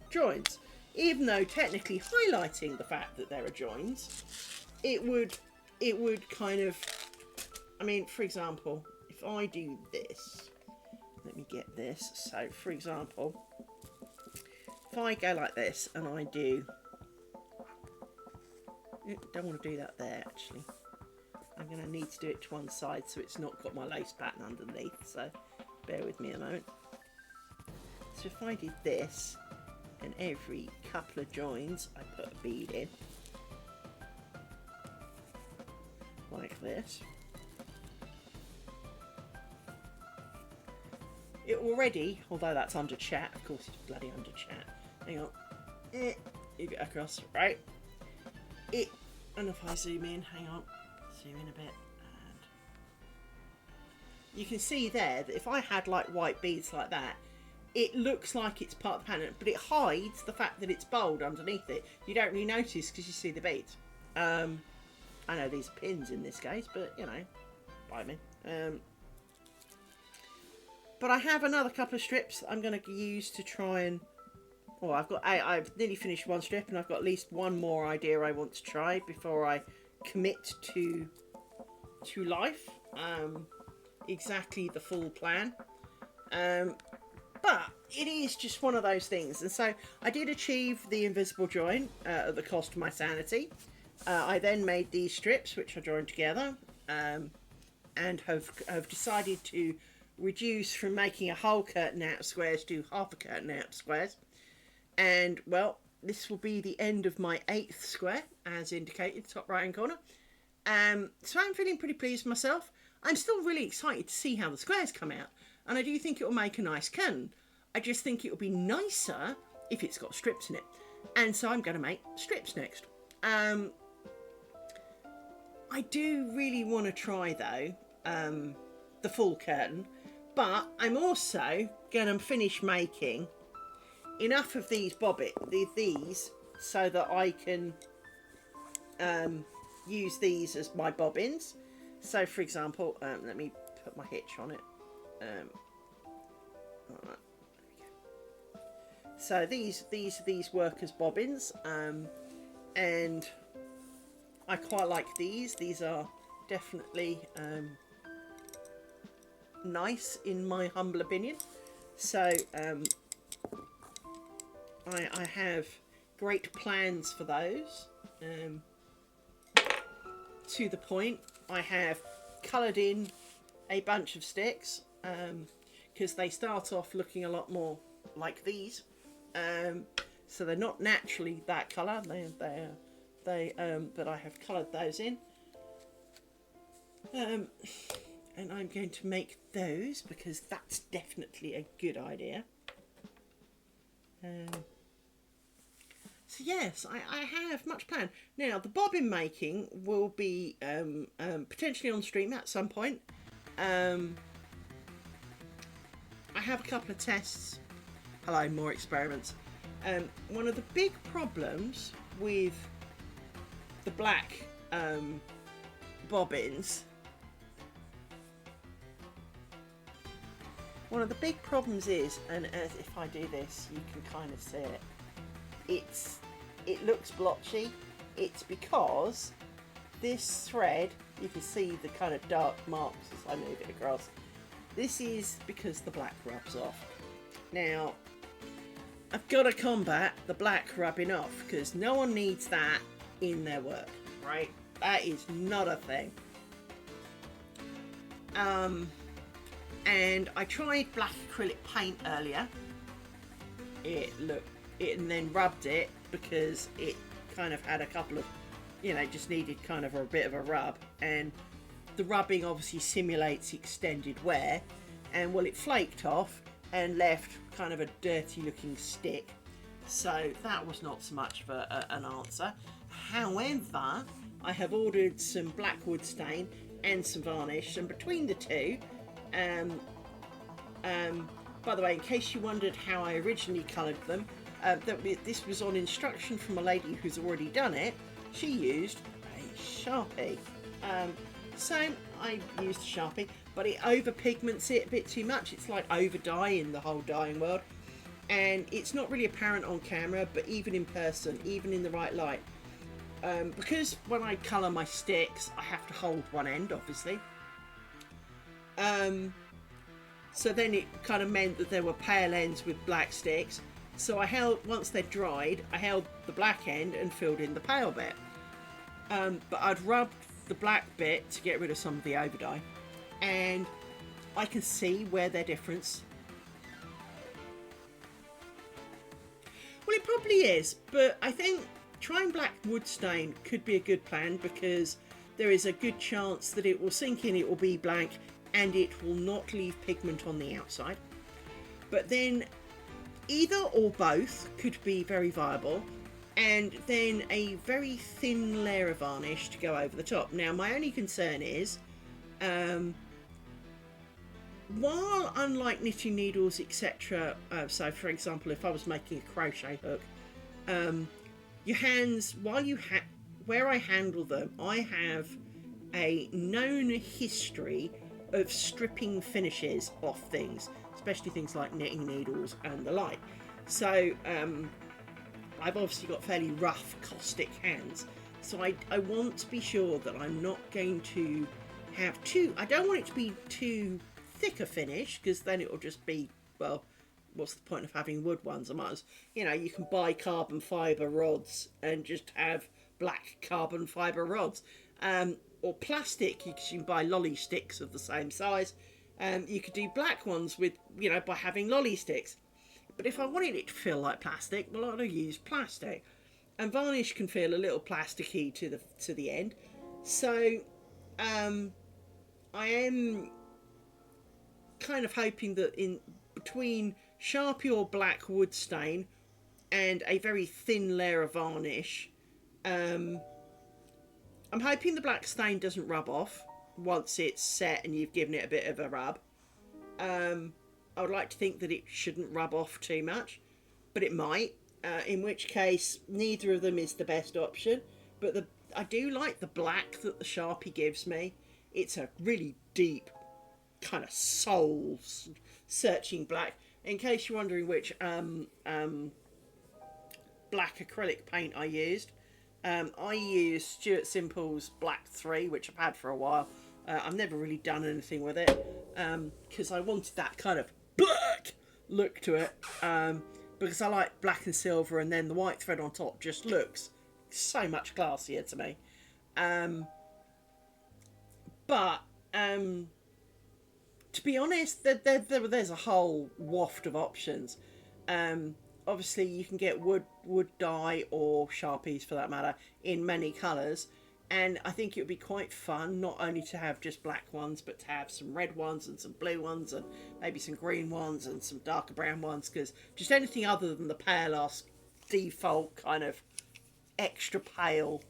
joins. Even though technically highlighting the fact that there are joins, it would kind of, I mean, for example, if I do this, let me get this. So, for example, if I go like this and I do, don't want to do that there actually. I'm going to need to do it to one side so it's not got my lace pattern underneath. So, bear with me a moment. So if I did this, and every couple of joins I put a bead in, like this, it already, although that's under chat, of course it's bloody under chat, hang on, you get across, right, and if I zoom in, hang on, zoom in a bit, you can see there that if I had like white beads like that, it looks like it's part of the pattern, but it hides the fact that it's bold underneath it. You don't really notice because you see the beads. I know these are pins in this case, but you know, bite me. But I have another couple of strips that I'm going to use to try and, well, I've nearly finished one strip and I've got at least one more idea I want to try before I commit to life. Exactly the full plan, but it is just one of those things. And so I did achieve the invisible join at the cost of my sanity. I then made these strips which I joined together, and have decided to reduce from making a whole curtain out of squares to half a curtain out of squares. And well, this will be the end of my 8th square, as indicated, top right hand corner. So I'm feeling pretty pleased with myself. I'm still really excited to see how the squares come out, and I do think it will make a nice curtain. I just think it will be nicer if it's got strips in it, and so I'm going to make strips next. I do really want to try though the full curtain, but I'm also going to finish making enough of these these so that I can use these as my bobbins. So for example, let me put my hitch on it. Right, there we go. So these work as bobbins, and I quite like these. These are definitely nice in my humble opinion. So I have great plans for those. To the point, I have coloured in a bunch of sticks because they start off looking a lot more like these. So they're not naturally that colour. But I have coloured those in. And I'm going to make those because that's definitely a good idea. So yes, I have much planned. Now the bobbin making will be potentially on stream at some point. I have a couple of tests. Hello, more experiments. One of the big problems with the black bobbins, one of the big problems is, and as if I do this you can kind of see it, it looks blotchy. It's because this thread, you can see the kind of dark marks as I move it across. This is because the black rubs off. Now I've got to combat the black rubbing off because no one needs that in their work, right? That is not a thing. And I tried black acrylic paint earlier. And then rubbed it because it kind of had a couple of, just needed kind of a bit of a rub, and the rubbing obviously simulates extended wear, and well, it flaked off and left kind of a dirty looking stick. So that was not so much of an answer. However, I have ordered some black wood stain and some varnish, and between the two, by the way, in case you wondered how I originally coloured them, this was on instruction from a lady who's already done it. She used a Sharpie. So I used a Sharpie, but it over pigments it a bit too much. It's like over dye in the whole dyeing world, and it's not really apparent on camera, but even in person, even in the right light, because when I colour my sticks I have to hold one end obviously, so then it kind of meant that there were pale ends with black sticks. So I held, once they're dried, I held the black end and filled in the pale bit. But I'd rubbed the black bit to get rid of some of the over dye, and I can see where their difference. Well, it probably is, but I think trying black wood stain could be a good plan because there is a good chance that it will sink in, it will be blank, and it will not leave pigment on the outside. But then either or both could be very viable, and then a very thin layer of varnish to go over the top. Now my only concern is, while unlike knitting needles etc, so for example if I was making a crochet hook, your hands, where I handle them, I have a known history of stripping finishes off things, especially things like knitting needles and the like. So I've obviously got fairly rough caustic hands, so I want to be sure that I'm not going to have I don't want it to be too thick a finish, because then it will just be, well, what's the point of having wood ones? I might as, you can buy carbon fibre rods and just have black carbon fibre rods, or plastic. You can buy lolly sticks of the same size. You could do black ones with, by having lolly sticks. But if I wanted it to feel like plastic, well, I'd have used plastic. And varnish can feel a little plasticky to the end. So I am kind of hoping that in between Sharpie or black wood stain and a very thin layer of varnish, I'm hoping the black stain doesn't rub off once it's set and you've given it a bit of a rub. I would like to think that it shouldn't rub off too much, but it might, in which case neither of them is the best option. But I do like the black that the Sharpie gives me. It's a really deep kind of soul searching black. In case you're wondering which black acrylic paint I used, I used Stuart Simple's Black 3, which I've had for a while. I've never really done anything with it because I wanted that kind of black look to it, because I like black and silver, and then the white thread on top just looks so much classier to me. But to be honest, there's a whole waft of options. Obviously, you can get wood dye or Sharpies, for that matter, in many colours. And I think it would be quite fun not only to have just black ones, but to have some red ones and some blue ones and maybe some green ones and some darker brown ones, because just anything other than the pale default kind of extra pale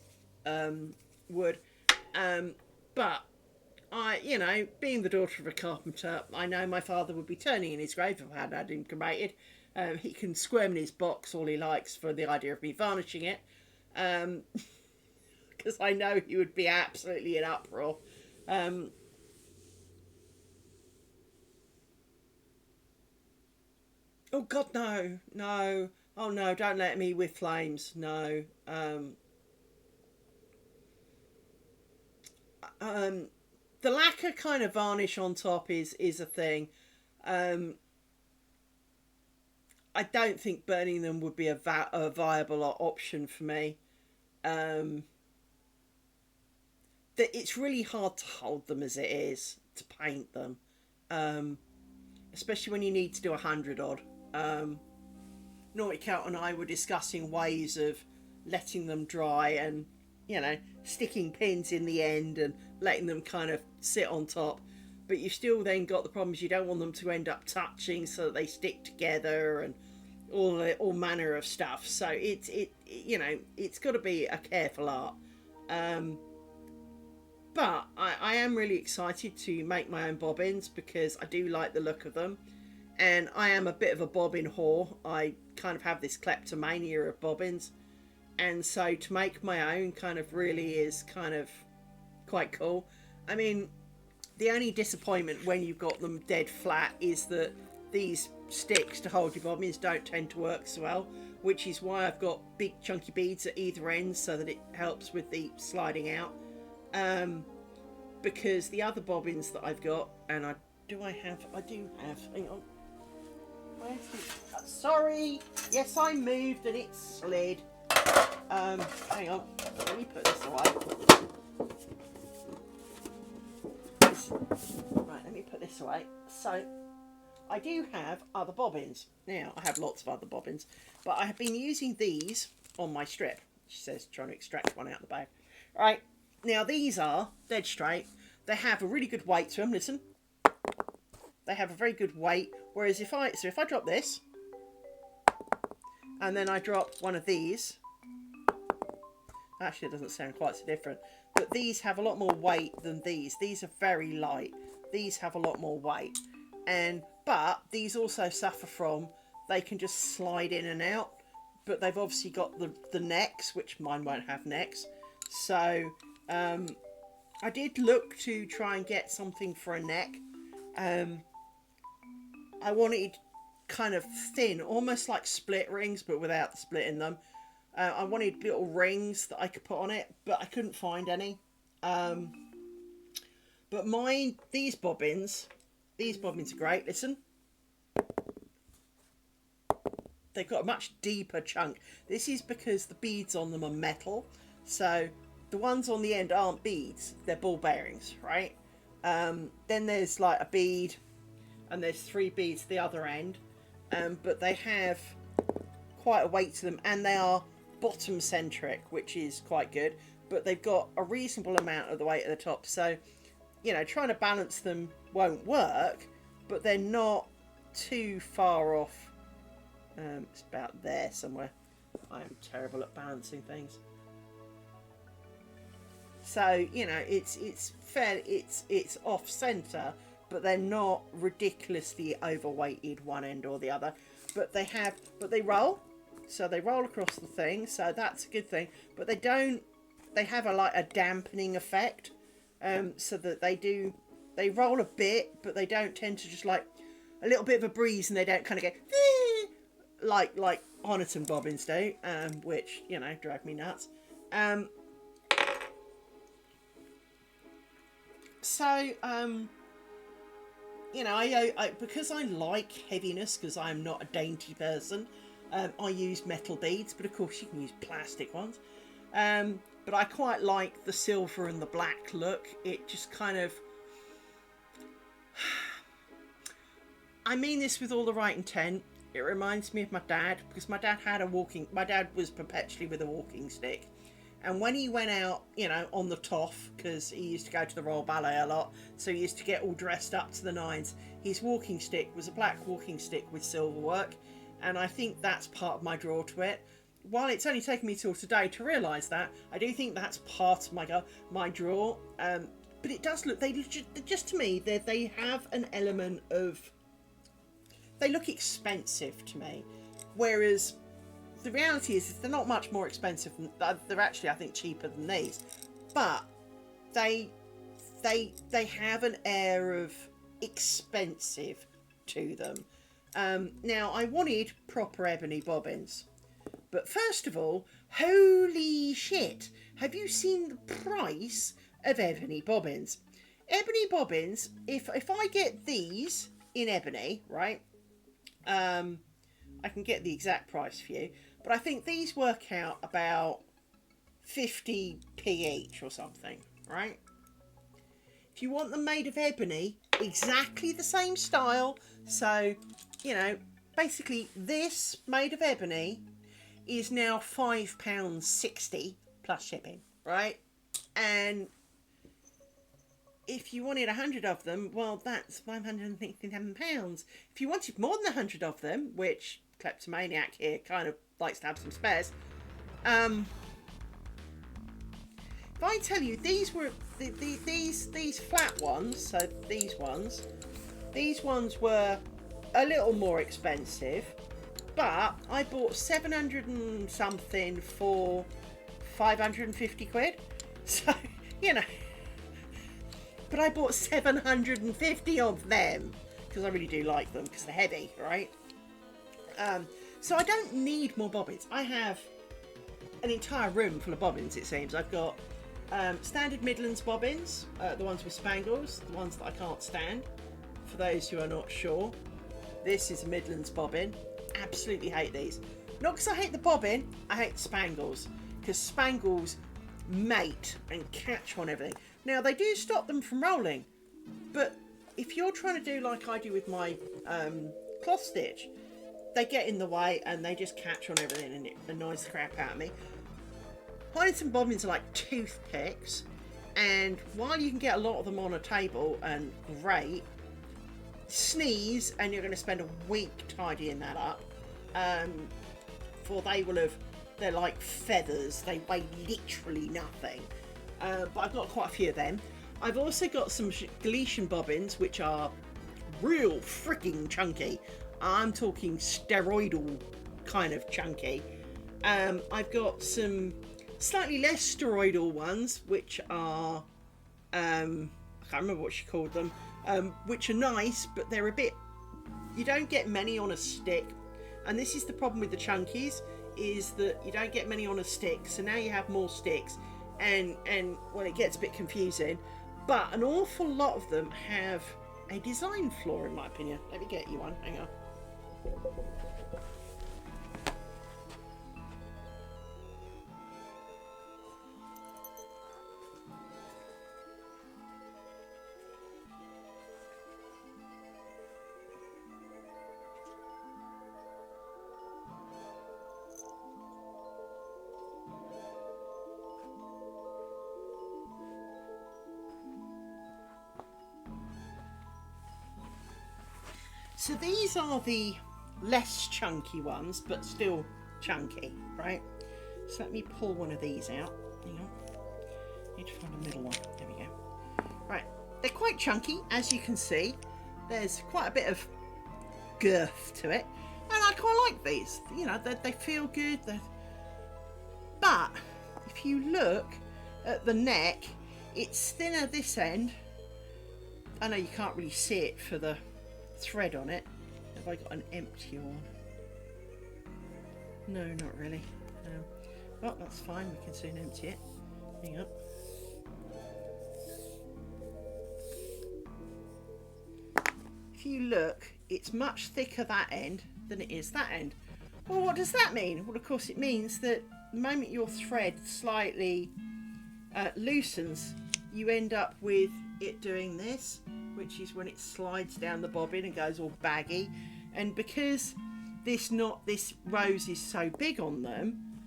wood. But I, being the daughter of a carpenter, I know my father would be turning in his grave if I hadn't had him cremated. He can squirm in his box all he likes for the idea of me varnishing it. Because I know he would be absolutely in uproar. Oh God, no. Oh no, don't let me with flames. No. The lacquer kind of varnish on top is a thing. I don't think burning them would be a viable option for me. It's really hard to hold them as it is to paint them, especially when you need to do 100 odd. Naughty Cat and I were discussing ways of letting them dry and sticking pins in the end and letting them kind of sit on top, but you've still then got the problems. You don't want them to end up touching so that they stick together and all manner of stuff. So it's got to be a careful art. But I am really excited to make my own bobbins because I do like the look of them, and I am a bit of a bobbin whore. I kind of have this kleptomania of bobbins, and so to make my own kind of really is kind of quite cool. I mean, the only disappointment when you've got them dead flat is that these sticks to hold your bobbins don't tend to work so well, which is why I've got big chunky beads at either end so that it helps with the sliding out. Because the other bobbins that I've got, and I do have, hang on. Sorry, yes, I moved and it slid. Hang on, let me put this away. Right, let me put this away. So, I do have other bobbins. Now, I have lots of other bobbins, but I have been using these on my strip. She says, trying to extract one out of the bag. Right, now these are dead straight. They have a really good weight to them, listen. They have a very good weight, whereas if I drop this, and then I drop one of these, actually it doesn't sound quite so different, but these have a lot more weight than these. These are very light. These have a lot more weight. But these also suffer from, they can just slide in and out, but they've obviously got the necks, which mine won't have necks. So I did look to try and get something for a neck. I wanted kind of thin, almost like split rings, but without the split in them. I wanted little rings that I could put on it, but I couldn't find any. But these bobbins are great. Listen. They've got a much deeper chunk. This is because the beads on them are metal. So the ones on the end aren't beads. They're ball bearings, right? Then there's like a bead, and there's 3 beads at the other end. but they have quite a weight to them, and they are bottom centric, which is quite good, but they've got a reasonable amount of the weight at the top, so trying to balance them won't work, but they're not too far off. It's about there somewhere. I am terrible at balancing things. So it's fair. It's off center, but they're not ridiculously overweighted one end or the other. But they roll, so they roll across the thing. So that's a good thing. But they don't. They have a dampening effect, so that they roll a bit, but they don't tend to just like a little bit of a breeze, and they don't kind of go like Honiton bobbins do, which drive me nuts. So, I because I like heaviness, because I'm not a dainty person, I use metal beads, but of course you can use plastic ones. But I quite like the silver and the black look. It just kind of... I mean this with all the right intent. It reminds me of my dad, because my dad was perpetually with a walking stick. And when he went out, on the toff, because he used to go to the Royal Ballet a lot, so he used to get all dressed up to the nines, his walking stick was a black walking stick with silver work, and I think that's part of my draw to it. While it's only taken me till today to realise that, I do think that's part of my draw. But it does look, just to me, they have an element of... They look expensive to me, whereas... The reality is they're not much more expensive than... They're actually, I think, cheaper than these. But they have an air of expensive to them. Now, I wanted proper ebony bobbins. But first of all, holy shit, have you seen the price of ebony bobbins? Ebony bobbins, if I get these in ebony, right, I can get the exact price for you, but I think these work out about 50p each or something, right? If you want them made of ebony, exactly the same style, so, basically this made of ebony is now £5.60 plus shipping, right? And if you wanted 100 of them, well, that's £567. If you wanted more than 100 of them, which kleptomaniac here kind of likes to have some spares, if I tell you these were these flat ones, so these ones were a little more expensive, but I bought 700 and something for 550 quid. So, but I bought 750 of them because I really do like them because they're heavy, right? So I don't need more bobbins. I have an entire room full of bobbins, it seems. I've got standard Midlands bobbins, the ones with spangles, the ones that I can't stand. For those who are not sure, this is a Midlands bobbin. Absolutely hate these. Not because I hate the bobbin, I hate the spangles. Because spangles mate and catch on everything. Now, they do stop them from rolling, but if you're trying to do like I do with my cloth stitch, they get in the way and they just catch on everything and it annoys the crap out of me. Honiton bobbins are like toothpicks, and while you can get a lot of them on a table and great, sneeze and you're going to spend a week tidying that up. For they're like feathers, they weigh literally nothing. But I've got quite a few of them. I've also got some Galician bobbins, which are real freaking chunky. I'm talking steroidal kind of chunky. I've got some slightly less steroidal ones, which are, I can't remember what she called them, which are nice, but they're a bit, you don't get many on a stick. And this is the problem with the chunkies, is that you don't get many on a stick, so now you have more sticks, and well, it gets a bit confusing. But an awful lot of them have a design flaw, in my opinion. Let me get you one, hang on. So these are the less chunky ones, but still chunky, right? So let me pull one of these out. Hang on. Need to find a middle one. There we go. Right, they're quite chunky, as you can see. There's quite a bit of girth to it, and I quite like these. You know, they feel good. But if you look at the neck, it's thinner this end. I know you can't really see it for the thread on it. Have I got an empty one? No, not really. No. Well, that's fine. We can soon empty it. Hang on. If you look, it's much thicker that end than it is that end. Well, what does that mean? Well, of course, it means that the moment your thread slightly loosens, you end up with it doing this, which is when it slides down the bobbin and goes all baggy. And because this rose is so big on them,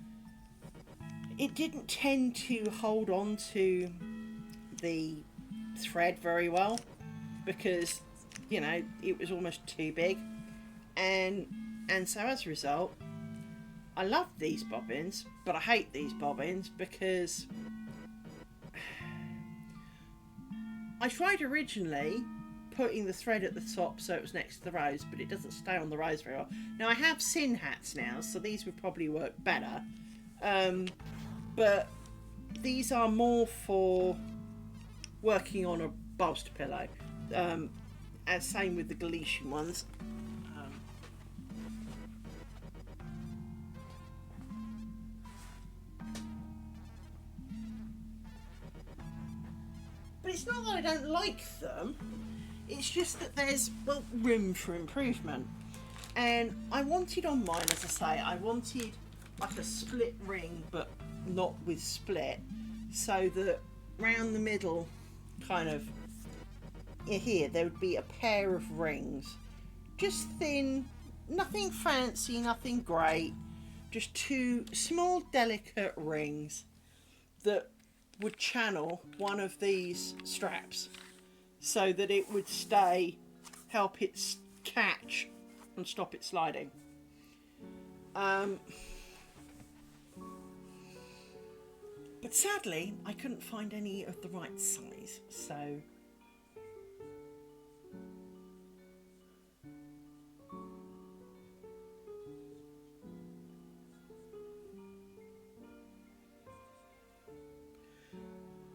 it didn't tend to hold on to the thread very well, because, you know, it was almost too big. And so as a result, I love these bobbins, but I hate these bobbins because I tried originally putting the thread at the top so it was next to the rose, but it doesn't stay on the rose very well. Now I have sin hats now, so these would probably work better. But these are more for working on a bolster pillow. As same with the Galician ones. But it's not that I don't like them, it's just that there's, well, room for improvement. And I wanted on mine, as I say, I wanted like a split ring, but not with split, so that round the middle, kind of here, there would be a pair of rings. Just thin, nothing fancy, nothing great, just two small delicate rings that would channel one of these straps so that it would help it catch and stop it sliding. But sadly, I couldn't find any of the right size, so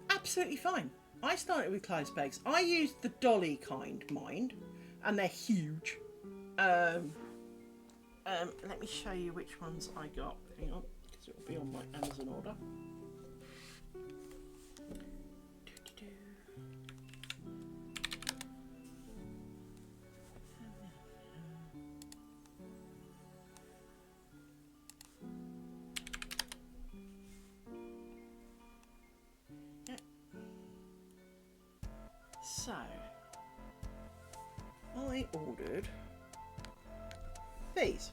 absolutely fine. I started with clothes pegs. I used the dolly kind, mind, and they're huge. Let me show you which ones I got. Hang on, because it will be on my Amazon order. So, I ordered these.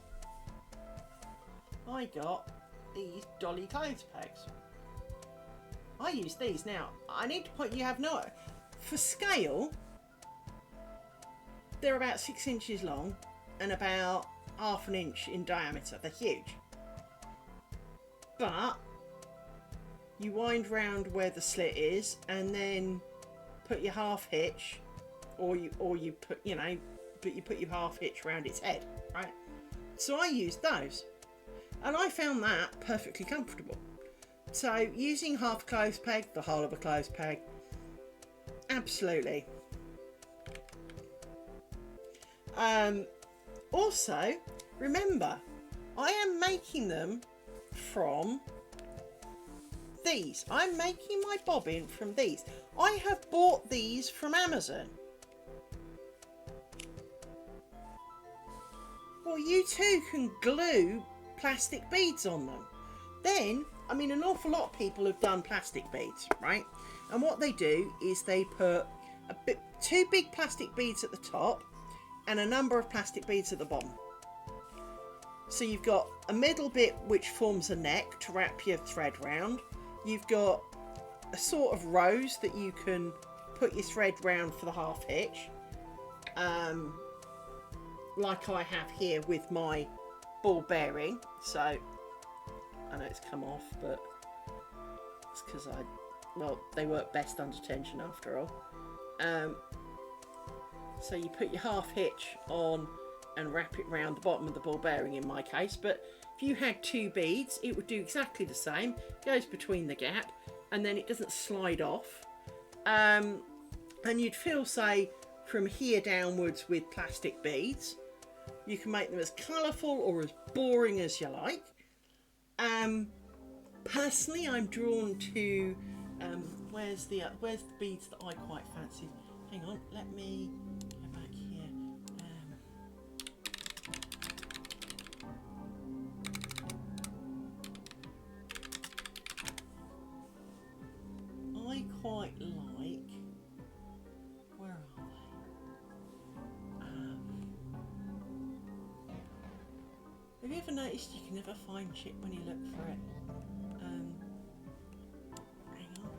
I got these dolly clothes pegs. I use these. Now, I need to point, you have no, for scale, they're about 6 inches long and about ½ an inch in diameter. They're huge. But you wind round where the slit is and then put your half hitch, or you put, you know, but you put your half hitch around its head, right? So I used those, and I found that perfectly comfortable. So using half a clothes peg, the whole of a clothes peg, absolutely. Also, remember, I am making them from these. I'm making my bobbin from these. I have bought these from Amazon. Well, you too can glue plastic beads on them. Then, I mean, an awful lot of people have done plastic beads, right? And what they do is they put two big plastic beads at the top and a number of plastic beads at the bottom. So you've got a middle bit which forms a neck to wrap your thread round. You've got a sort of rose that you can put your thread round for the half hitch. like I have here with my ball bearing. So I know it's come off, but it's because they work best under tension after all. So you put your half hitch on and wrap it round the bottom of the ball bearing in my case, but if you had 2 beads it would do exactly the same. It goes between the gap and then it doesn't slide off. And you'd fill, say, from here downwards with plastic beads. You can make them as colourful or as boring as you like. Personally, I'm drawn to where's the beads that I quite fancy. Hang on, let me go back here. I quite like. Where are they? Have you ever noticed you can never find shit when you look for it? Hang on.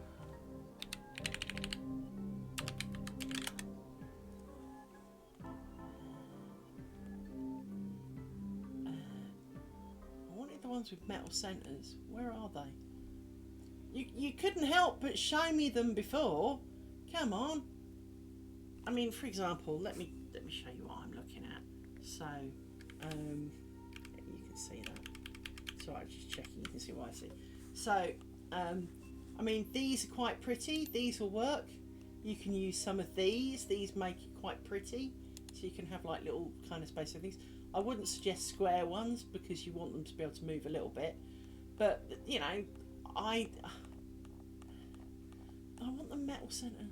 I wanted the ones with metal centres. Where are they? You couldn't help but show me them before. Come on. I mean, for example, let me show you what I'm looking at. So, you can see that. So I'm just checking. You can see what I see. So, I mean, these are quite pretty. These will work. You can use some of these. These make it quite pretty. So you can have like little kind of space of things. I wouldn't suggest square ones because you want them to be able to move a little bit. But you know, I want the metal centre.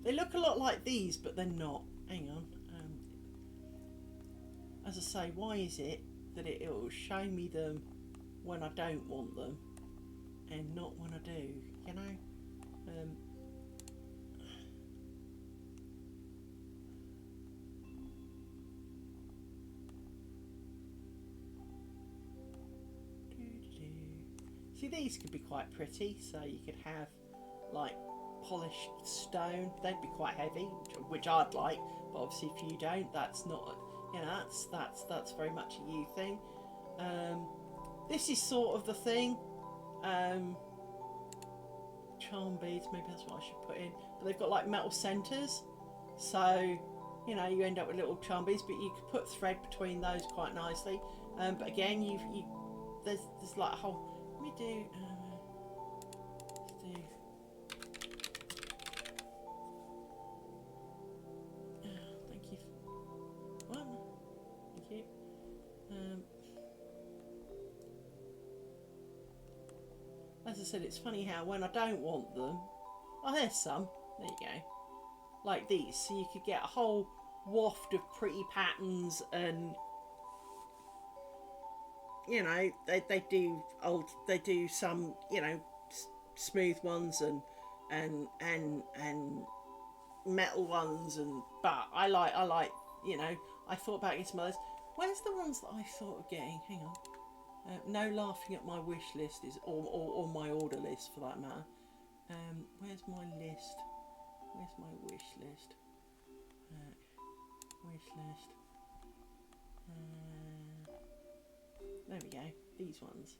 They look a lot like these, but they're not. Hang on. As I say, why is it that it will show me them when I don't want them and not when I do? You know. See, these could be quite pretty, so you could have like polished stone. They'd be quite heavy, which I'd like, but obviously if you don't, that's not, you know, that's very much a you thing. This is sort of the thing. Charm beads, maybe that's what I should put in, but they've got like metal centres, so you know, you end up with little charm beads, but you could put thread between those quite nicely. But again, there's like a whole. Let me do. Let's do. Thank you. What? Thank you. As I said, it's funny how when I don't want them, oh, there's some. There you go. Like these, so you could get a whole waft of pretty patterns, and you know they do some, you know, smooth ones and metal ones, but I like you know, I thought about getting some others. Where's the ones that I thought of getting? Hang on. No laughing at my wish list is or my order list for that matter. Where's my list? Where's my wish list? Wish list. There we go. These ones.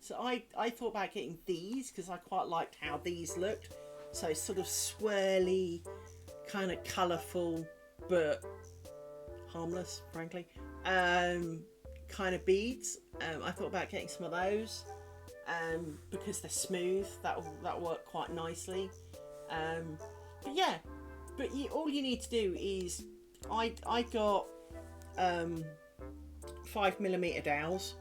So I thought about getting these because I quite liked how these looked. So sort of swirly, kind of colourful, but harmless, frankly. Kind of beads. I thought about getting some of those because they're smooth. That'll work quite nicely. But yeah, all you need to do is I got 5mm dowels,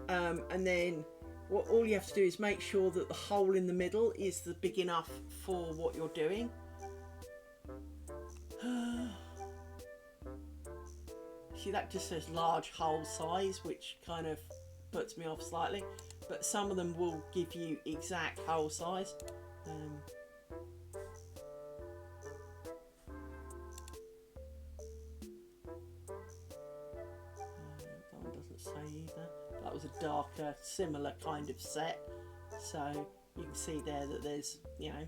and then all you have to do is make sure that the hole in the middle is big enough for what you're doing. See, that just says large hole size, which kind of puts me off slightly, but some of them will give you exact hole size. That one doesn't say either. That was a darker, similar kind of set, So you can see there that there's, you know,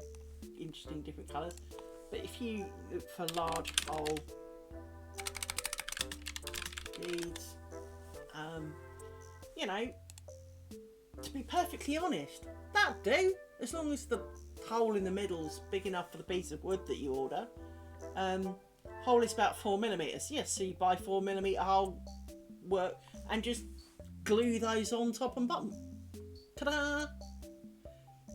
interesting different colours. But if you look for large hole beads, you know, to be perfectly honest, that'd do, as long as the hole in the middle's big enough for the piece of wood that you order. Hole is about 4mm. Yes, so you buy 4mm hole work and just glue those on top and bottom. Ta-da!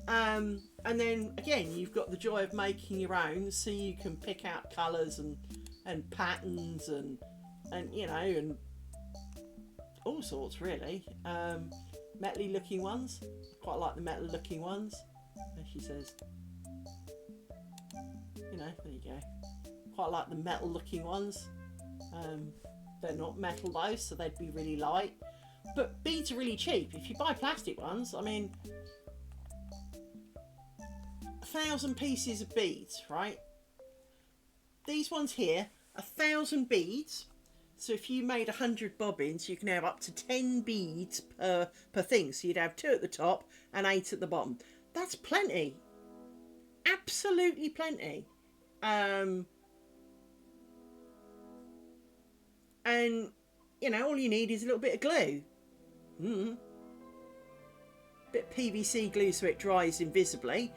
And then again, you've got the joy of making your own, so you can pick out colours and patterns and you know, and all sorts really. Metally looking ones, quite like the metal looking ones. As she says, you know, there you go. Quite like the metal looking ones. They're not metal though, so they'd be really light. But beads are really cheap. If you buy plastic ones, I mean, 1,000 pieces of beads, right? These ones here, 1,000 beads. So if you made 100 bobbins, you can have up to 10 beads per thing. So you'd have 2 at the top and 8 at the bottom. That's plenty. Absolutely plenty. And, you know, all you need is a little bit of glue. Bit of PVC glue so it dries invisibly.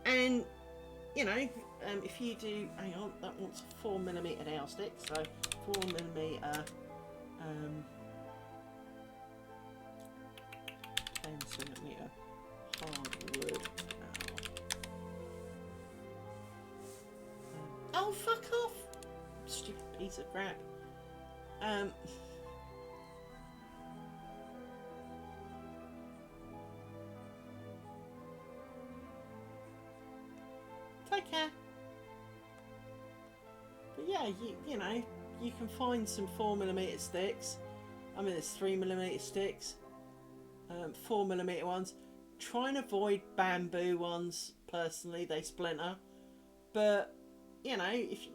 And, you know, if you do, hang on, that wants a 4mm nail stick, so 4mm 10cm hardwood nail. Oh, fuck off! Stupid piece of crap. Take care. But yeah, you know, you can find some 4mm sticks. I mean, there's 3mm sticks, 4mm ones. Try and avoid bamboo ones. Personally, they splinter. But you know, if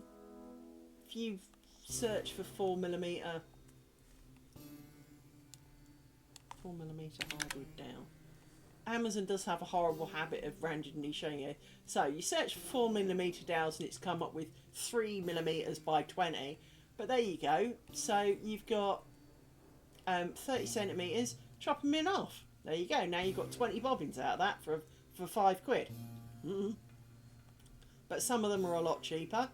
you search for 4mm hardwood down. Amazon does have a horrible habit of randomly showing you. So you search for 4mm dowels and it's come up with 3mm by 20. But there you go. So you've got 30 centimetres. Chop them in half. There you go. Now you've got 20 bobbins out of that for £5. But some of them are a lot cheaper.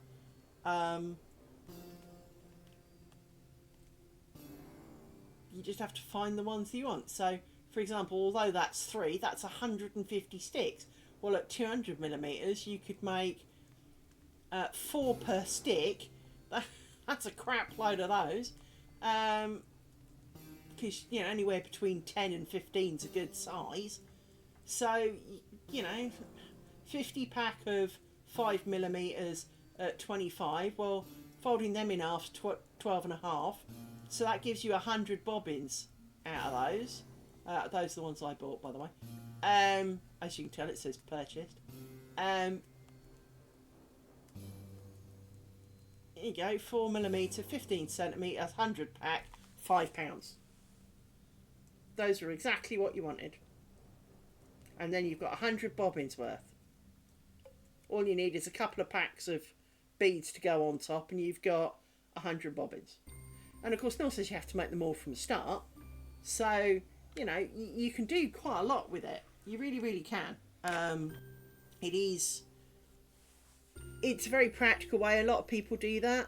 You just have to find the ones that you want. So, for example, although that's 3, that's 150 sticks. Well, at 200mm, you could make 4 per stick. That's a crap load of those. Because, you know, anywhere between 10 and 15 is a good size. So, you know, 50 pack of 5mm at 25. Well, folding them in half is 12 and a half. So that gives you 100 bobbins out of those. Those are the ones I bought, by the way. As you can tell, it says purchased. There you go, 4mm, 15 centimetres, 100 pack, £5. Those are exactly what you wanted. And then you've got 100 bobbins worth. All you need is a couple of packs of beads to go on top, and you've got 100 bobbins. And of course, Neil says you have to make them all from the start. So, you know, you can do quite a lot with it. You really, really can. It's a very practical way. A lot of people do that.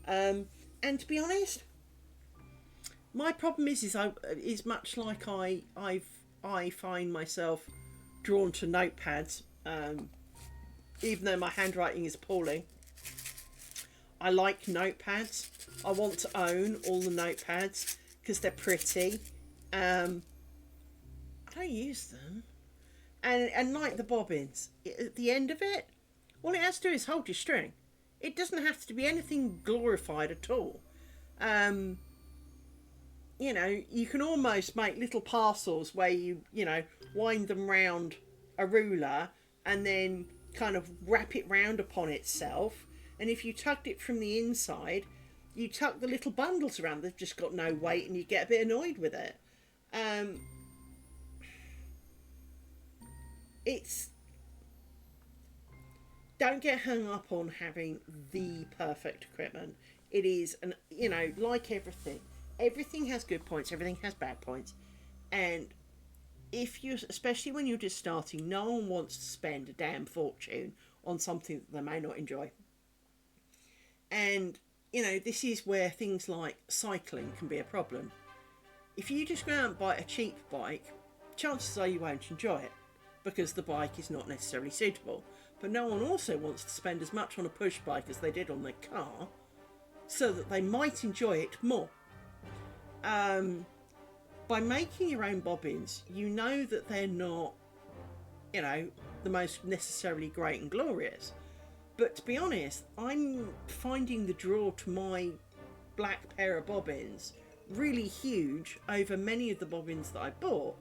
And to be honest, my problem is much like I find myself drawn to notepads, even though my handwriting is appalling. I like notepads. I want to own all the notepads because they're pretty. I don't use them. And like the bobbins, at the end of it, all it has to do is hold your string. It doesn't have to be anything glorified at all. You know, you can almost make little parcels where you know, wind them round a ruler and then kind of wrap it round upon itself. And if you tugged it from the inside, you tuck the little bundles around. They've just got no weight and you get a bit annoyed with it. it's don't get hung up on having the perfect equipment. It is, an like everything, everything has good points, everything has bad points, and if you, especially when you're just starting, no one wants to spend a damn fortune on something that they may not enjoy. And this is where things like cycling can be a problem. If you just go out and buy a cheap bike, chances are you won't enjoy it because the bike is not necessarily suitable. But no one also wants to spend as much on a push bike as they did on their car, so that they might enjoy it more. By making your own bobbins, you know that they're not, the most necessarily great and glorious. But to be honest, I'm finding the draw to my black pair of bobbins really huge over many of the bobbins that I bought.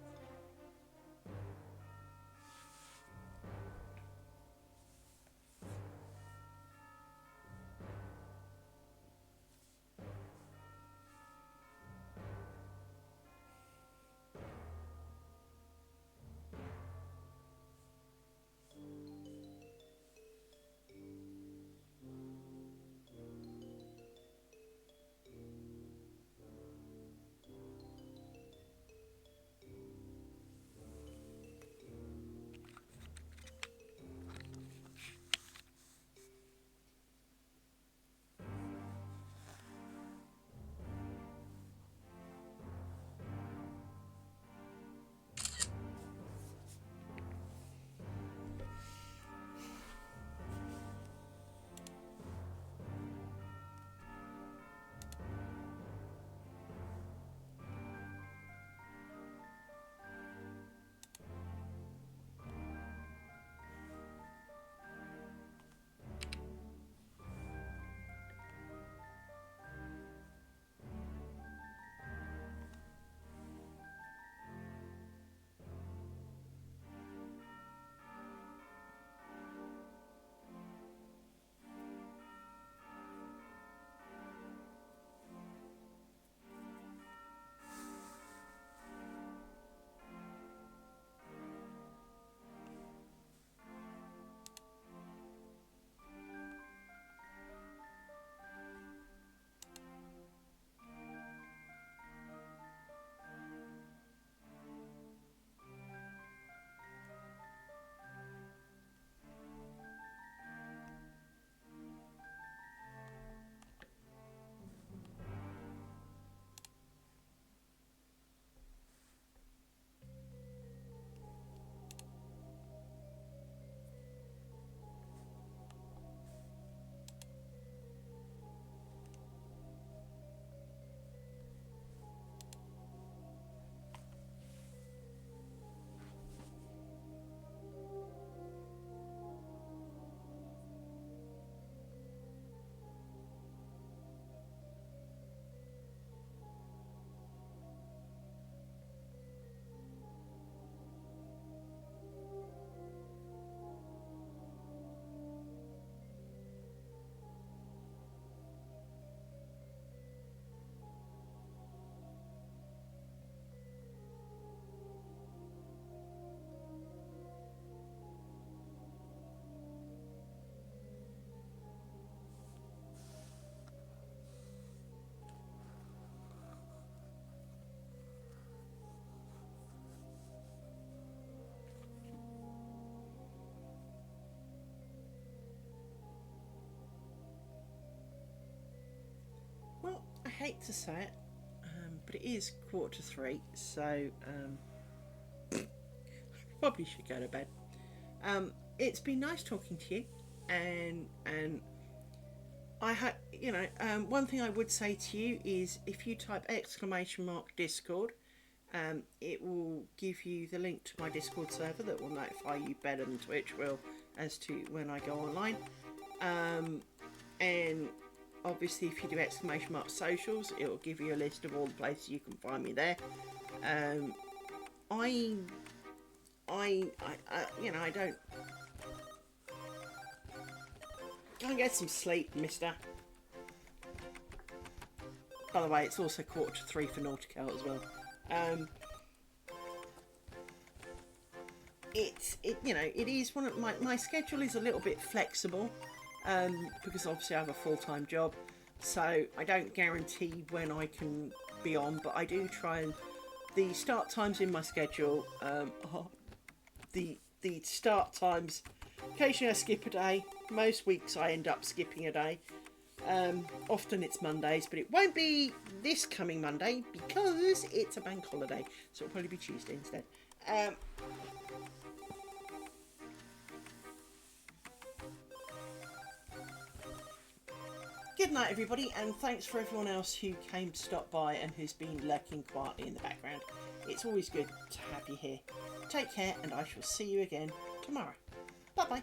Well, I hate to say it, but it is 2:45, so probably should go to bed. It's been nice talking to you, and one thing I would say to you is if you type !Discord, it will give you the link to my Discord server that will notify you better than Twitch will as to when I go online. And obviously, if you do !Socials, it will give you a list of all the places you can find me there. I don't. Go and get some sleep, mister. By the way, it's also 2:45 for Nautical as well. it is one of my schedule is a little bit flexible, because obviously I have a full-time job, so I don't guarantee when I can be on, but I do try. And the start times in my schedule are the start times. Occasionally I skip a day. Most weeks I end up skipping a day. Often it's Mondays, but it won't be this coming Monday because it's a bank holiday, so it'll probably be Tuesday instead. Good night, everybody, and thanks for everyone else who came to stop by and who's been lurking quietly in the background. It's always good to have you here. Take care, and I shall see you again tomorrow. Bye bye.